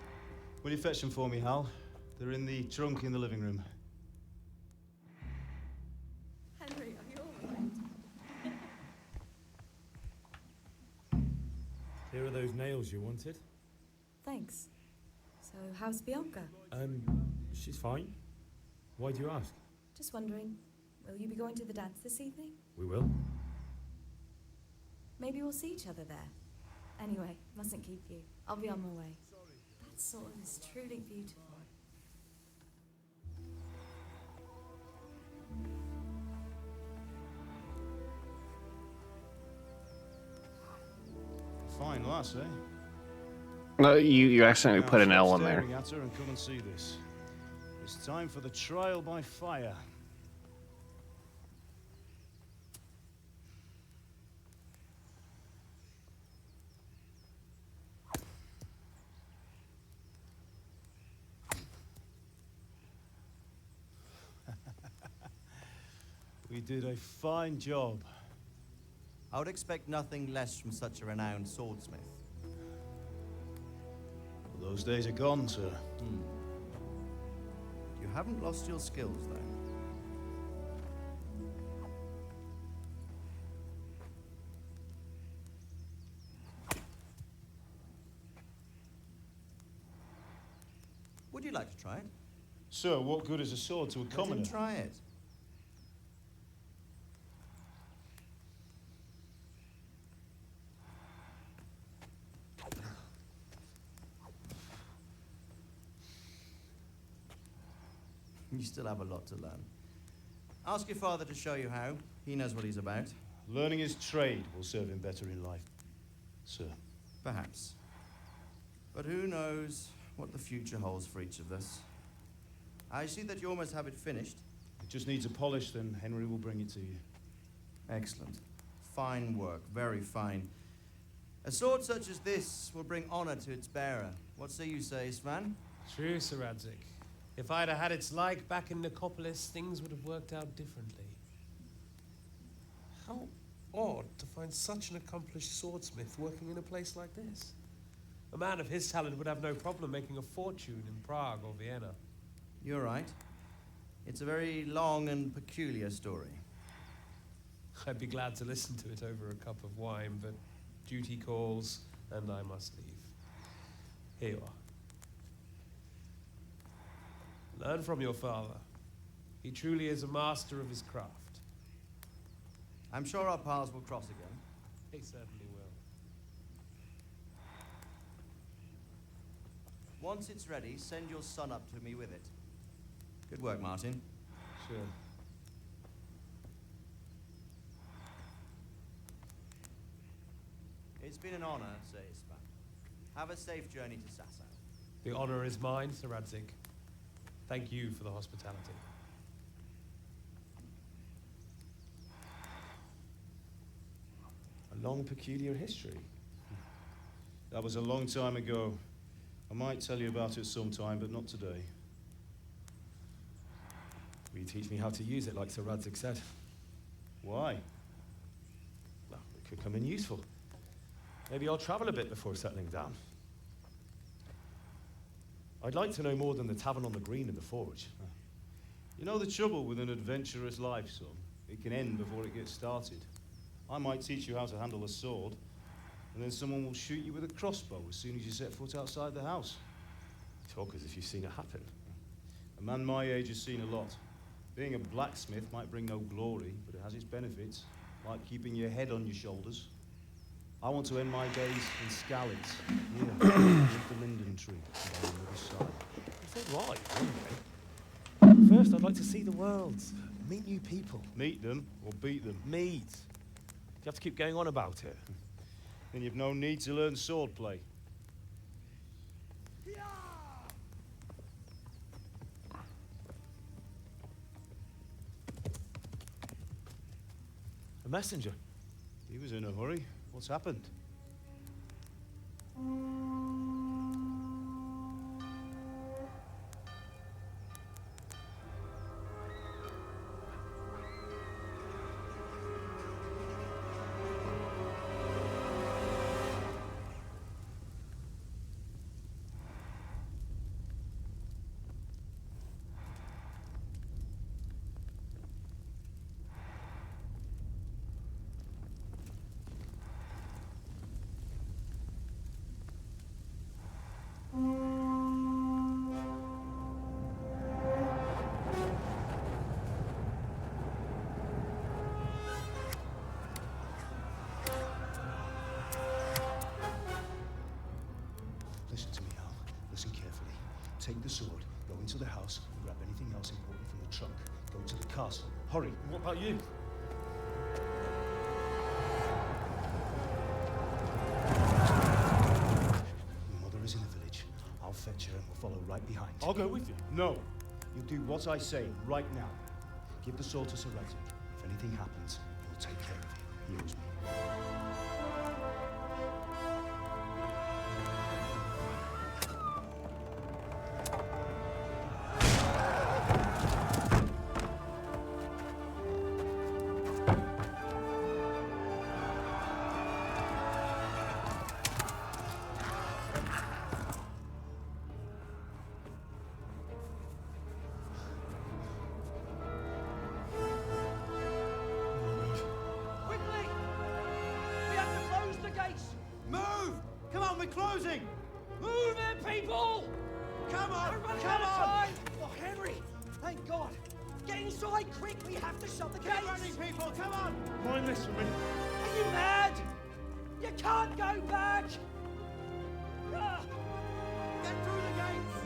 Will you fetch them for me, Hal? They're in the trunk in the living room. Henry, are you all right? Here are those nails you wanted. Thanks. So, how's Bianca? She's fine. Why do you ask? Just wondering, will you be going to the dance this evening? We will. Maybe we'll see each other there. Anyway, mustn't keep you. I'll be on my way. That sword is truly beautiful. Fine lass, eh? No, you accidentally Now put an stop L in there. staring at her and come and see this. It's time for the trial by fire. We did a fine job. I would expect nothing less from such a renowned swordsmith. Those days are gone, sir. You haven't lost your skills, though. Would you like to try it? Sir, what good is a sword to a Let commoner? him try it. You still have a lot to learn. Ask your father to show you how. He knows what he's about. Learning his trade will serve him better in life, sir. Perhaps. But who knows what the future holds for each of us. I see that you almost have it finished. It just needs a polish, then Henry will bring it to you. Excellent. Fine work, very fine. A sword such as this will bring honor to its bearer. What say you, Svan? True, Sir Radzik. If I'd have had its like back in Nicopolis, things would have worked out differently. How odd to find such an accomplished swordsmith working in a place like this. A man of his talent would have no problem making a fortune in Prague or Vienna. You're right. It's a very long and peculiar story. I'd be glad to listen to it over a cup of wine, but duty calls, and I must leave. Here you are. Learn from your father. He truly is a master of his craft. I'm sure our paths will cross again. He certainly will. Once it's ready, send your son up to me with it. Good work, Martin. Sure. It's been an honor, Sir Ispan. Have a safe journey to Sasau. The honor is mine, Sir Radzik. Thank you for the hospitality. A long, peculiar history. That was a long time ago. I might tell you about it sometime, but not today. Will you teach me how to use it, like Sir Radzik said? Why? Well, it could come in useful. Maybe I'll travel a bit before settling down. I'd like to know more than the tavern on the green and the forge. You know the trouble with an adventurous life, son? It can end before it gets started. I might teach you how to handle a sword, and then someone will shoot you with a crossbow as soon as you set foot outside the house. You talk as if you've seen it happen. A man my age has seen a lot. Being a blacksmith might bring no glory, but it has its benefits, like keeping your head on your shoulders. I want to end my days in Skalitz, with the linden tree, on the other side. So do I, one day. First, I'd like to see the world, meet new people. Meet them or beat them? Meet. You have to keep going on about it. Then you've no need to learn swordplay. A messenger. He was in a hurry. What's happened? anything else important from the trunk. Go to the castle. Hurry. What about you? Your mother is in the village. I'll fetch her and we'll follow right behind. I'll go with you. No. You do what I say right now. Give the sword to Sir Reddick. If anything happens, he'll take care of you. He owes me. Quickly! We have to close the gates! Move! Come on, we're closing! Move it, people! Come on! We're running Come out of on! time! Oh, Henry! Thank God! Get inside quick! We have to shut the Keep gates! running, people! Come on! Mind this for me. Are you mad? You can't go back! Ah. Get through the gates!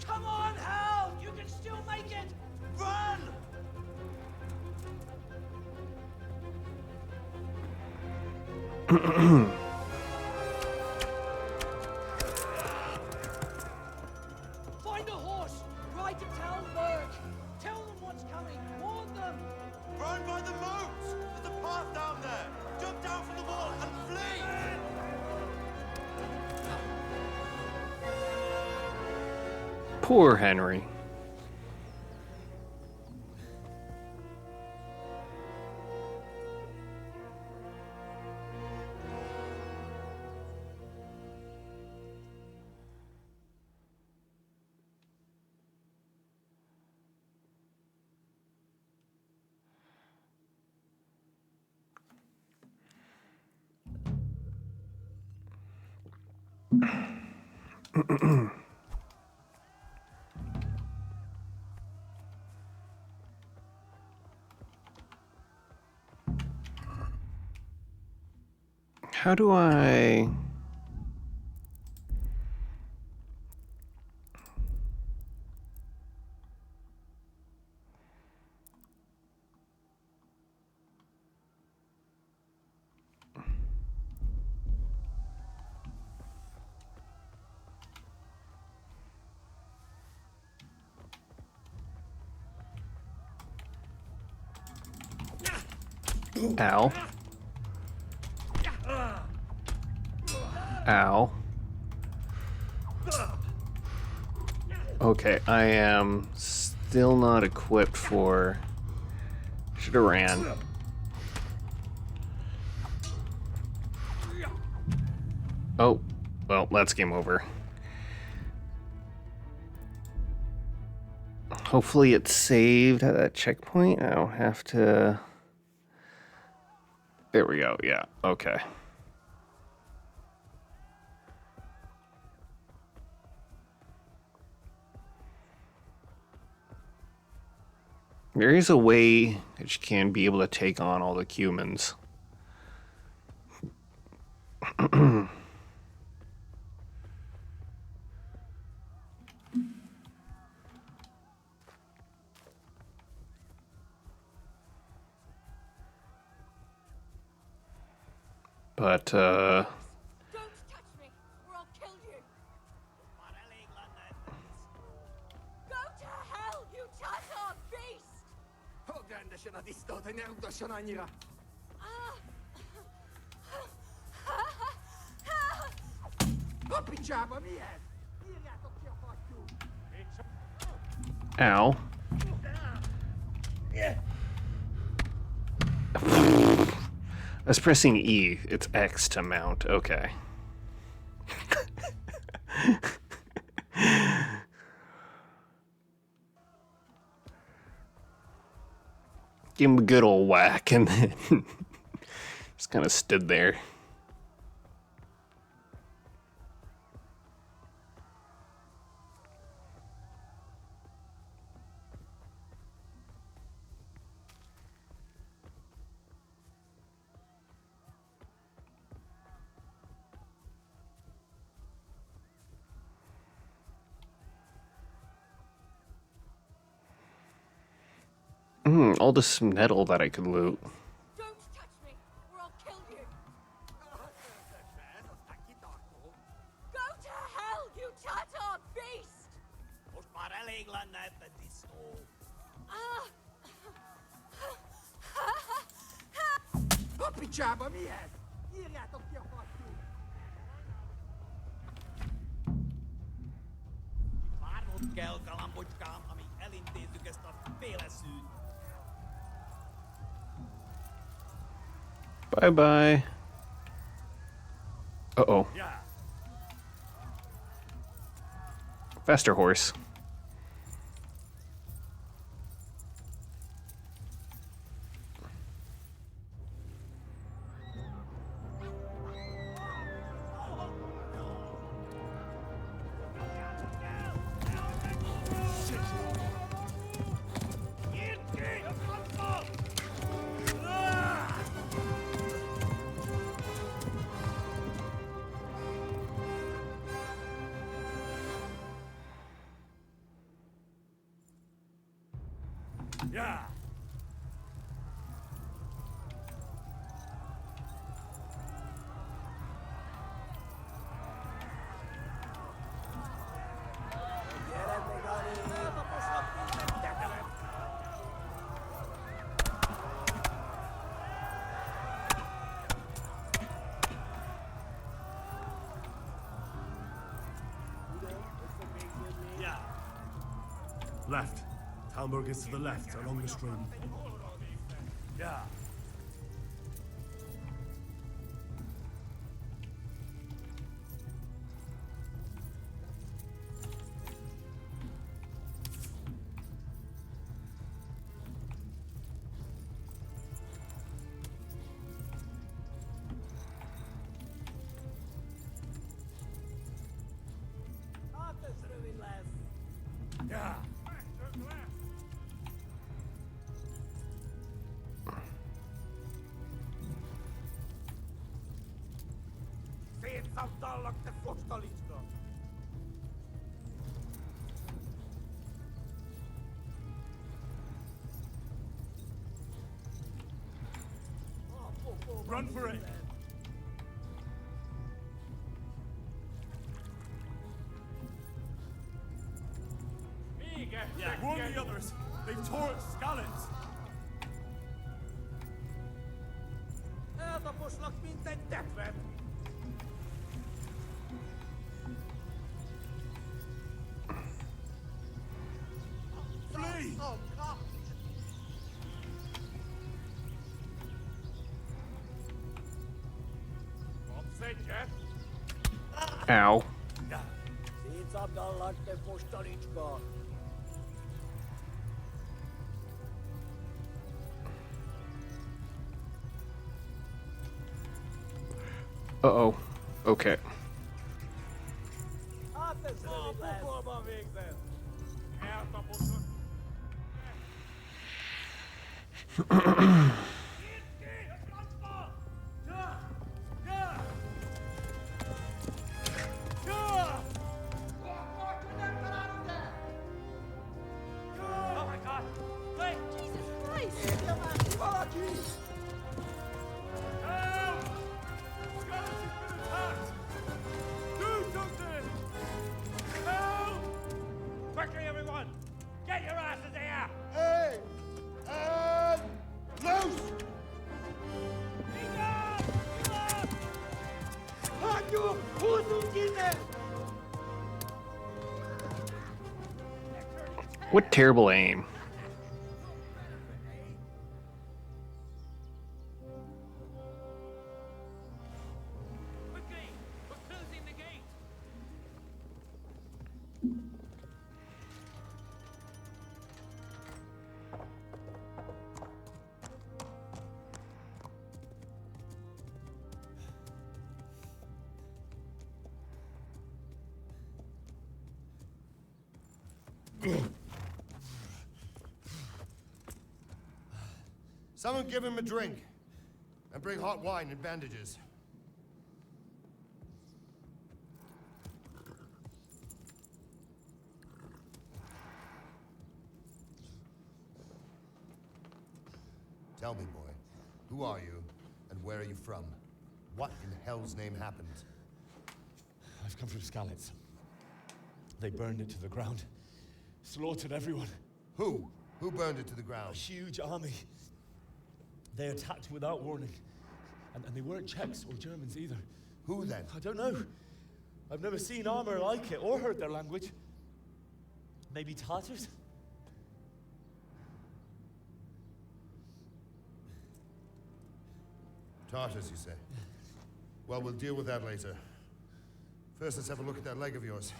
Come on, Hal! You can still make it! Run! Find a horse! Ride to Talmberg! Tell them what's coming! Warn them! Run by the moat! There's a path down there! Jump down from the wall and flee! Poor Henry. How do I... Ow. Ow. Okay, I am still not equipped for... Should have ran. Oh, well, that's game over. Hopefully it's saved at that checkpoint. I don't have to... There we go, yeah, okay. There is a way that you can be able to take on all the humans. But, Don't touch me, or I'll kill you! Go to hell, you Tatar beast! ow. I was pressing E. It's X to mount. Okay. Give him a good old whack and then just kind of stood there. All this metal that I could loot. Don't touch me, or I'll kill you! Go to hell, you Tatar beast! Bye bye. Uh-oh. Faster horse. Yeah. Left. Talmberg is to the left, along the stream. Yeah. Yeah. Run for it! Warn the others! They've tore at scallops! Flee! Ow. Uh-oh. Okay. Who's in there? What terrible aim. Someone give him a drink. And bring hot wine and bandages. Tell me, boy, who are you, and where are you from? What in hell's name happened? I've come from Skalitz. They burned it to the ground. Slaughtered everyone. Who? Who burned it to the ground? A huge army. They attacked without warning. And they weren't Czechs or Germans either. Who then? I don't know. I've never seen armor like it or heard their language. Maybe Tartars? Tartars, you say? Well, we'll deal with that later. First, let's have a look at that leg of yours.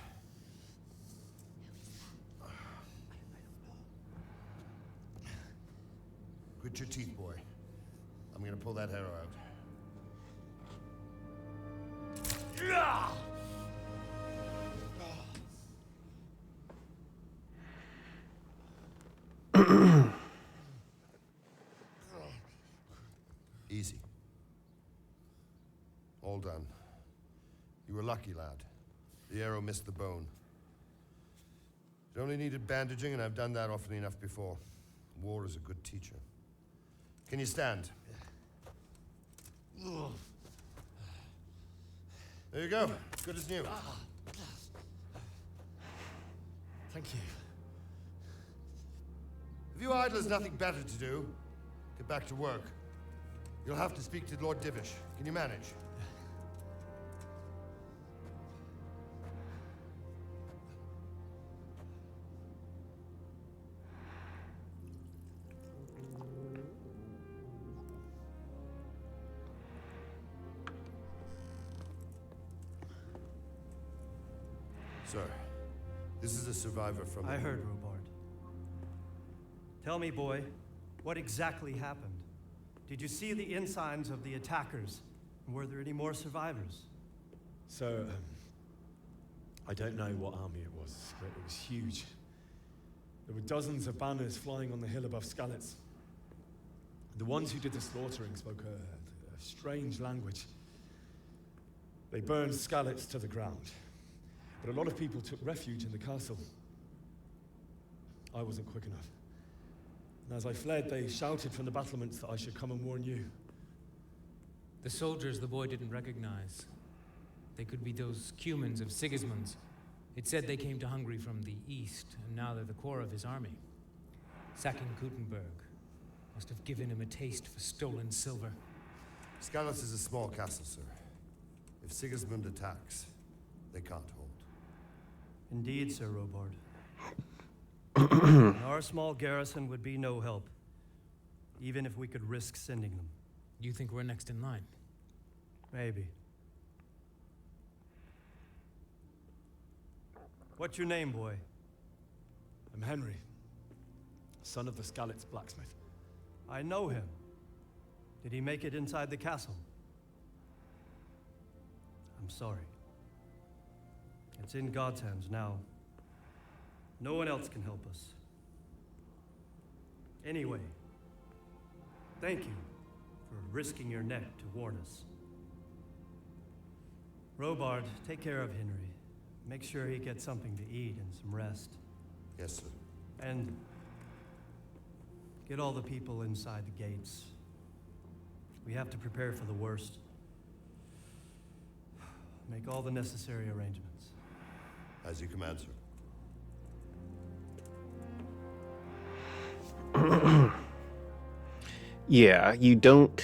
Grit your teeth, boy. I'm gonna pull that arrow out. Easy. All done. You were lucky, lad. The arrow missed the bone. It only needed bandaging, and I've done that often enough before. War is a good teacher. Can you stand? There you go. Good as new. Thank you. If you idlers nothing better to do, get back to work. You'll have to speak to Lord Divish. Can you manage? Sir, this is a survivor from... I heard, Robard. Tell me, boy, what exactly happened? Did you see the ensigns of the attackers? And were there any more survivors? So, I don't know what army it was, but it was huge. There were dozens of banners flying on the hill above Skalitz. The ones who did the slaughtering spoke a strange language. They burned Skalitz to the ground. But a lot of people took refuge in the castle. I wasn't quick enough. And as I fled, they shouted from the battlements that I should come and warn you. The soldiers the boy didn't recognize. They could be those Cumans of Sigismund's. It said they came to Hungary from the east, and now they're the core of his army. Sacking Gutenberg must have given him a taste for stolen silver. Skalitz is a small castle, sir. If Sigismund attacks, they can't hold. Indeed, Sir Robard. Our small garrison would be no help, even if we could risk sending them. You think we're next in line? Maybe. What's your name, boy? I'm Henry, son of the Skalitz blacksmith. I know him. Did he make it inside the castle? I'm sorry. It's in God's hands now. No one else can help us. Anyway, thank you for risking your neck to warn us. Robard, take care of Henry. Make sure he gets something to eat and some rest. Yes, sir. And get all the people inside the gates. We have to prepare for the worst. Make all the necessary arrangements. As you command, sir. Yeah, you don't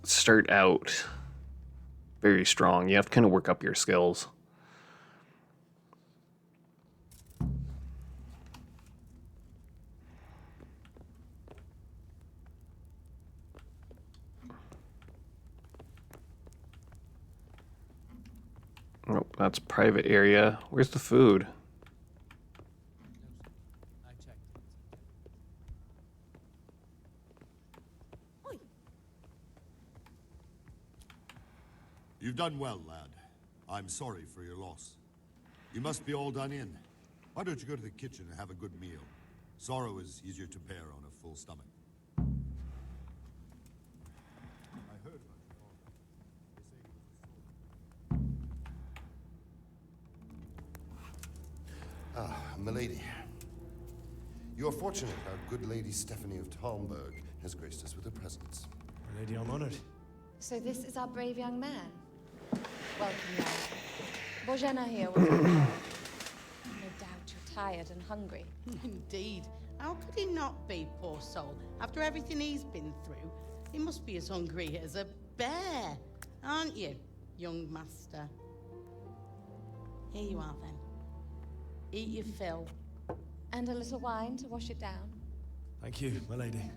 start out very strong. You have to kind of work up your skills. Oh, that's private area. Where's the food? You've done well, lad. I'm sorry for your loss. You must be all done in. Why don't you go to the kitchen and have a good meal? Sorrow is easier to bear on a full stomach. I heard about your father. They say he was a soldier. Ah, milady. You're fortunate our good lady Stephanie of Talmberg has graced us with her presence. My lady, I'm honored. So this is our brave young man. Welcome, lad. Bojana here will take care of you. No doubt you're tired and hungry. Indeed. How could he not be, poor soul? After everything he's been through, he must be as hungry as a bear, aren't you, young master? Here you are, then. Eat your fill. And a little wine to wash it down. Thank you, my lady.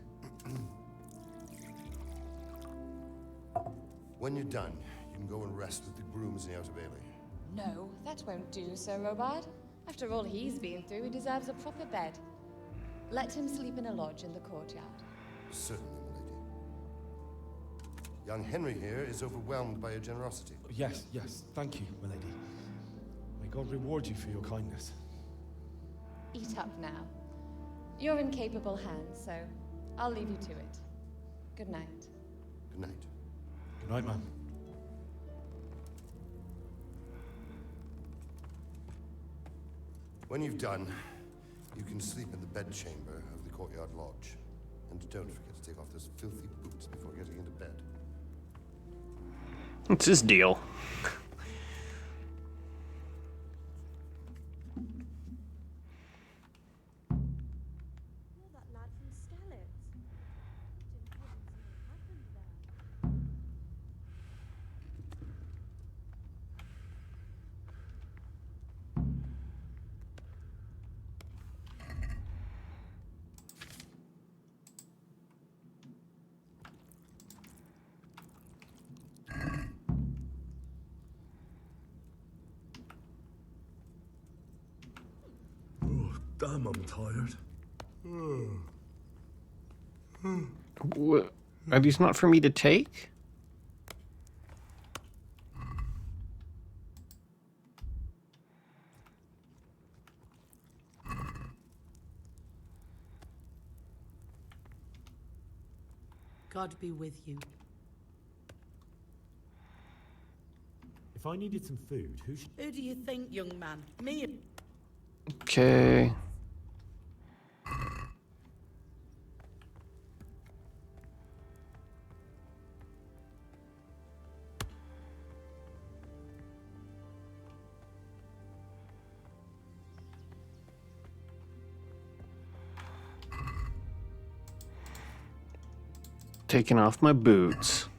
When you're done, you can go and rest with the grooms in the Outer Bailey. No, that won't do, Sir Robard. After all he's been through, he deserves a proper bed. Let him sleep in a lodge in the courtyard. Certainly, milady. Young Henry here is overwhelmed by your generosity. Yes, thank you, my lady. May God reward you for your kindness. Eat up now. You're in capable hands, so I'll leave you to it. Good night. Good night. Good night, ma'am. When you've done, you can sleep in the bedchamber of the courtyard lodge. And don't forget to take off those filthy boots before getting into bed. It's his deal. You're that lad from Skalitz. What in heaven's name happened there? Damn, I'm tired. What? Are these not for me to take? God be with you. If I needed some food, who should... Who do you think, young man? Me? Okay. Taking off my boots.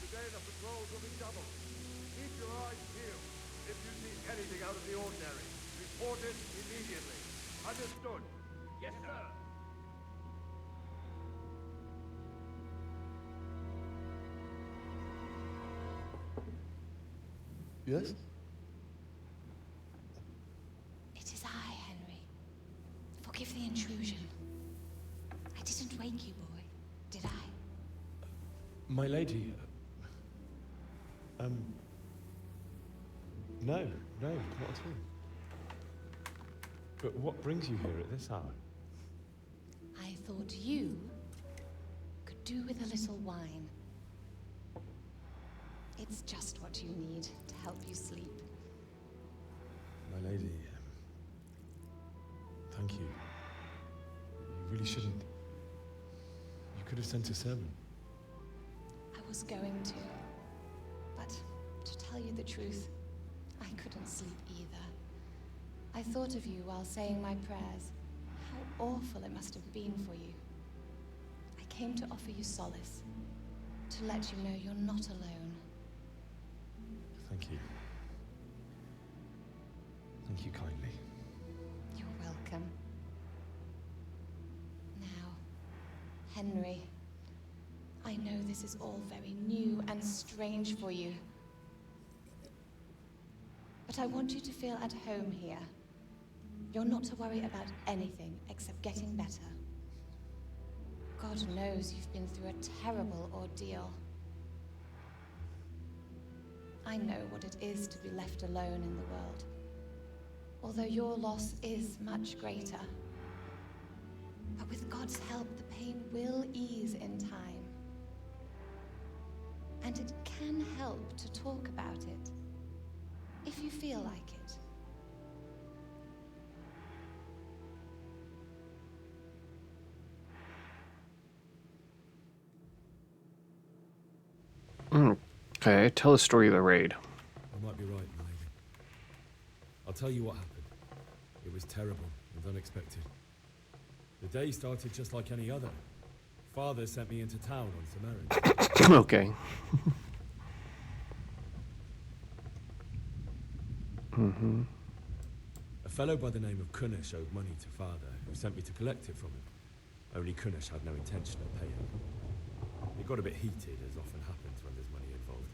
Today the patrols will be doubled. Keep your eyes peeled. If you see anything out of the ordinary, report it immediately. Understood? Yes, sir. Yes? It is I, Henry. Forgive the intrusion. I didn't wake you, boy, did I? My lady... No, not at all. But what brings you here at this hour? I thought you could do with a little wine. It's just what you need to help you sleep. My lady, thank Thank you. You really shouldn't. You could have sent a servant. I was going to. But to tell you the truth, I couldn't sleep either. I thought of you while saying my prayers. How awful it must have been for you. I came to offer you solace, to let you know you're not alone. Thank you. Thank you kindly. You're welcome. Now, Henry, I know this is all very new and strange for you. But I want you to feel at home here. You're not to worry about anything except getting better. God knows you've been through a terrible ordeal. I know what it is to be left alone in the world, although your loss is much greater. But with God's help, the pain will ease in time. And it can help to talk about it, if you feel like it. Okay, tell the story of the raid. I might be right, my lady. I'll tell you what happened. It was terrible and unexpected. The day started just like any other. Father sent me into town on some errands. Okay. A fellow by the name of Kunish owed money to Father, who sent me to collect it from him. Only Kunish had no intention of paying. It got a bit heated, as often happens when there's money involved.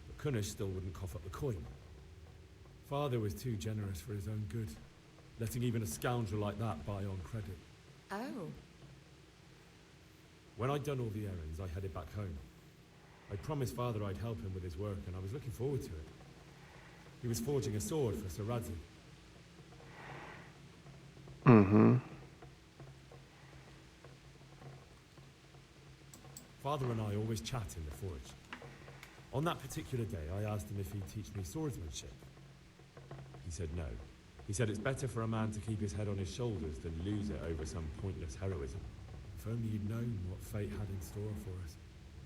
But Kunish still wouldn't cough up the coin. Father was too generous for his own good, letting even a scoundrel like that buy on credit. Oh. When I'd done all the errands, I headed back home. I promised Father I'd help him with his work, and I was looking forward to it. He was forging a sword for Sir Radzi. Father and I always chat in the forge. On that particular day, I asked him if he'd teach me swordsmanship. He said no. He said it's better for a man to keep his head on his shoulders than lose it over some pointless heroism. If only you'd known what fate had in store for us.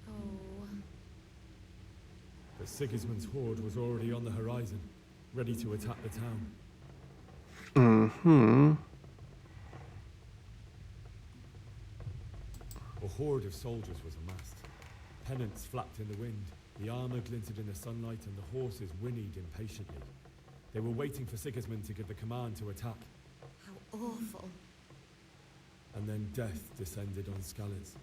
Oh. But Sigismund's horde was already on the horizon, ready to attack the town. A horde of soldiers was amassed. Pennants flapped in the wind, the armor glinted in the sunlight, and the horses whinnied impatiently. They were waiting for Sigismund to give the command to attack. How awful. And then death descended on Skalitz.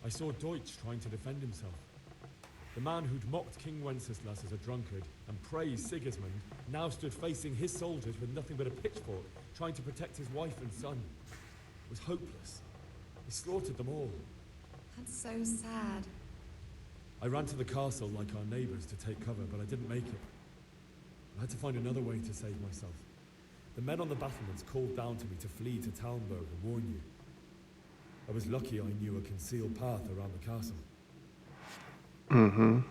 I saw Deutsch trying to defend himself. The man who'd mocked King Wenceslas as a drunkard and praised Sigismund now stood facing his soldiers with nothing but a pitchfork, trying to protect his wife and son. It was hopeless. He slaughtered them all. That's so sad. I ran to the castle like our neighbors to take cover, but I didn't make it. I had to find another way to save myself. The men on the battlements called down to me to flee to Talmberg and warn you. I was lucky I knew a concealed path around the castle. I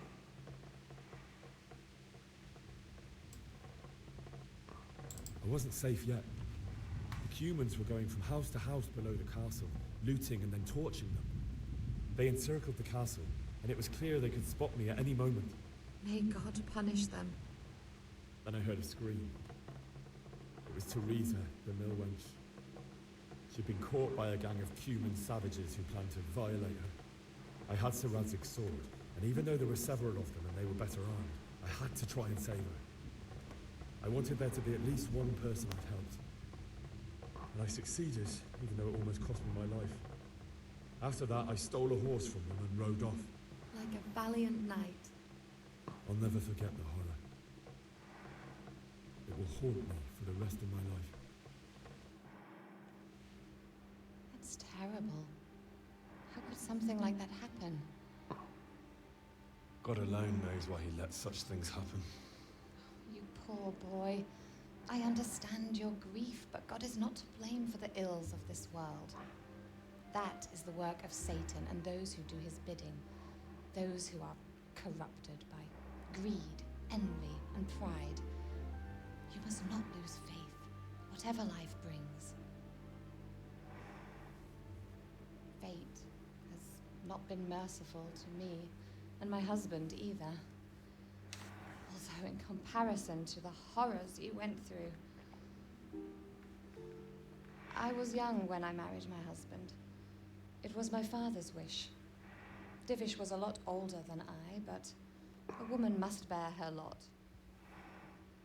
wasn't safe yet. The humans were going from house to house below the castle, looting and then torching them. They encircled the castle, and it was clear they could spot me at any moment. May God punish them. Then I heard a scream. It was Teresa, the mill wench. She'd been caught by a gang of human savages who planned to violate her. I had Sir Radzig's sword, and even though there were several of them and they were better armed, I had to try and save her. I wanted there to be at least one person I'd helped. And I succeeded, even though it almost cost me my life. After that, I stole a horse from them and rode off. Like a valiant knight. I'll never forget the horror. It will haunt me for the rest of my life. That's terrible. How could something like that happen? God alone knows why he lets such things happen. You poor boy. I understand your grief, but God is not to blame for the ills of this world. That is the work of Satan and those who do his bidding. those who are corrupted by greed, envy, and pride. You must not lose faith, whatever life brings. Fate has not been merciful to me, and my husband either. Although in comparison to the horrors you went through. I was young when I married my husband. It was my father's wish. Divish was a lot older than I, but a woman must bear her lot.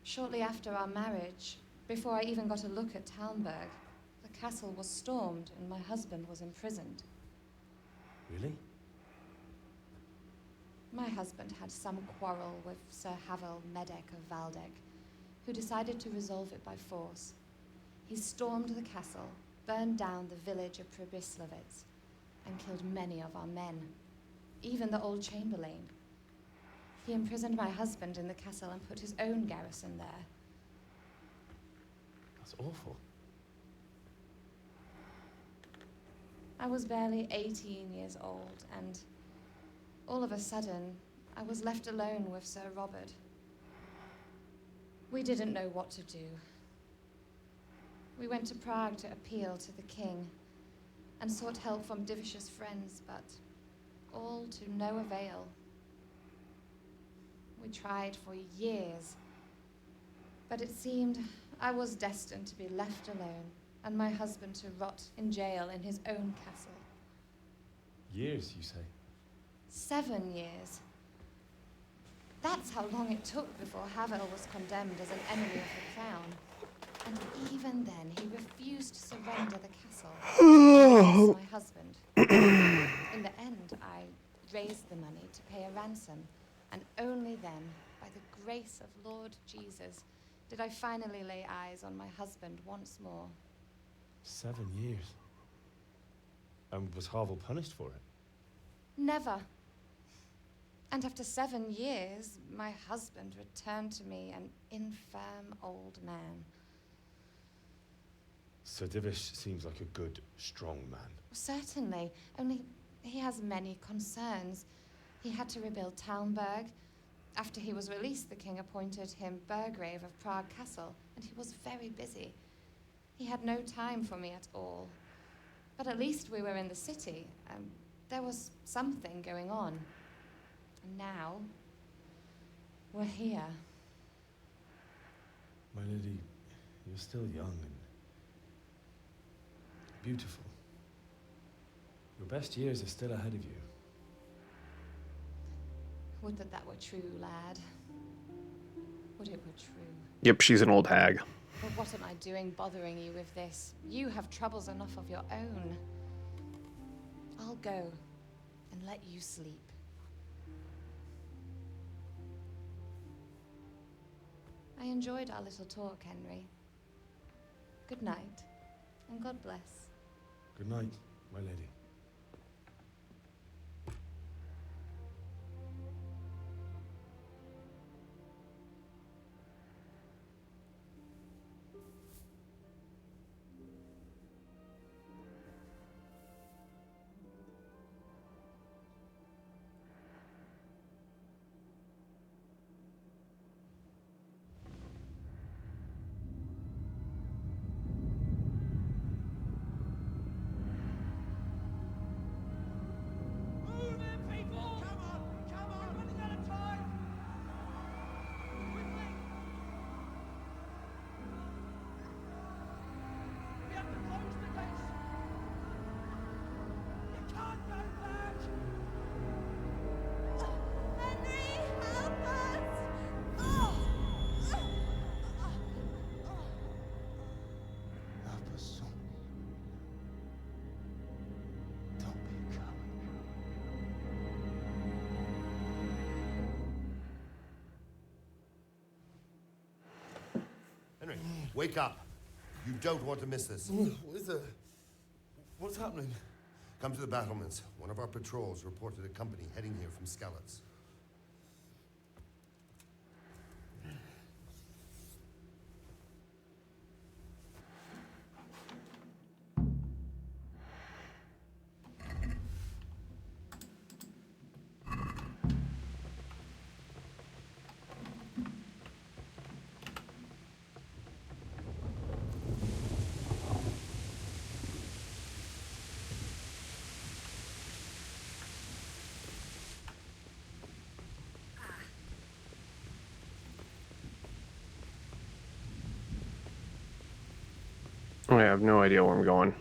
Shortly after our marriage, before I even got a look at Talmberg, the castle was stormed and my husband was imprisoned. Really? My husband had some quarrel with Sir Havel Medek of Valdek, who decided to resolve it by force. He stormed the castle, burned down the village of Pribyslavitz, and killed many of our men, even the old chamberlain. He imprisoned my husband in the castle and put his own garrison there. That's awful. I was barely 18 years old, and all of a sudden, I was left alone with Sir Robert. We didn't know what to do. We went to Prague to appeal to the king and sought help from Divish's friends, but all to no avail. We tried for years, but it seemed I was destined to be left alone and my husband to rot in jail in his own castle. Years, you say? 7 years. That's how long it took before Havel was condemned as an enemy of the crown. And even then, he refused to surrender the castle against my husband. In the end, I raised the money to pay a ransom, and only then, by the grace of Lord Jesus, did I finally lay eyes on my husband once more. 7 years. And was Havel punished for it? Never. And after 7 years, my husband returned to me an infirm old man. Sir Divish seems like a good, strong man. Certainly, only he has many concerns. He had to rebuild Talmberg. After he was released, the king appointed him Burgrave of Prague Castle, and he was very busy. He had no time for me at all. But at least we were in the city, and there was something going on. And now, we're here. My lady, you're still young and beautiful. Your best years are still ahead of you. Would that that were true, lad. Would it were true. Yep, she's an old hag. But what am I doing bothering you with this? You have troubles enough of your own. I'll go and let you sleep. I enjoyed our little talk, Henry. Good night, and God bless. Good night, my lady. Henry, wake up. You don't want to miss this. What is it? What's happening? Come to the battlements. One of our patrols reported a company heading here from Skalitz. I have no idea where I'm going.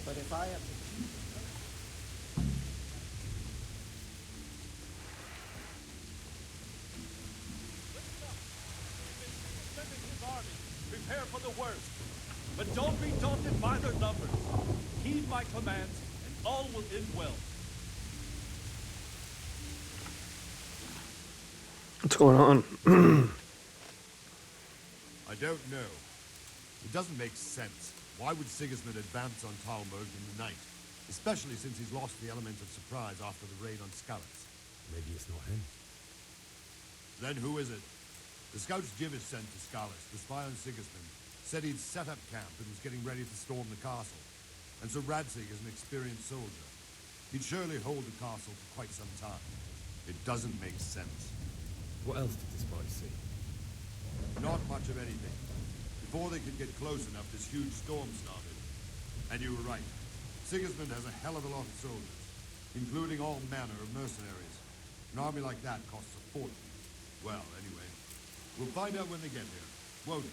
But if I am Prepare for the worst. But don't be daunted by their numbers. Heed my commands, and all will end well. What's going on? I don't know. It doesn't make sense. Why would Sigismund advance on Talmberg in the night? Especially since he's lost the element of surprise after the raid on Skalitz. Maybe it's not him. Then who is it? The scouts Jivis sent to Skalitz, the spy on Sigismund, said he'd set up camp and was getting ready to storm the castle. And so Radzig is an experienced soldier. He'd surely hold the castle for quite some time. It doesn't make sense. What else did the spy see? Not much of anything. Before they could get close enough, this huge storm started. And you were right. Sigismund has a hell of a lot of soldiers, including all manner of mercenaries. An army like that costs a fortune. Well, anyway, we'll find out when they get here, won't we?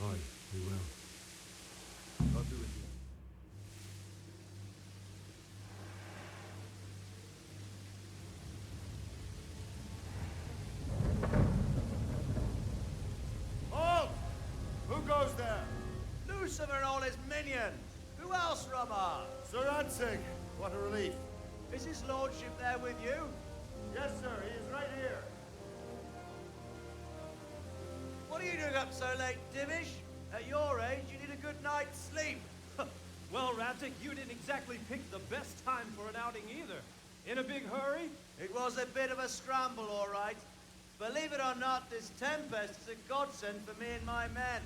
Aye, we will. I'll do it. Halt! Who goes there? Lucifer and all his minions. Who else, Robert? Sir Radzig, what a relief. Is his lordship there with you? Yes, sir, he is right here. What are you doing up so late, Dimish? At your age, you need a good night's sleep. Well, Radzig, you didn't exactly pick the best time for an outing either. In a big hurry? It was a bit of a scramble, all right. Believe it or not, this tempest is a godsend for me and my men.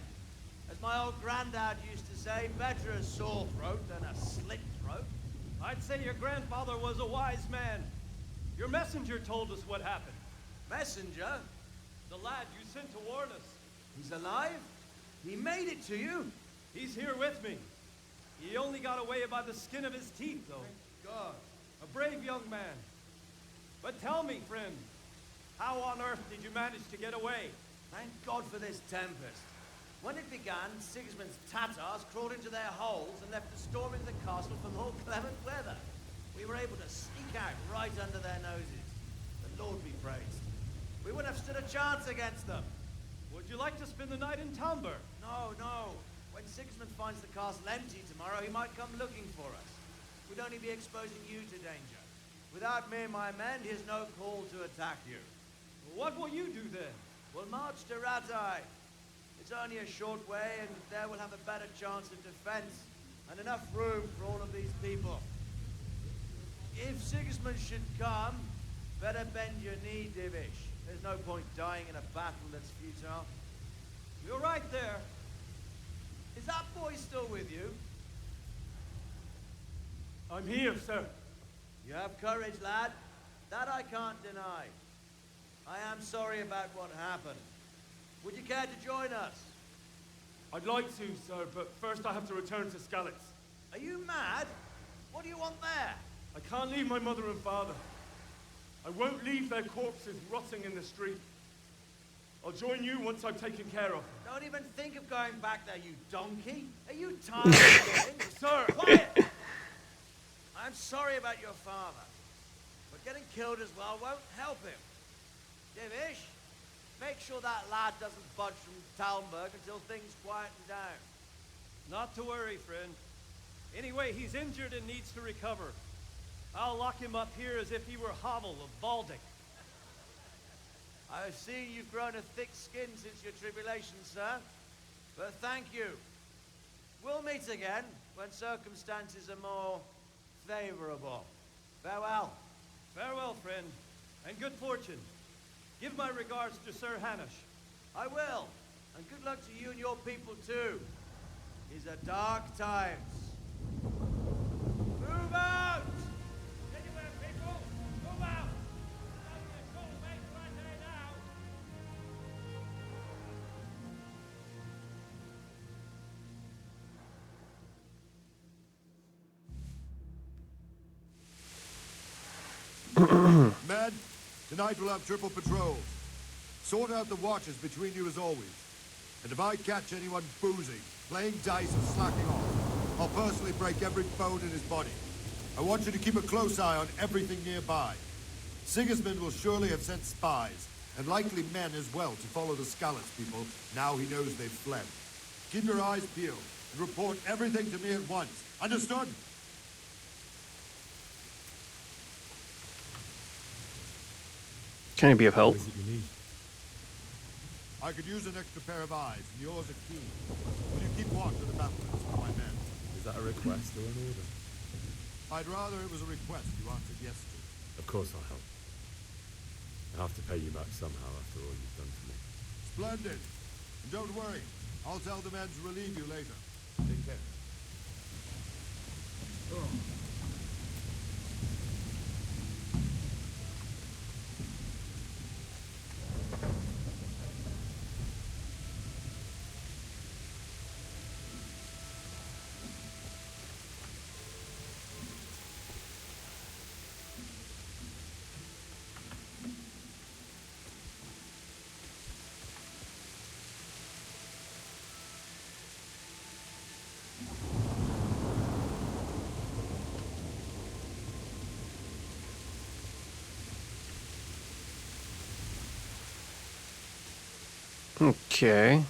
As my old granddad used to say, better a sore throat than a slit throat. I'd say your grandfather was a wise man. Your messenger told us what happened. Messenger? The lad you sent to warn us. He's alive? He made it to you? He's here with me. He only got away by the skin of his teeth, though. Thank God. A brave young man. But tell me, friend, how on earth did you manage to get away? Thank God for this tempest. When it began, Sigismund's Tatars crawled into their holes and left a storm into the castle for more clement weather. We were able to sneak out right under their noses. The Lord be praised. We wouldn't have stood a chance against them. Would you like to spend the night in Talmberg? No, no. When Sigismund finds the castle empty tomorrow, he might come looking for us. We'd only be exposing you to danger. Without me and my men, he has no call to attack you. What will you do then? We'll march to Ratai. It's only a short way, and there we'll have a better chance of defense, and enough room for all of these people. If Sigismund should come, better bend your knee, Divish. There's no point dying in a battle that's futile. You're right there. Is that boy still with you? I'm here, sir. You have courage, lad. That I can't deny. I am sorry about what happened. Would you care to join us? I'd like to, sir, but first I have to return to Skalitz. Are you mad? What do you want there? I can't leave my mother and father. I won't leave their corpses rotting in the street. I'll join you once I've taken care of them. Don't even think of going back there, you donkey. Are you tired of getting... Sir! Quiet! I'm sorry about your father, but getting killed as well won't help him. Divish, make sure that lad doesn't budge from Talmberg until things quieten down. Not to worry, friend. Anyway, he's injured and needs to recover. I'll lock him up here as if he were Havel of Baldic. I've seen you've grown a thick skin since your tribulation, sir. But thank you. We'll meet again when circumstances are more favorable. Farewell. Farewell, friend, and good fortune. Give my regards to Sir Hanush. I will. And good luck to you and your people, too. These are dark times. Move out! Men, tonight we'll have triple patrols. Sort out the watches between you as always. And if I catch anyone boozing, playing dice or slacking off, I'll personally break every bone in his body. I want you to keep a close eye on everything nearby. Sigismund will surely have sent spies, and likely men as well, to follow the Skalitz people now he knows they've fled. Keep your eyes peeled, and report everything to me at once. Understood? Can I be of help? What is it you need? I could use an extra pair of eyes, and yours are keen. Will you keep watch of the battlements for my men? Is that a request or an order? I'd rather it was a request you answered yes to. Of course I'll help. I'll have to pay you back somehow after all you've done for me. Splendid. And don't worry, I'll tell the men to relieve you later. Take care. Okay.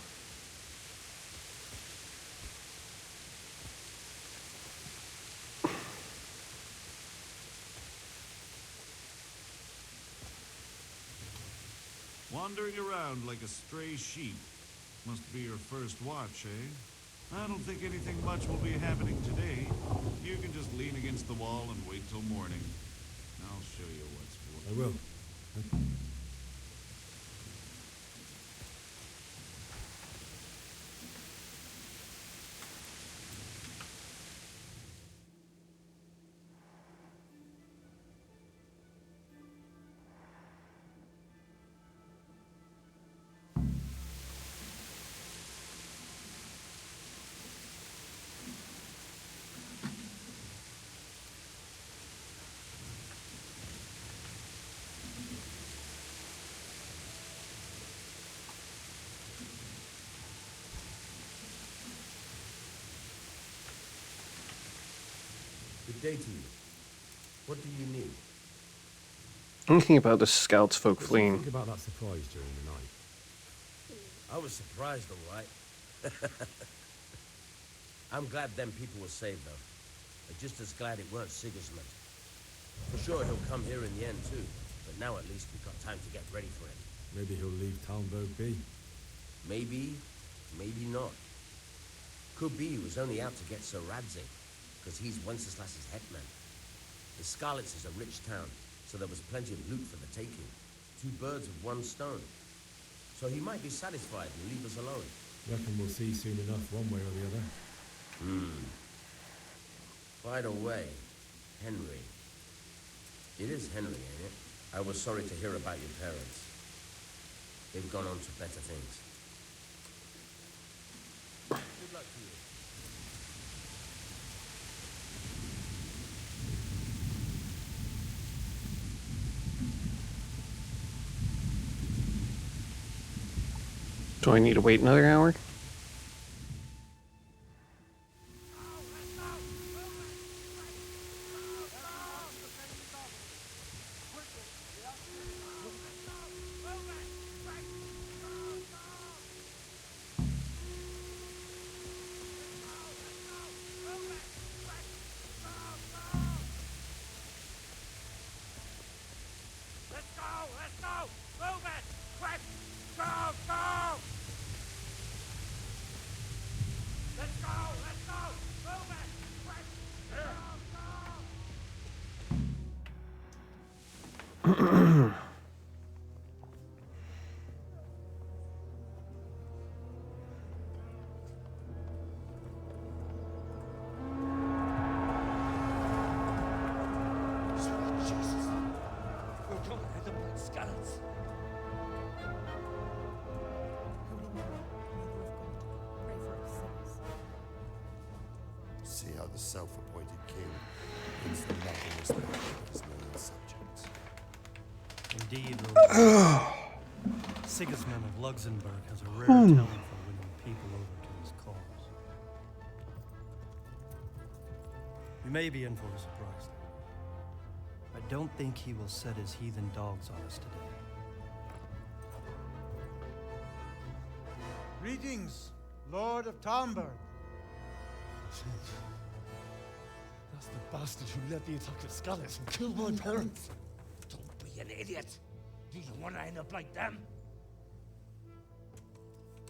Wandering around like a stray sheep. Must be your first watch, eh? I don't think anything much will be happening today. You can just lean against the wall and wait till morning. I'll show you what's what. I will. Good day to you. What do you need? I'm thinking about the scouts folk fleeing. Think about that surprise during the night. I was surprised, all right. I'm glad them people were saved, though. I'm just as glad it weren't Sigismund. For sure he'll come here in the end, too. But now at least we've got time to get ready for him. Maybe he'll leave Talmberg be. Maybe, maybe not. Could be he was only out to get Sir Radzig, because he's Wenceslas's hetman. The Skalitz is a rich town, so there was plenty of loot for the taking. 2 birds with 1 stone. So he might be satisfied and leave us alone. Reckon we'll see soon enough, one way or the other. By the way, Henry. It is Henry, ain't it? I was sorry to hear about your parents. They've gone on to better things. Good luck to you. Do I need to wait another hour? See how the self-appointed king thinks the nothing is of his million subjects. Indeed, Lord. Sigismund of Luxembourg has a rare talent for winning people over to his cause. You may be in for a surprise. I don't think he will set his heathen dogs on us today. Greetings, Lord of Talmberg. That's the bastard who led the attack at Scarlet and killed my parents. Don't be an idiot. Do you want to end up like them?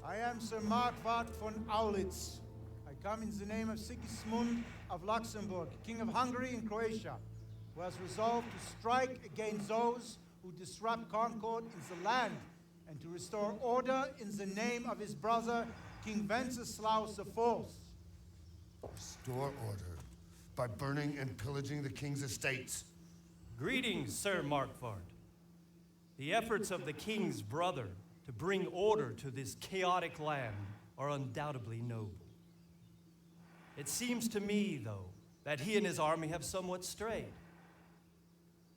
I am Sir Markwart von Aulitz. I come in the name of Sigismund of Luxembourg, King of Hungary and Croatia, who has resolved to strike against those who disrupt concord in the land and to restore order in the name of his brother, King Wenceslaus IV. Restore order by burning and pillaging the king's estates. Greetings, Sir Markwart. The efforts of the king's brother to bring order to this chaotic land are undoubtedly noble. It seems to me, though, that he and his army have somewhat strayed.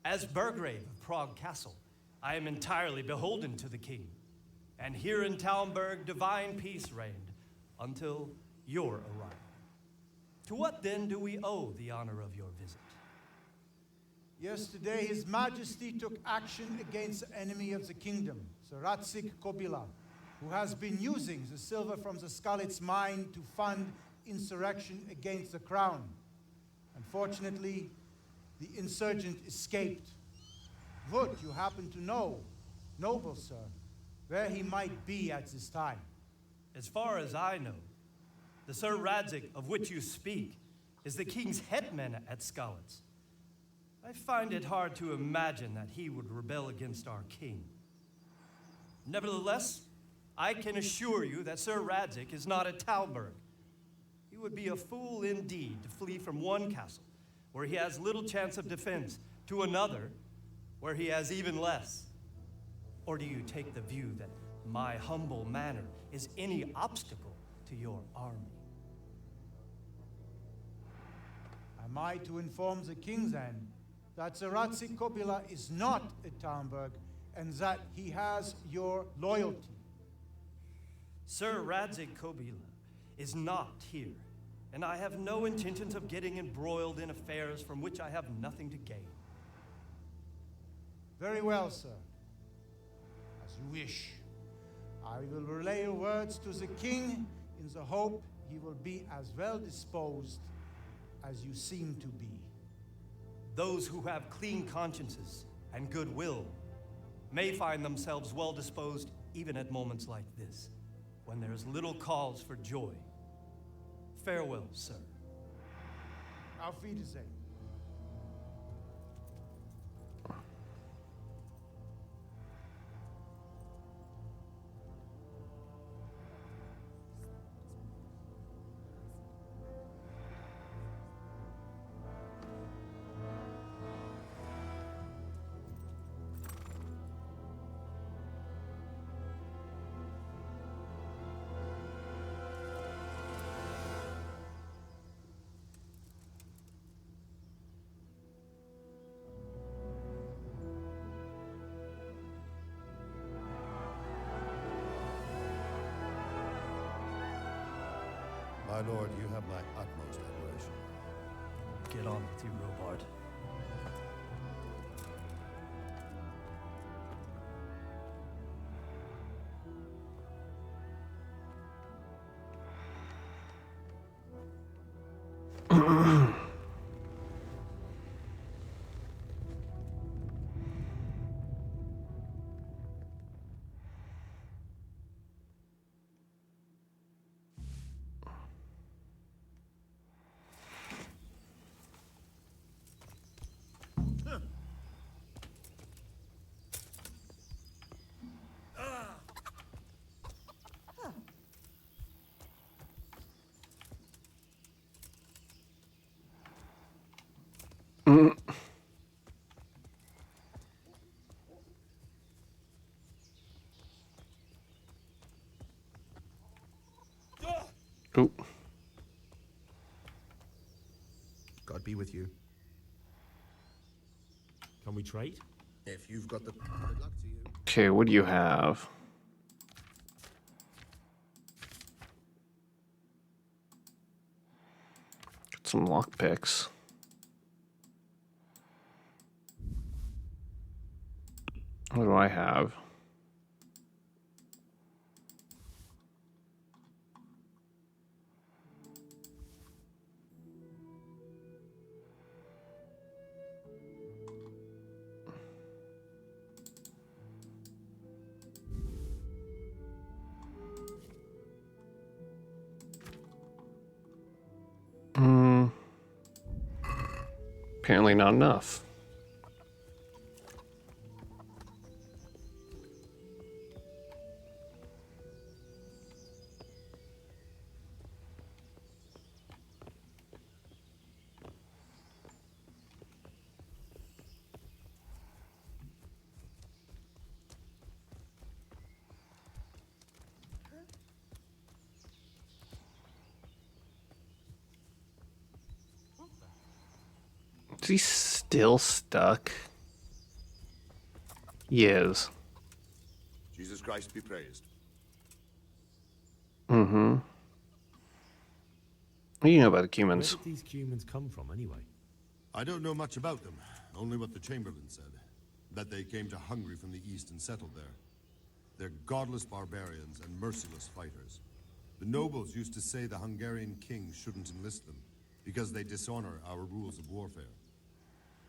As Burgrave of Prague Castle, I am entirely beholden to the king, and here in Talmberg divine peace reigned until your arrival. To what then do we owe the honor of your visit? Yesterday, His Majesty took action against the enemy of the kingdom, Sir Radzik Kobila, who has been using the silver from the Skalitz mine to fund insurrection against the crown. Unfortunately, the insurgent escaped. Would you happen to know, noble sir, where he might be at this time? As far as I know, the Sir Radzik of which you speak is the king's hetman at Skalitz. I find it hard to imagine that he would rebel against our king. Nevertheless, I can assure you that Sir Radzik is not at Talmberg. He would be a fool indeed to flee from one castle, where he has little chance of defense, to another, where he has even less. Or do you take the view that my humble manner is any obstacle to your army? Am I to inform the king then that Sir Radzik Kobila is not at Talmberg and that he has your loyalty? Sir Radzik Kobila is not here, and I have no intentions of getting embroiled in affairs from which I have nothing to gain. Very well, sir. As you wish. I will relay your words to the king in the hope he will be as well disposed as you seem to be. Those who have clean consciences and goodwill may find themselves well disposed even at moments like this, when there is little cause for joy. Farewell, sir. Auf Wiedersehen. My lord, you have my utmost admiration. Get on with you, Robard. Oh. God be with you. Can we trade? If you've got the... Good luck to you. Okay, what do you have? Got some lockpicks. What do I have? Apparently not enough. Is he still stuck? He is. Jesus Christ be praised. Mm-hmm. What do you know about the Where humans? did these humans come from, anyway? I don't know much about them, only what the Chamberlain said. That they came to Hungary from the east and settled there. They're godless barbarians and merciless fighters. The nobles used to say the Hungarian king shouldn't enlist them, because they dishonor our rules of warfare.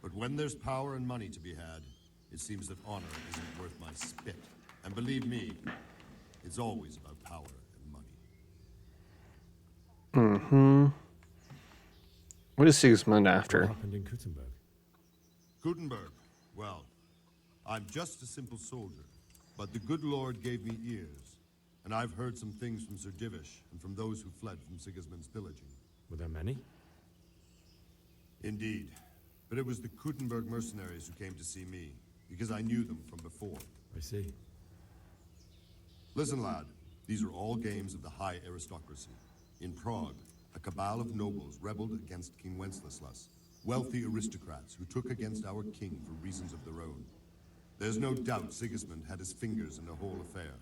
But when there's power and money to be had, it seems that honor isn't worth my spit. And believe me, it's always about power and money. Mm-hmm. What is Sigismund after? What happened in Kuttenberg? Gutenberg, well, I'm just a simple soldier, but the good Lord gave me ears, and I've heard some things from Sir Divish and from those who fled from Sigismund's pillaging. Were there many? Indeed, but it was the Kuttenberg mercenaries who came to see me, because I knew them from before. I see. Listen, lad, these are all games of the high aristocracy. In Prague, a cabal of nobles rebelled against King Wenceslas, wealthy aristocrats who took against our king for reasons of their own. There's no doubt Sigismund had his fingers in the whole affair.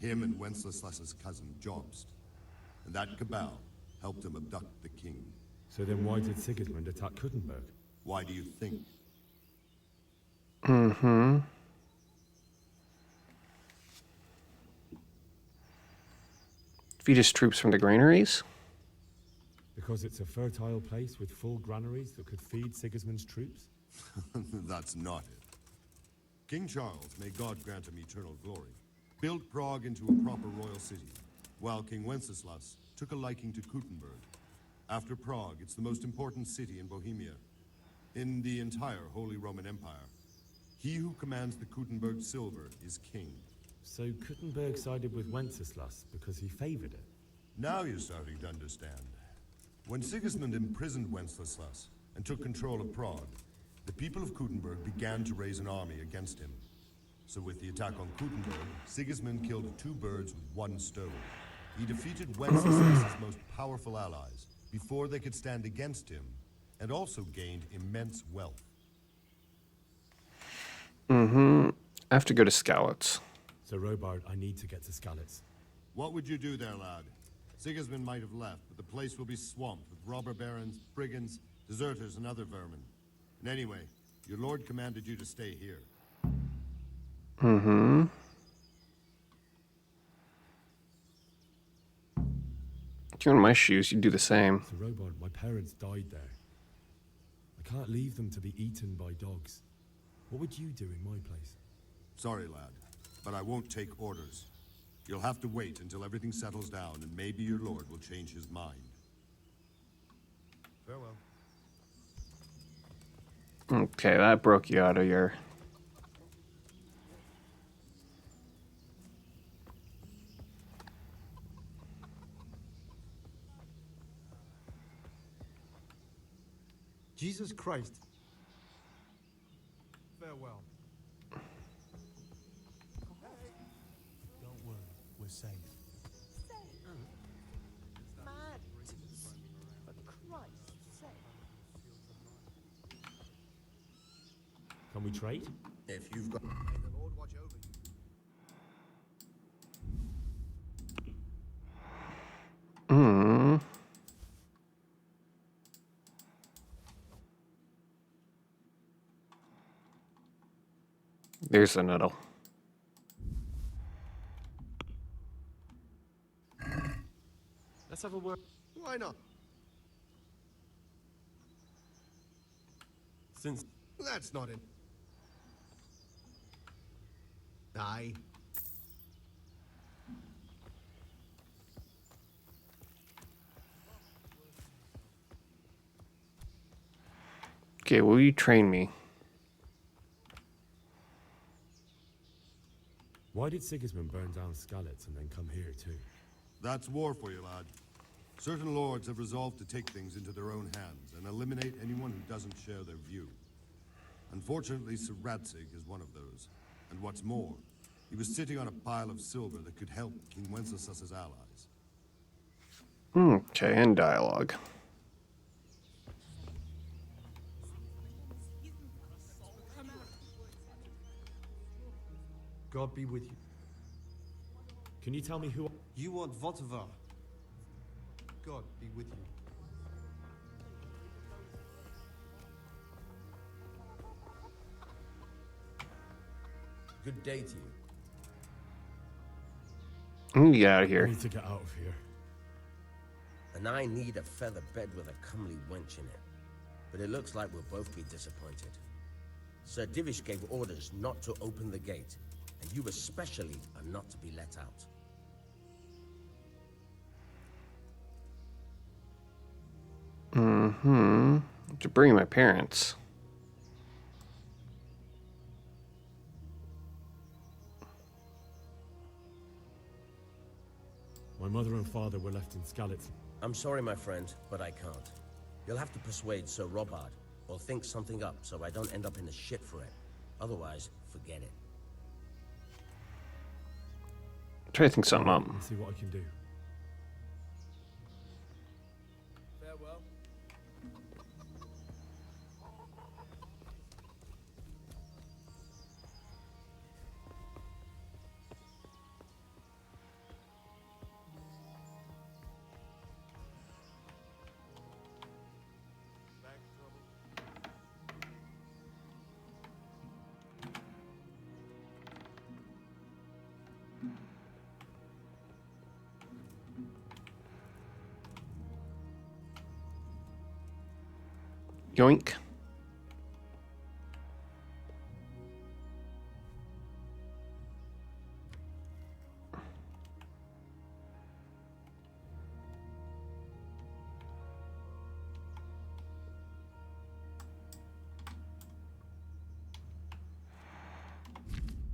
Him and Wenceslas's cousin, Jobst. And that cabal helped him abduct the king. So then why did Sigismund attack Kuttenberg? Why do you think? Mm-hmm. Feed his troops from the granaries? Because it's a fertile place with full granaries that could feed Sigismund's troops? That's not it. King Charles, may God grant him eternal glory, built Prague into a proper royal city, while King Wenceslas took a liking to Kuttenberg. After Prague, it's the most important city in Bohemia, in the entire Holy Roman Empire. He who commands the Kuttenberg silver is king. So Kuttenberg sided with Wenceslas because he favored it? Now you're starting to understand. When Sigismund imprisoned Wenceslas and took control of Prague, the people of Kuttenberg began to raise an army against him. So with the attack on Kuttenberg, Sigismund killed two birds with one stone. He defeated Wenceslas's most powerful allies before they could stand against him, and also gained immense wealth. Mm-hmm. I have to go to Skalitz. So Robard, I need to get to Skalitz. What would you do there, lad? Sigismund might have left, but the place will be swamped with robber barons, brigands, deserters, and other vermin. And anyway, your lord commanded you to stay here. Mm-hmm. If you're in my shoes, you'd do the same. So Robard, my parents died there. I can't leave them to be eaten by dogs. What would you do in my place? Sorry, lad, but I won't take orders. You'll have to wait until everything settles down, and maybe your lord will change his mind. Farewell. Okay, that broke you out of your... Jesus Christ. Farewell. Don't worry, we're safe. Mad. For Christ's sake. Come we trade? If you've got... Hmm. There's the nettle. Let's have a word. Why not? Since... That's not it. Aye. Okay, will you train me? Why did Sigismund burn down Skalitz and then come here too? That's war for you, lad. Certain lords have resolved to take things into their own hands and eliminate anyone who doesn't share their view. Unfortunately, Sir Radzig is one of those. And what's more, he was sitting on a pile of silver that could help King Wenceslas's allies. Okay, and dialogue. God be with you. Can you tell me who... You want Votivar. God be with you. Good day to you. I'm gonna get out of here. I need to get out of here. And I need a feather bed with a comely wench in it. But it looks like we'll both be disappointed. Sir Divish gave orders not to open the gate, and you especially are not to be let out. Mm-hmm. To bring my parents. My mother and father were left in Skalitz. I'm sorry, my friend, but I can't. You'll have to persuade Sir Robard, or think something up so I don't end up in the shit for it. Otherwise, forget it. Try to think something up. Let's see what I can do. Farewell. Yoink.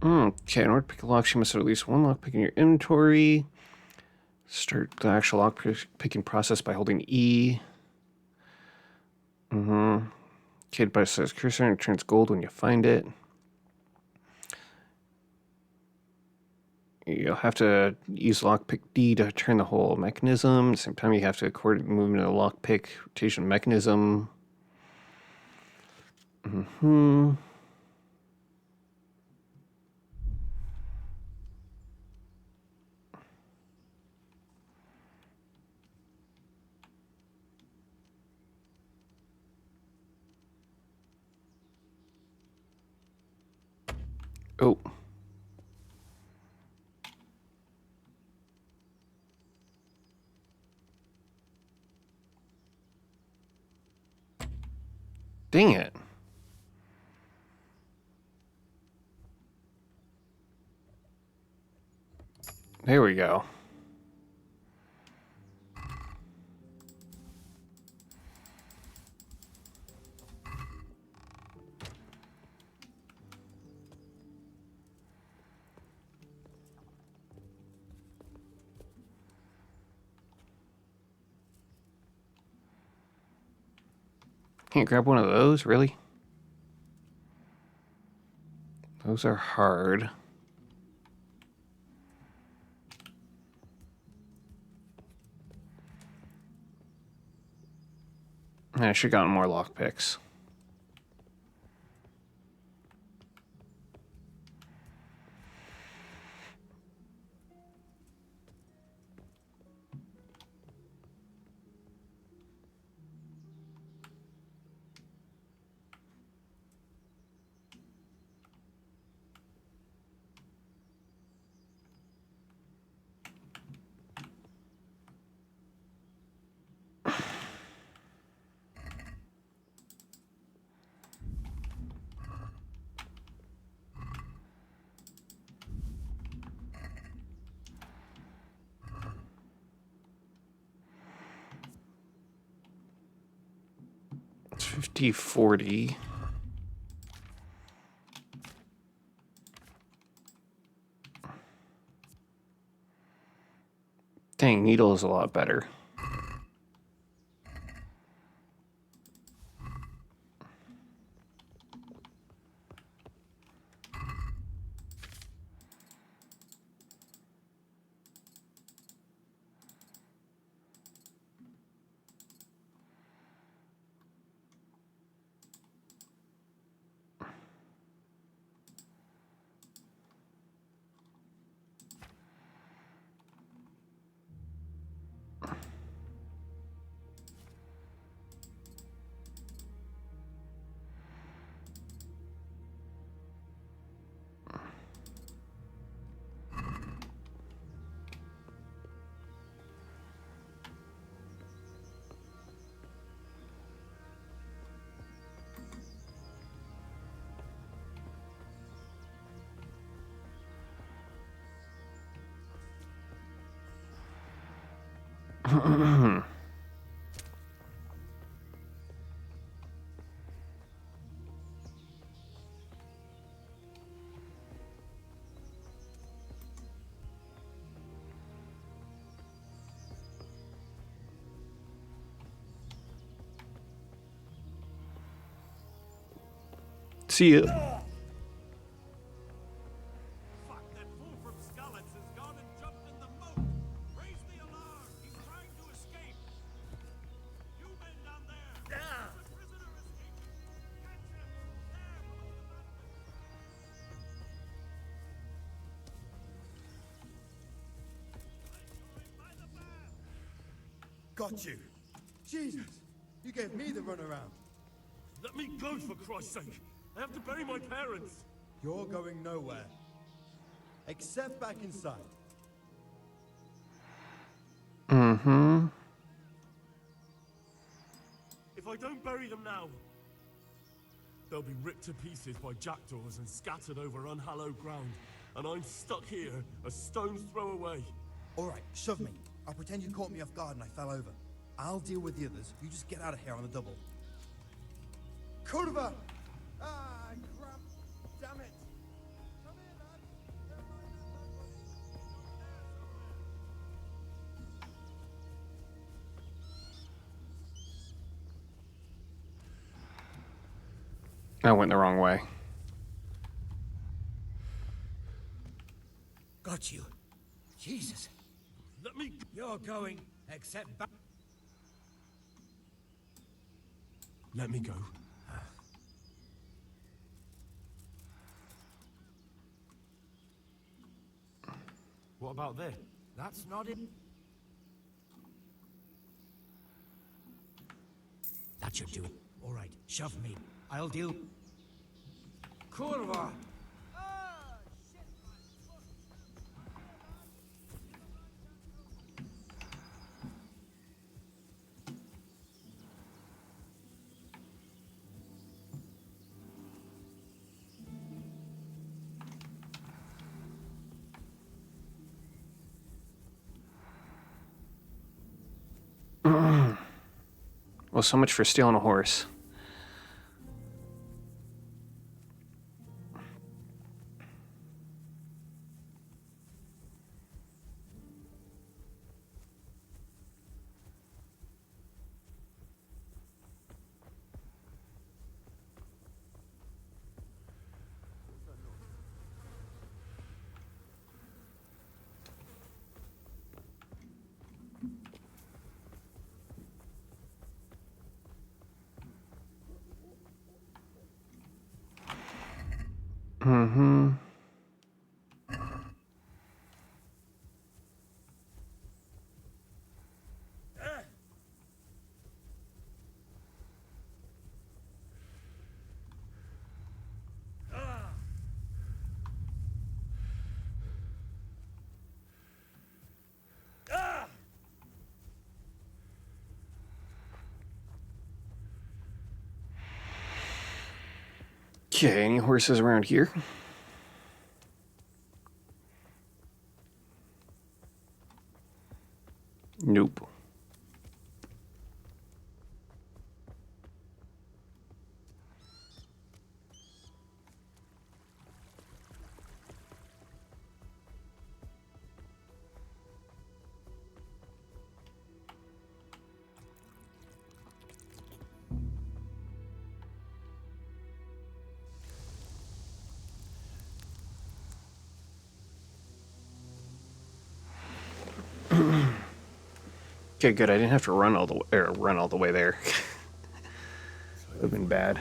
Okay, in order to pick a lock, you must have at least one lock pick in your inventory. Start the actual lock picking process by holding E. Kid by says cursor and it turns gold when you find it. You'll have to use lockpick D to turn the whole mechanism. At the same time, you have to coordinate the movement of the lockpick rotation mechanism. Oh. Dang it. There we go. Can't grab one of those, really? Those are hard. I should have gotten more lockpicks. 50-40. Dang, needle is a lot better. See you. Got you. Jesus, you gave me the runaround. Let me go, for Christ's sake! I have to bury my parents! You're going nowhere. Except back inside. Mm-hmm. If I don't bury them now, they'll be ripped to pieces by jackdaws and scattered over unhallowed ground. And I'm stuck here, a stone's throw away. Alright, shove me. I'll pretend you caught me off guard and I fell over. I'll deal with the others. You just get out of here on the double. Kurva! Ah, crap! Damn it! Come here, lad! I went the wrong way. Got you. Jesus. Let me... You're going, except back. Let me go. What about this? That's not it. That should do it. All right, shove me. I'll deal. Kurva! Well, so much for stealing a horse. Mm-hmm. Okay, any horses around here? Nope. Okay, good. I didn't have to run all the way, there. Would have been bad.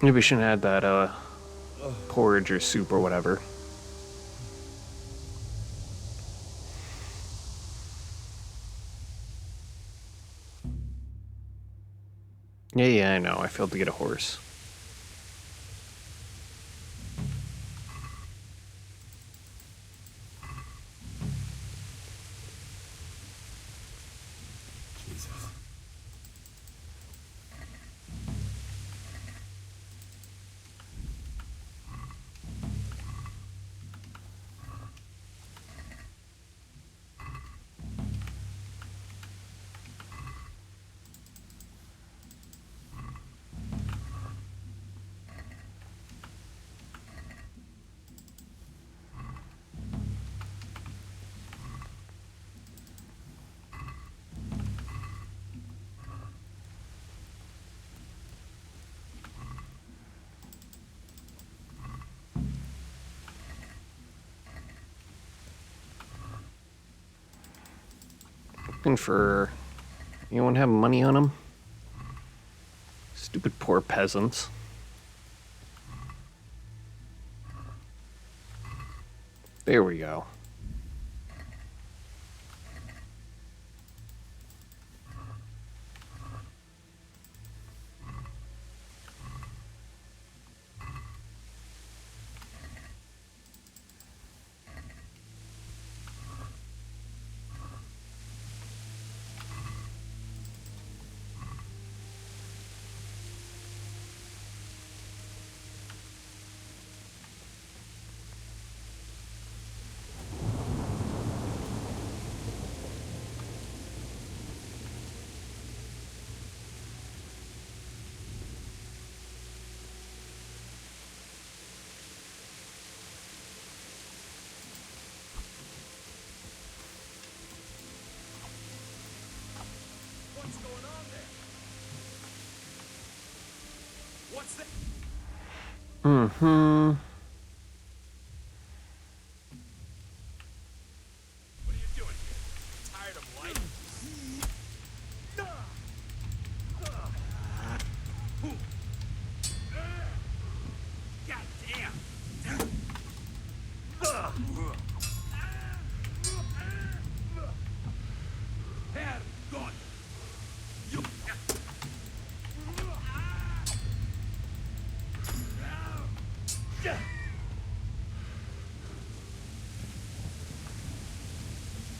Maybe we shouldn't add that porridge or soup or whatever. Yeah, I know. I failed to get a horse. Looking for... Anyone have money on them? Stupid poor peasants. There we go. What's going on there? What's that? Mm-hmm. What are you doing here? Tired of life? God damn! Herrgott! You...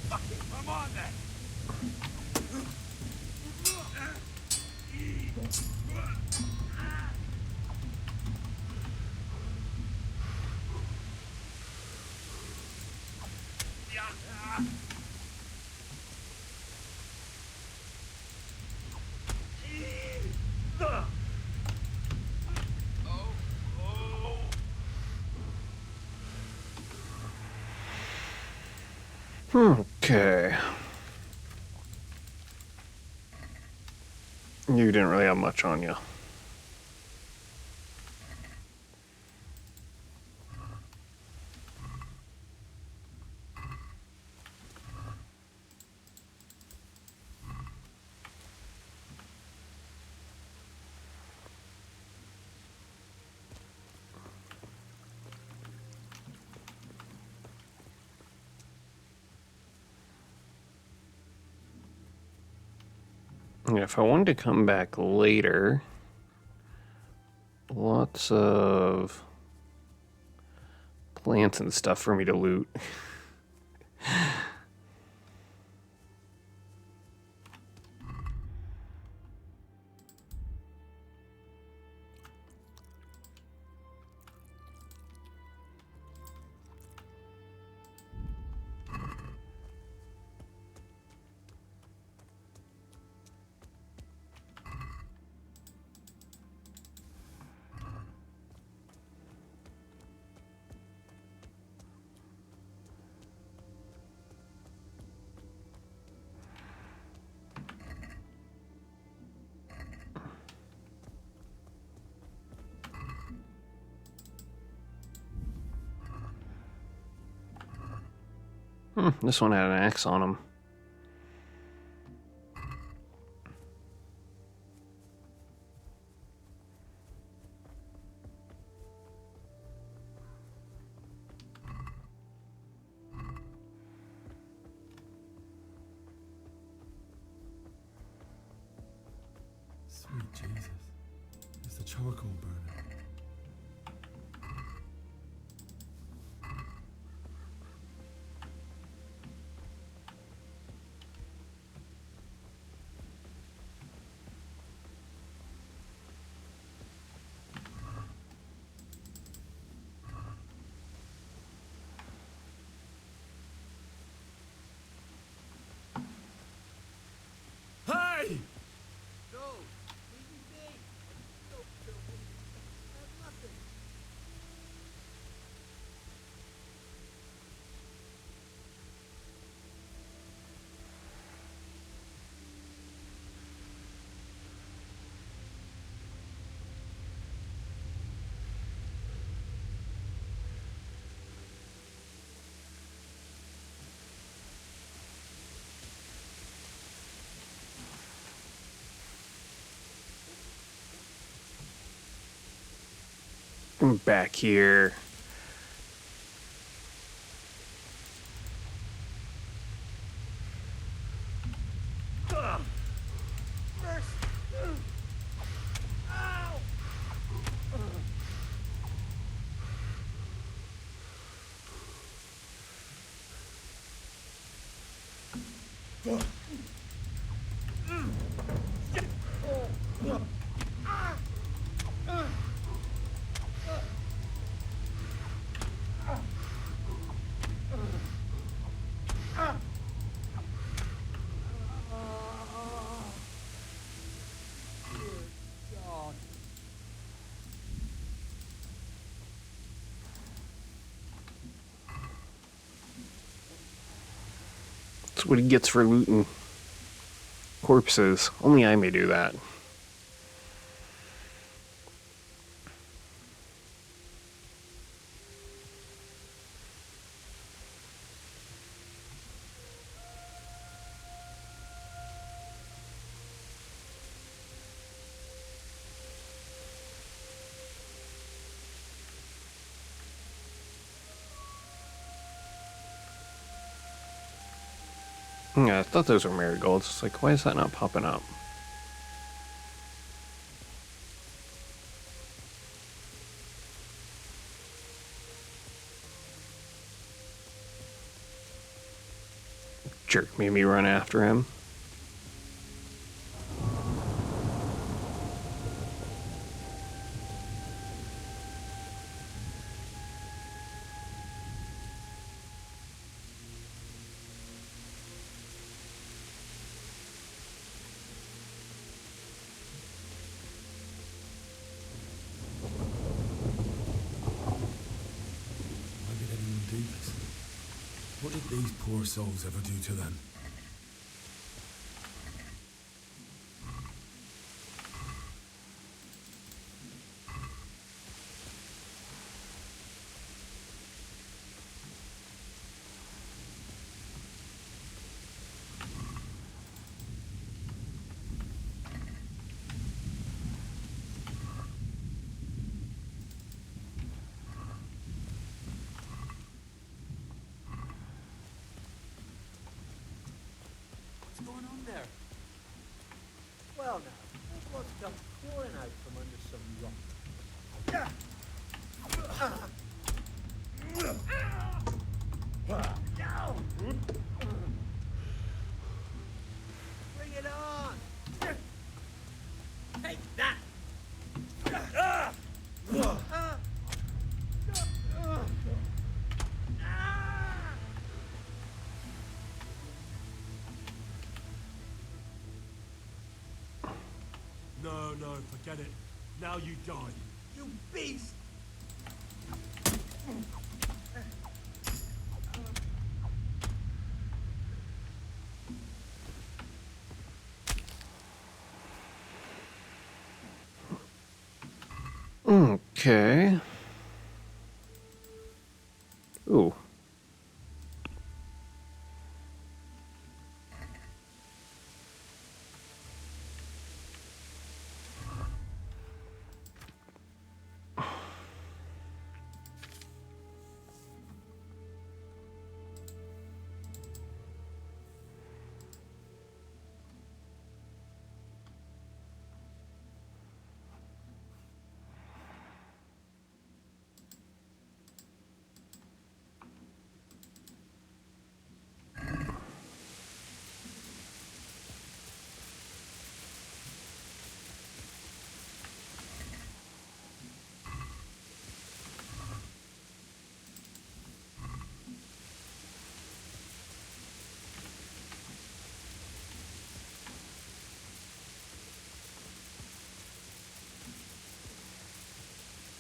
Fucking come on then! Okay. You didn't really have much on you. If I wanted to come back later, lots of plants and stuff for me to loot. This one had an axe on him. Sweet Jesus. It's the charcoal burner. Hey! No! Leave me be! Don't kill me. I have nothing. I'm back here. That's what he gets for looting corpses. Only I may do that. Yeah, I thought those were marigolds. It's like, why is that not popping up? Jerk made me run after him. Why did anyone do this? What did these poor souls ever do to them? What's going on there? Well now, it must come pouring out from under some rock. no, forget it. Now you die. You beast! Okay. Ooh.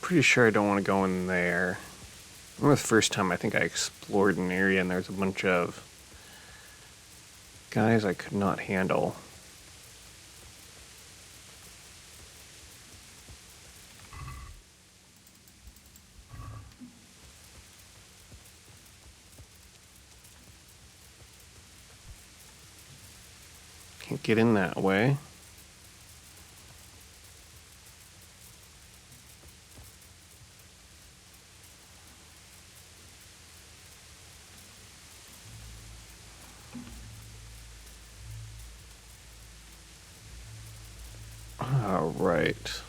Pretty sure I don't want to go in there. I remember the first time I think I explored an area and there's a bunch of guys I could not handle. Can't get in that way. All right.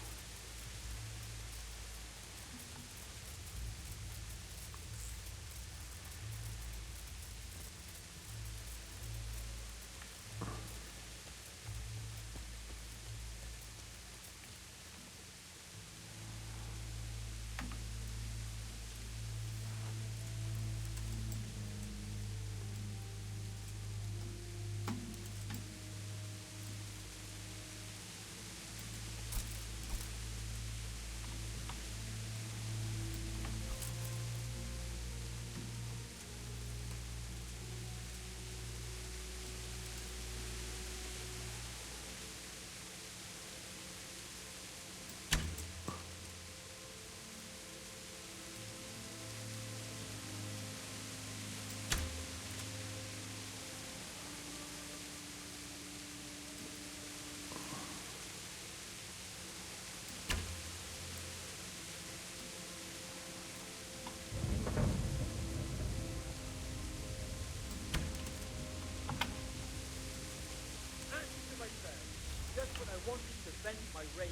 Just when I wanted to vent my rage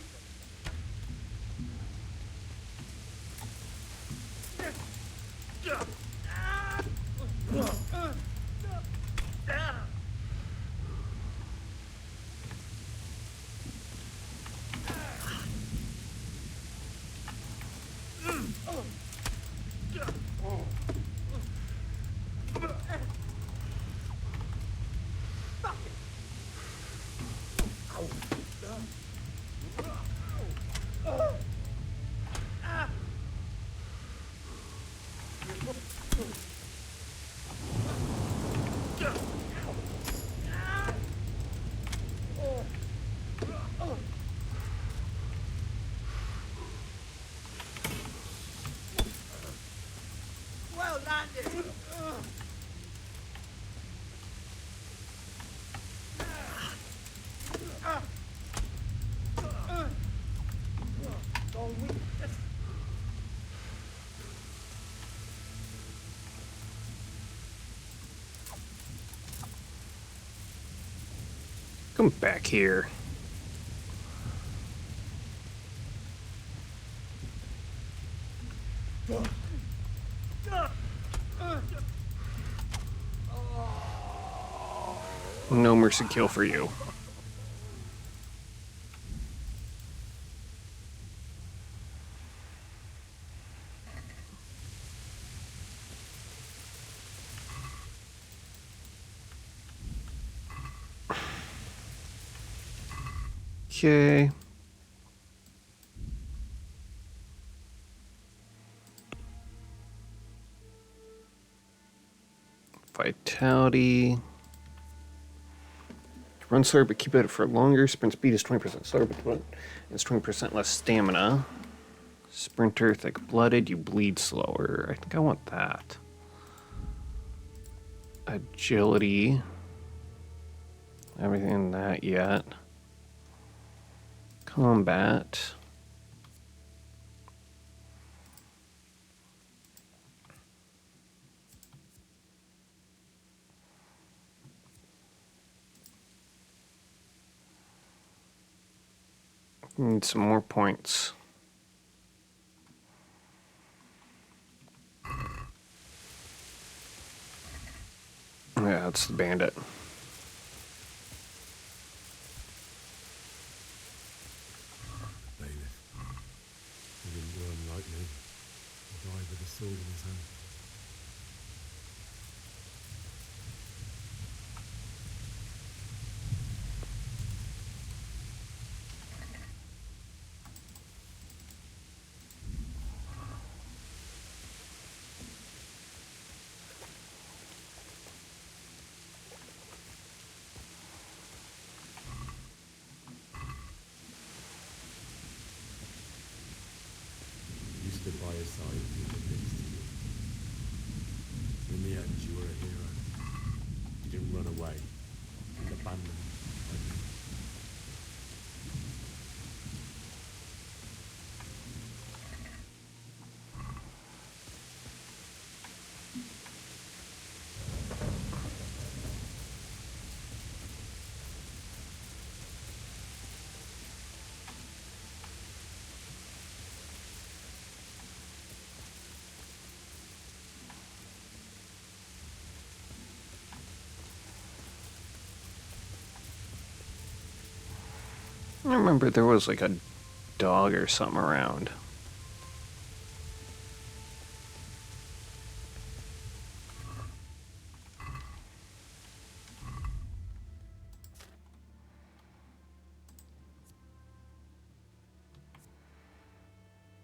Well landed! Come back here. No mercy kill for you. Okay. Vitality. Run slower, but keep it for longer. Sprint speed is 20% slower, but it's 20% less stamina. Sprinter, thick-blooded, you bleed slower. I think I want that. Agility. Everything in that yet. Combat. Need some more points. Yeah, that's the bandit. Bailiff. He didn't do him like me. He died with a sword in his hand. You stood by his side and he did this to you. In the end, you were a hero. You didn't run away and abandon him like me. I remember there was like a dog or something around.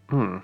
Hmm.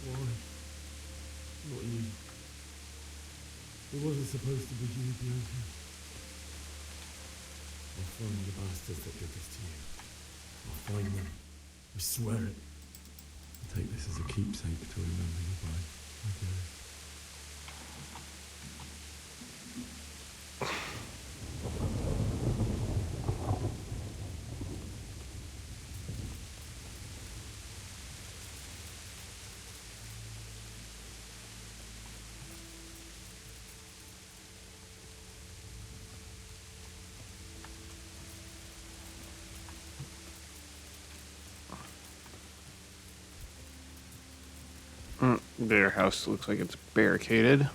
Why? Not you. It wasn't supposed to be you, Bianca. I'll find the bastards that did this to you. I'll find them. I swear it. I'll take this as a keepsake to remember you by. Okay. Their house looks like it's barricaded.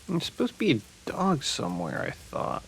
There's supposed to be a dog somewhere, I thought.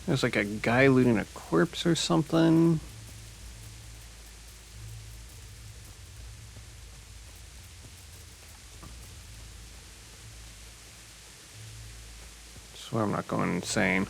There's like a guy looting a corpse or something. Swear I'm not going insane.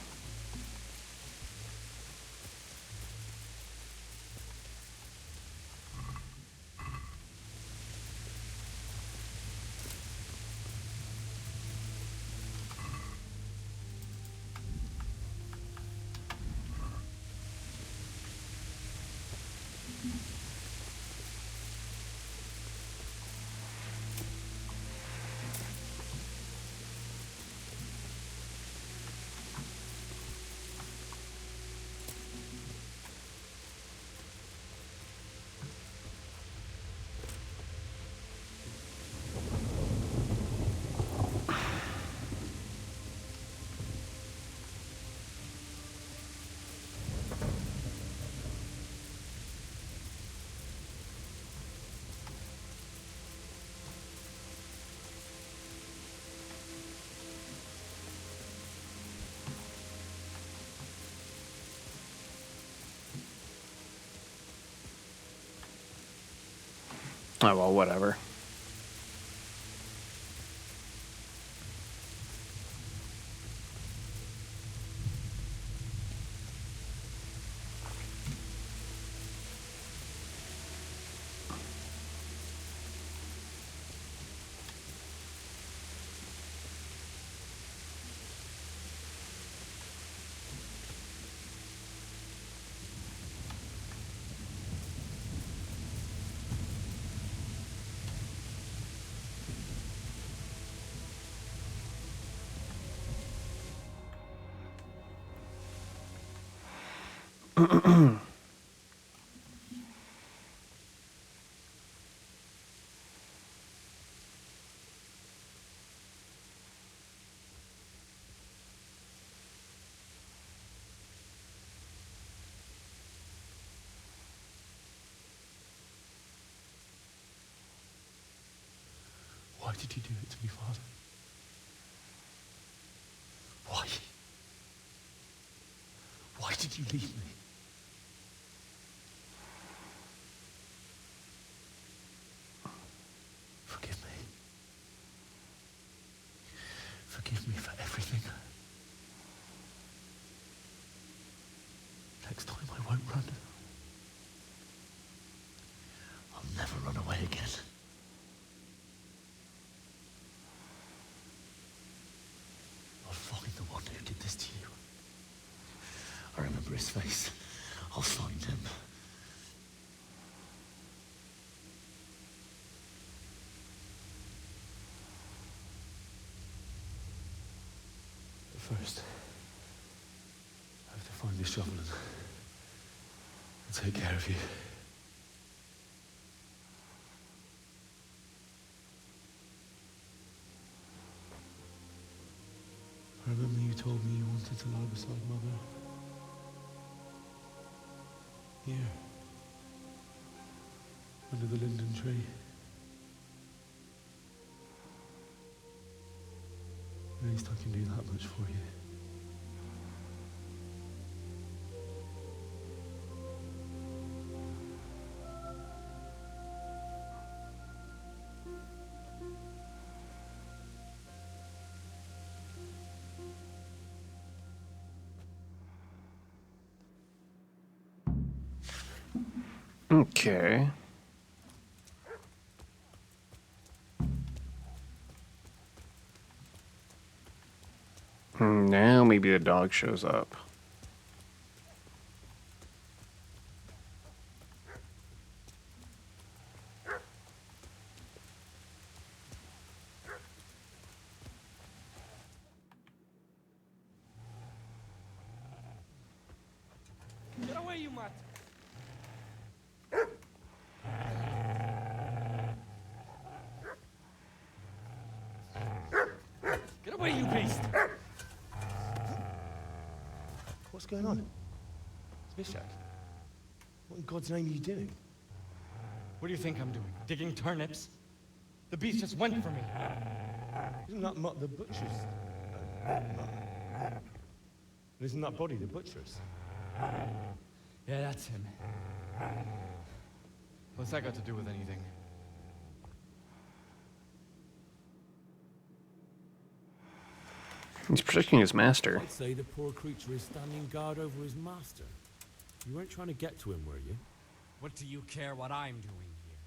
Oh, well, whatever. Why did you do it to me, Father? Why? Why did you leave me? Forgive me. Forgive me for everything. Next time I won't run. I'll never run away again. I'll find the one who did this to you. I remember his face. I'll find him. But first, I have to find this shovel and take care of you. I remember you told me you wanted to lie beside Mother. Here. Under the linden tree. At least I can do that much for you. Okay. Now maybe the dog shows up. Get away, you mutt! Get away, you beast! What's going on? It's Mishak. What in God's name are you doing? What do you think I'm doing? Digging turnips? The beast just went for me. Isn't that Mutt the butcher's? Isn't that body the butcher's? Yeah, that's him. What's that got to do with anything? He's protecting his master. I'd say the poor creature is standing guard over his master. You weren't trying to get to him, were you? What do you care what I'm doing here?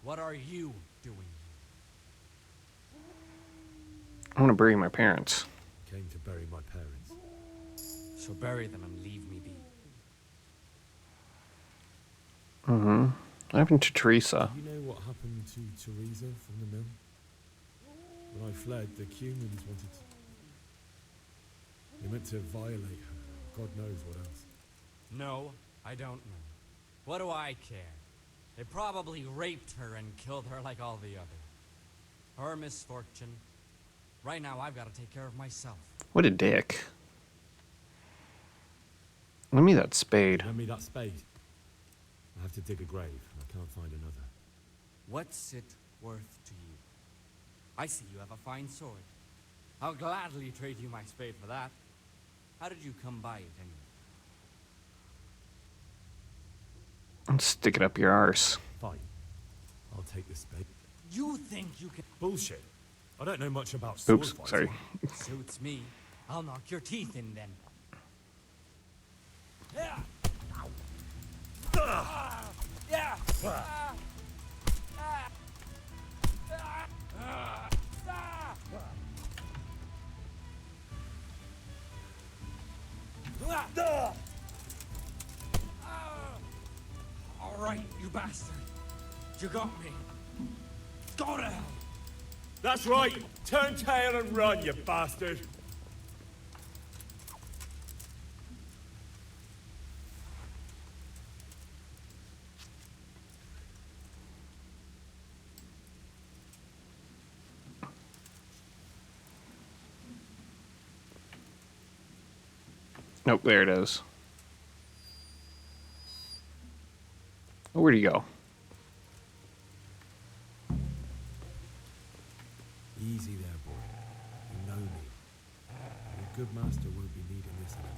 What are you doing here? I want to bury my parents. Came to bury my parents. So bury them and leave me be. Mm-hmm. What happened to Teresa? Do you know what happened to Teresa from the mill? When I fled, the humans wanted to... They meant to violate her. God knows what else. No, I don't know. What do I care? They probably raped her and killed her like all the others. Her misfortune. Right now, I've got to take care of myself. What a dick. Lend me that spade. Lend me that spade. I have to dig a grave, and I can't find another. What's it worth to you? I see you have a fine sword. I'll gladly trade you my spade for that. How did you come by it, anyway? Stick it up your arse. Fine. I'll take the spade. You think you can... Bullshit. I don't know much about sword Oops, fighting. sorry. Suits me. I'll knock your teeth in then. Yeah. Yeah. All right, you bastard. You got me. Go to hell. That's right. Turn tail and run, you bastard. Nope, there it is. Oh, where'd he go? Easy there, boy. You know me. Your good master won't be needing this anymore.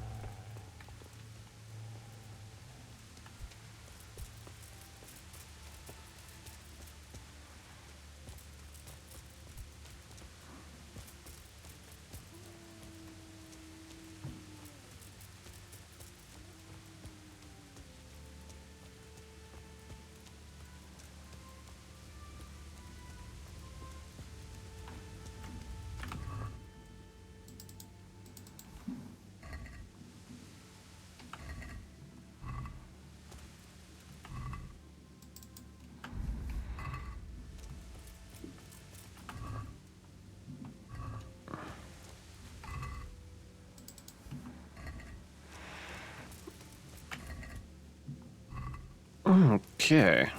Okay.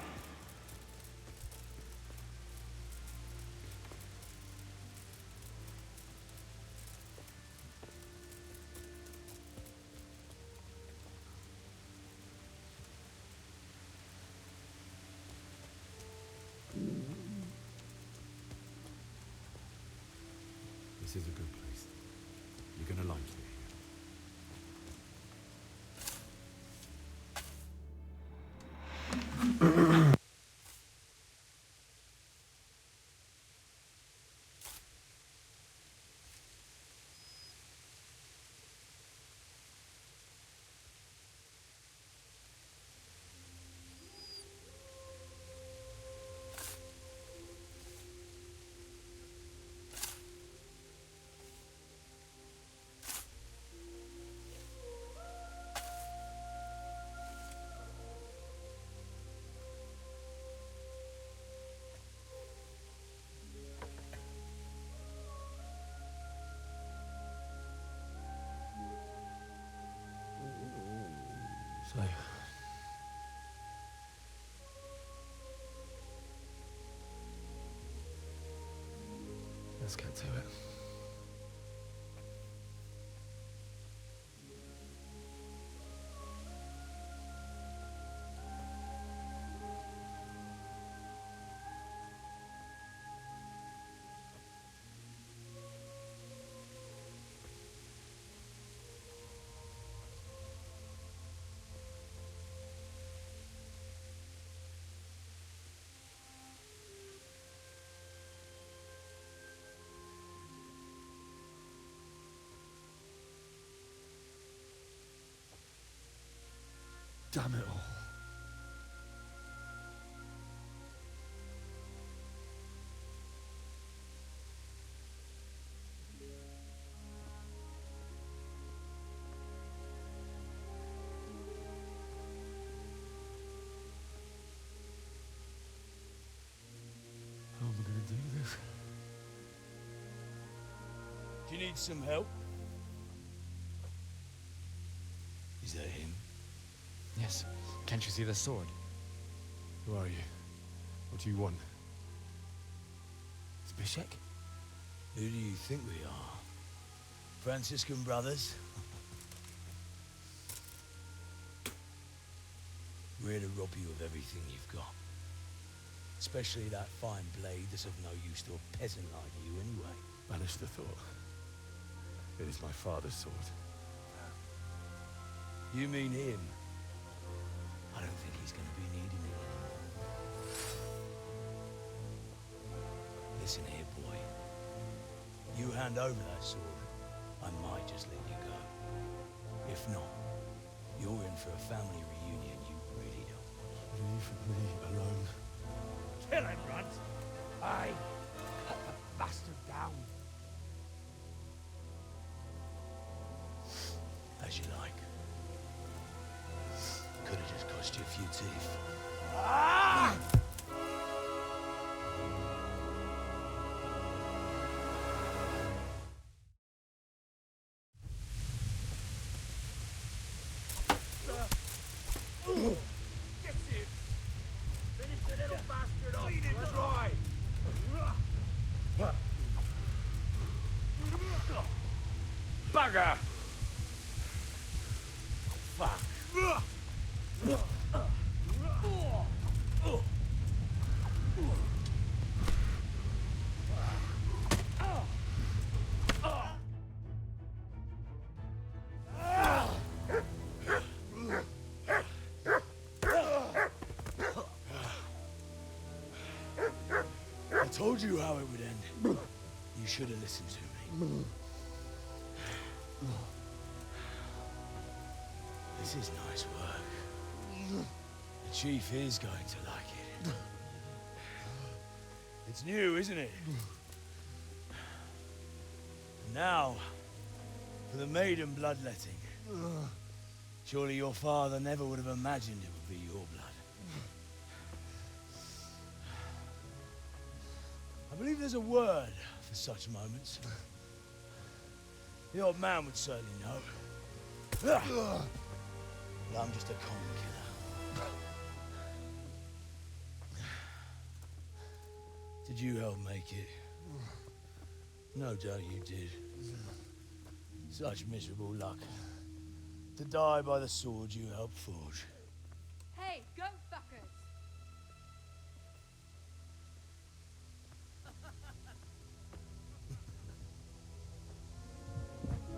This is a good place. You're gonna like it here. So... let's get to it. Damn it all. How am I going to do this? Do you need some help? Is that him? Yes. Can't you see the sword? Who are you? What do you want? Zbyszek? Who do you think we are? Franciscan brothers? We're here to rob you of everything you've got. Especially that fine blade that's of no use to a peasant like you anyway. Banish the thought. It is my father's sword. You mean him? I don't think he's going to be needing it anymore. Listen here, boy. You hand over that sword, I might just let you go. If not, you're in for a family reunion you really don't want. Leave me alone. Kill him, Runt! Aye. Cut the bastard down. As you like. Could have just cost you a few teeth. Ah! Get him! Finish the little bastard off! Lead him dry! Bugger! Fuck! I told you how it would end. You should have listened to me. This is nice work. The chief is going to like it. It's new, isn't it? Now, for the maiden bloodletting. Surely your father never would have imagined it would be your blood. I believe there's a word for such moments. The old man would certainly know. But I'm just a common killer. Did you help make it? No doubt you did. Such miserable luck. To die by the sword you helped forge. Hey, go fuckers!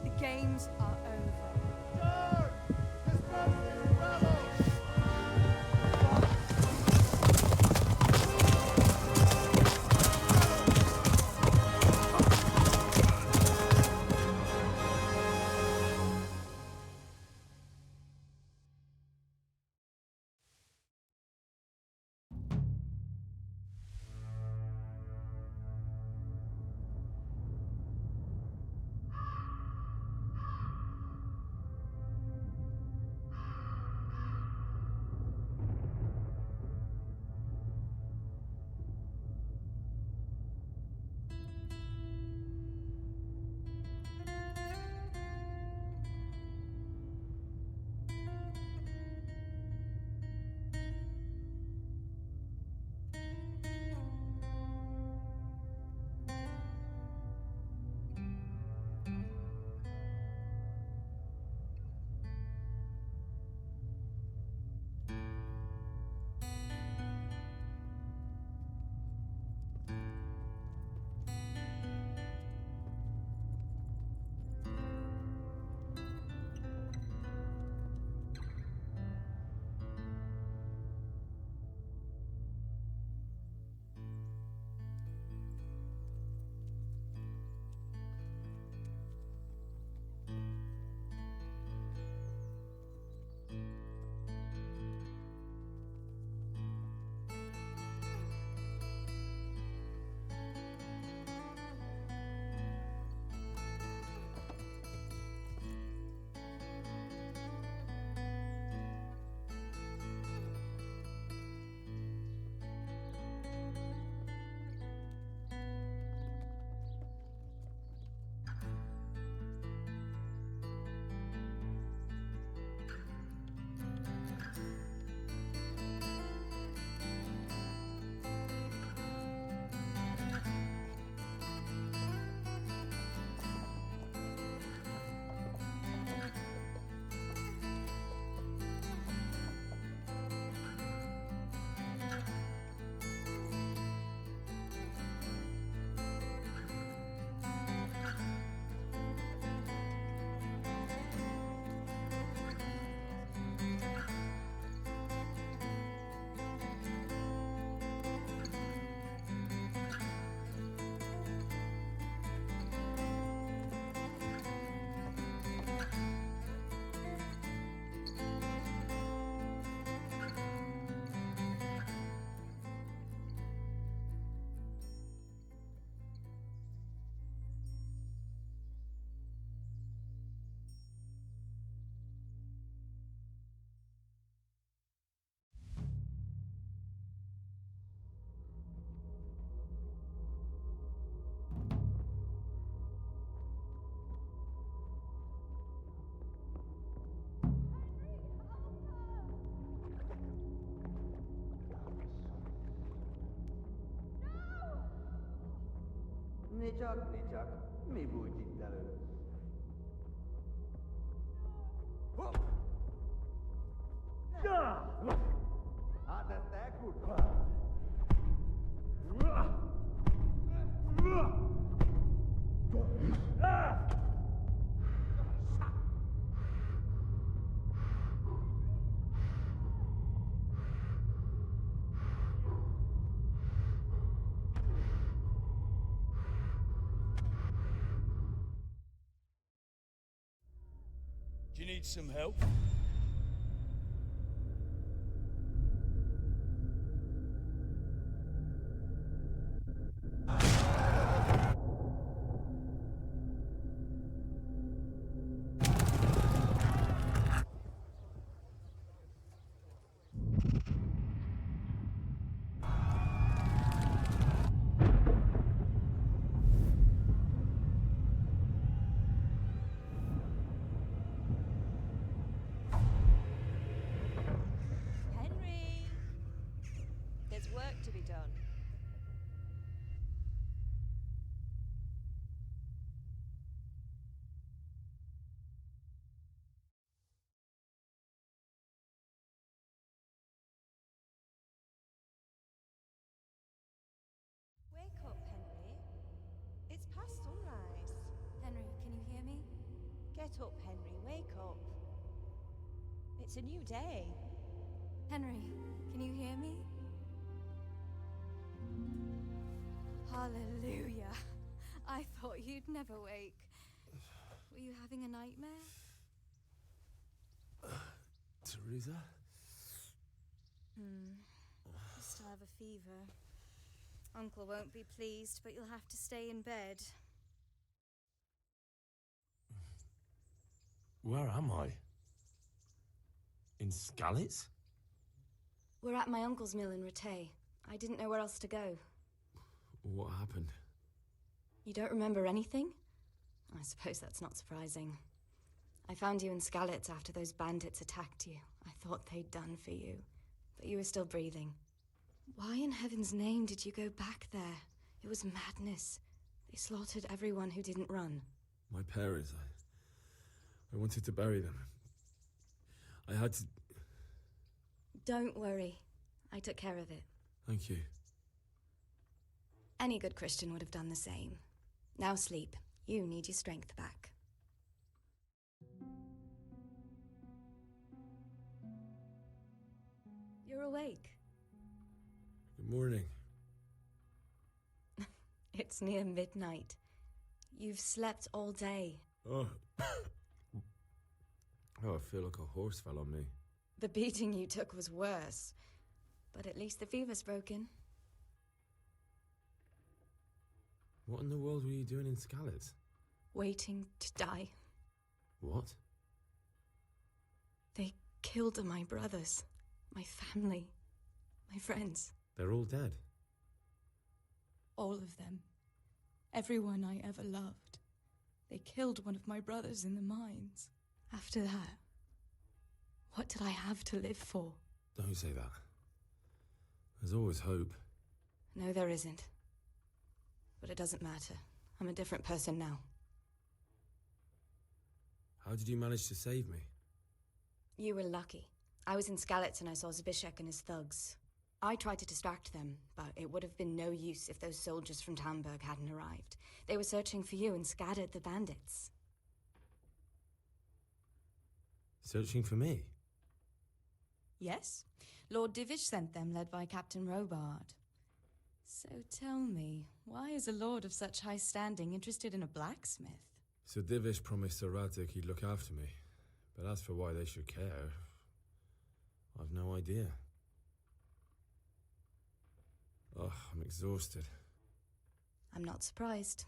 The games are over. Nichak, mi buji dalu. Ada takut. Do you need some help? Henry! There's work to be done. Wake up, Henry. It's past sunrise. Henry, can you hear me? Get up, Henry. Wake up. It's a new day. Henry, can you hear me? Hallelujah. I thought you'd never wake. Were you having a nightmare? Teresa? You still have a fever. Uncle won't be pleased, but you'll have to stay in bed. Where am I? In Skalitz? We're at my uncle's mill in Rattay. I didn't know where else to go. What happened? You don't remember anything? I suppose that's not surprising. I found you in Skalitz after those bandits attacked you. I thought they'd done for you, but you were still breathing. Why in heaven's name did you go back there? It was madness. They slaughtered everyone who didn't run. My parents, I wanted to bury them. I had to... Don't worry. I took care of it. Thank you. Any good Christian would have done the same. Now sleep. You need your strength back. You're awake. Good morning. It's near midnight. You've slept all day. Oh. Oh, I feel like a horse fell on me. The beating you took was worse. But at least the fever's broken. What in the world were you doing in Skalitz? Waiting to die. What? They killed my brothers, my family, my friends. They're all dead. All of them. Everyone I ever loved. They killed one of my brothers in the mines. After that, what did I have to live for? Don't say that. There's always hope. No, there isn't. But it doesn't matter. I'm a different person now. How did you manage to save me? You were lucky. I was in Skalitz and I saw Zbyszek and his thugs. I tried to distract them, but it would have been no use if those soldiers from Tamburg hadn't arrived. They were searching for you and scattered the bandits. Searching for me? Yes. Lord Divish sent them, led by Captain Robard. So tell me, why is a lord of such high standing interested in a blacksmith? So Divish promised Sir Radzik he'd look after me. But as for why they should care, I've no idea. Oh, I'm exhausted. I'm not surprised.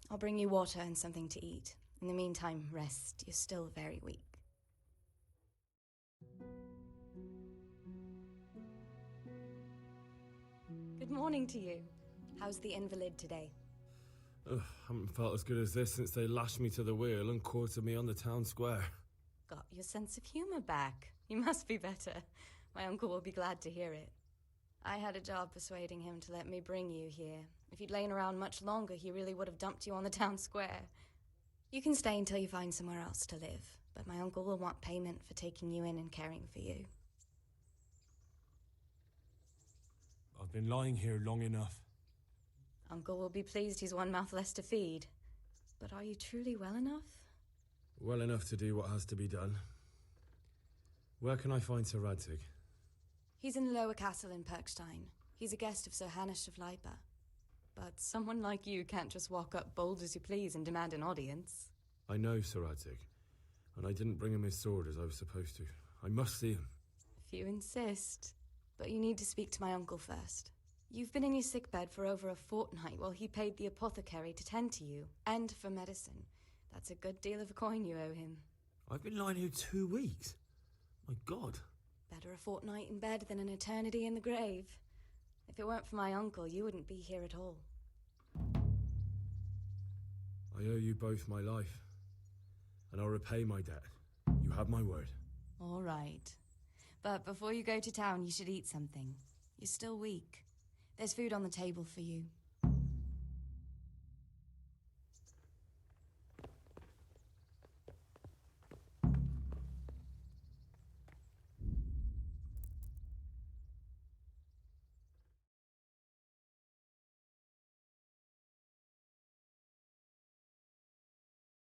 I'll bring you water and something to eat. In the meantime, rest. You're still very weak. Good morning to you. How's the invalid today? Ugh, haven't felt as good as this since they lashed me to the wheel and quartered me on the town square. Got your sense of humor back. You must be better. My uncle will be glad to hear it. I had a job persuading him to let me bring you here, If you'd lain around much longer, he really would have dumped you on the town square. You can stay until you find somewhere else to live, but my uncle will want payment for taking you in and caring for you. I've been lying here long enough. Uncle will be pleased he's one mouth less to feed. But are you truly well enough? Well enough to do what has to be done. Where can I find Sir Radzig? He's in the lower castle in Perkstein. He's a guest of Sir Hanush of Leipa. But someone like you can't just walk up bold as you please and demand an audience. I know Sir Radzig, and I didn't bring him his sword as I was supposed to. I must see him. If you insist. But you need to speak to my uncle first. You've been in your sickbed for over a fortnight while he paid the apothecary to tend to you, and for medicine. That's a good deal of coin you owe him. I've been lying here 2 weeks. My God. Better a fortnight in bed than an eternity in the grave. If it weren't for my uncle, you wouldn't be here at all. I owe you both my life, and I'll repay my debt. You have my word. All right. But before you go to town, you should eat something. You're still weak. There's food on the table for you.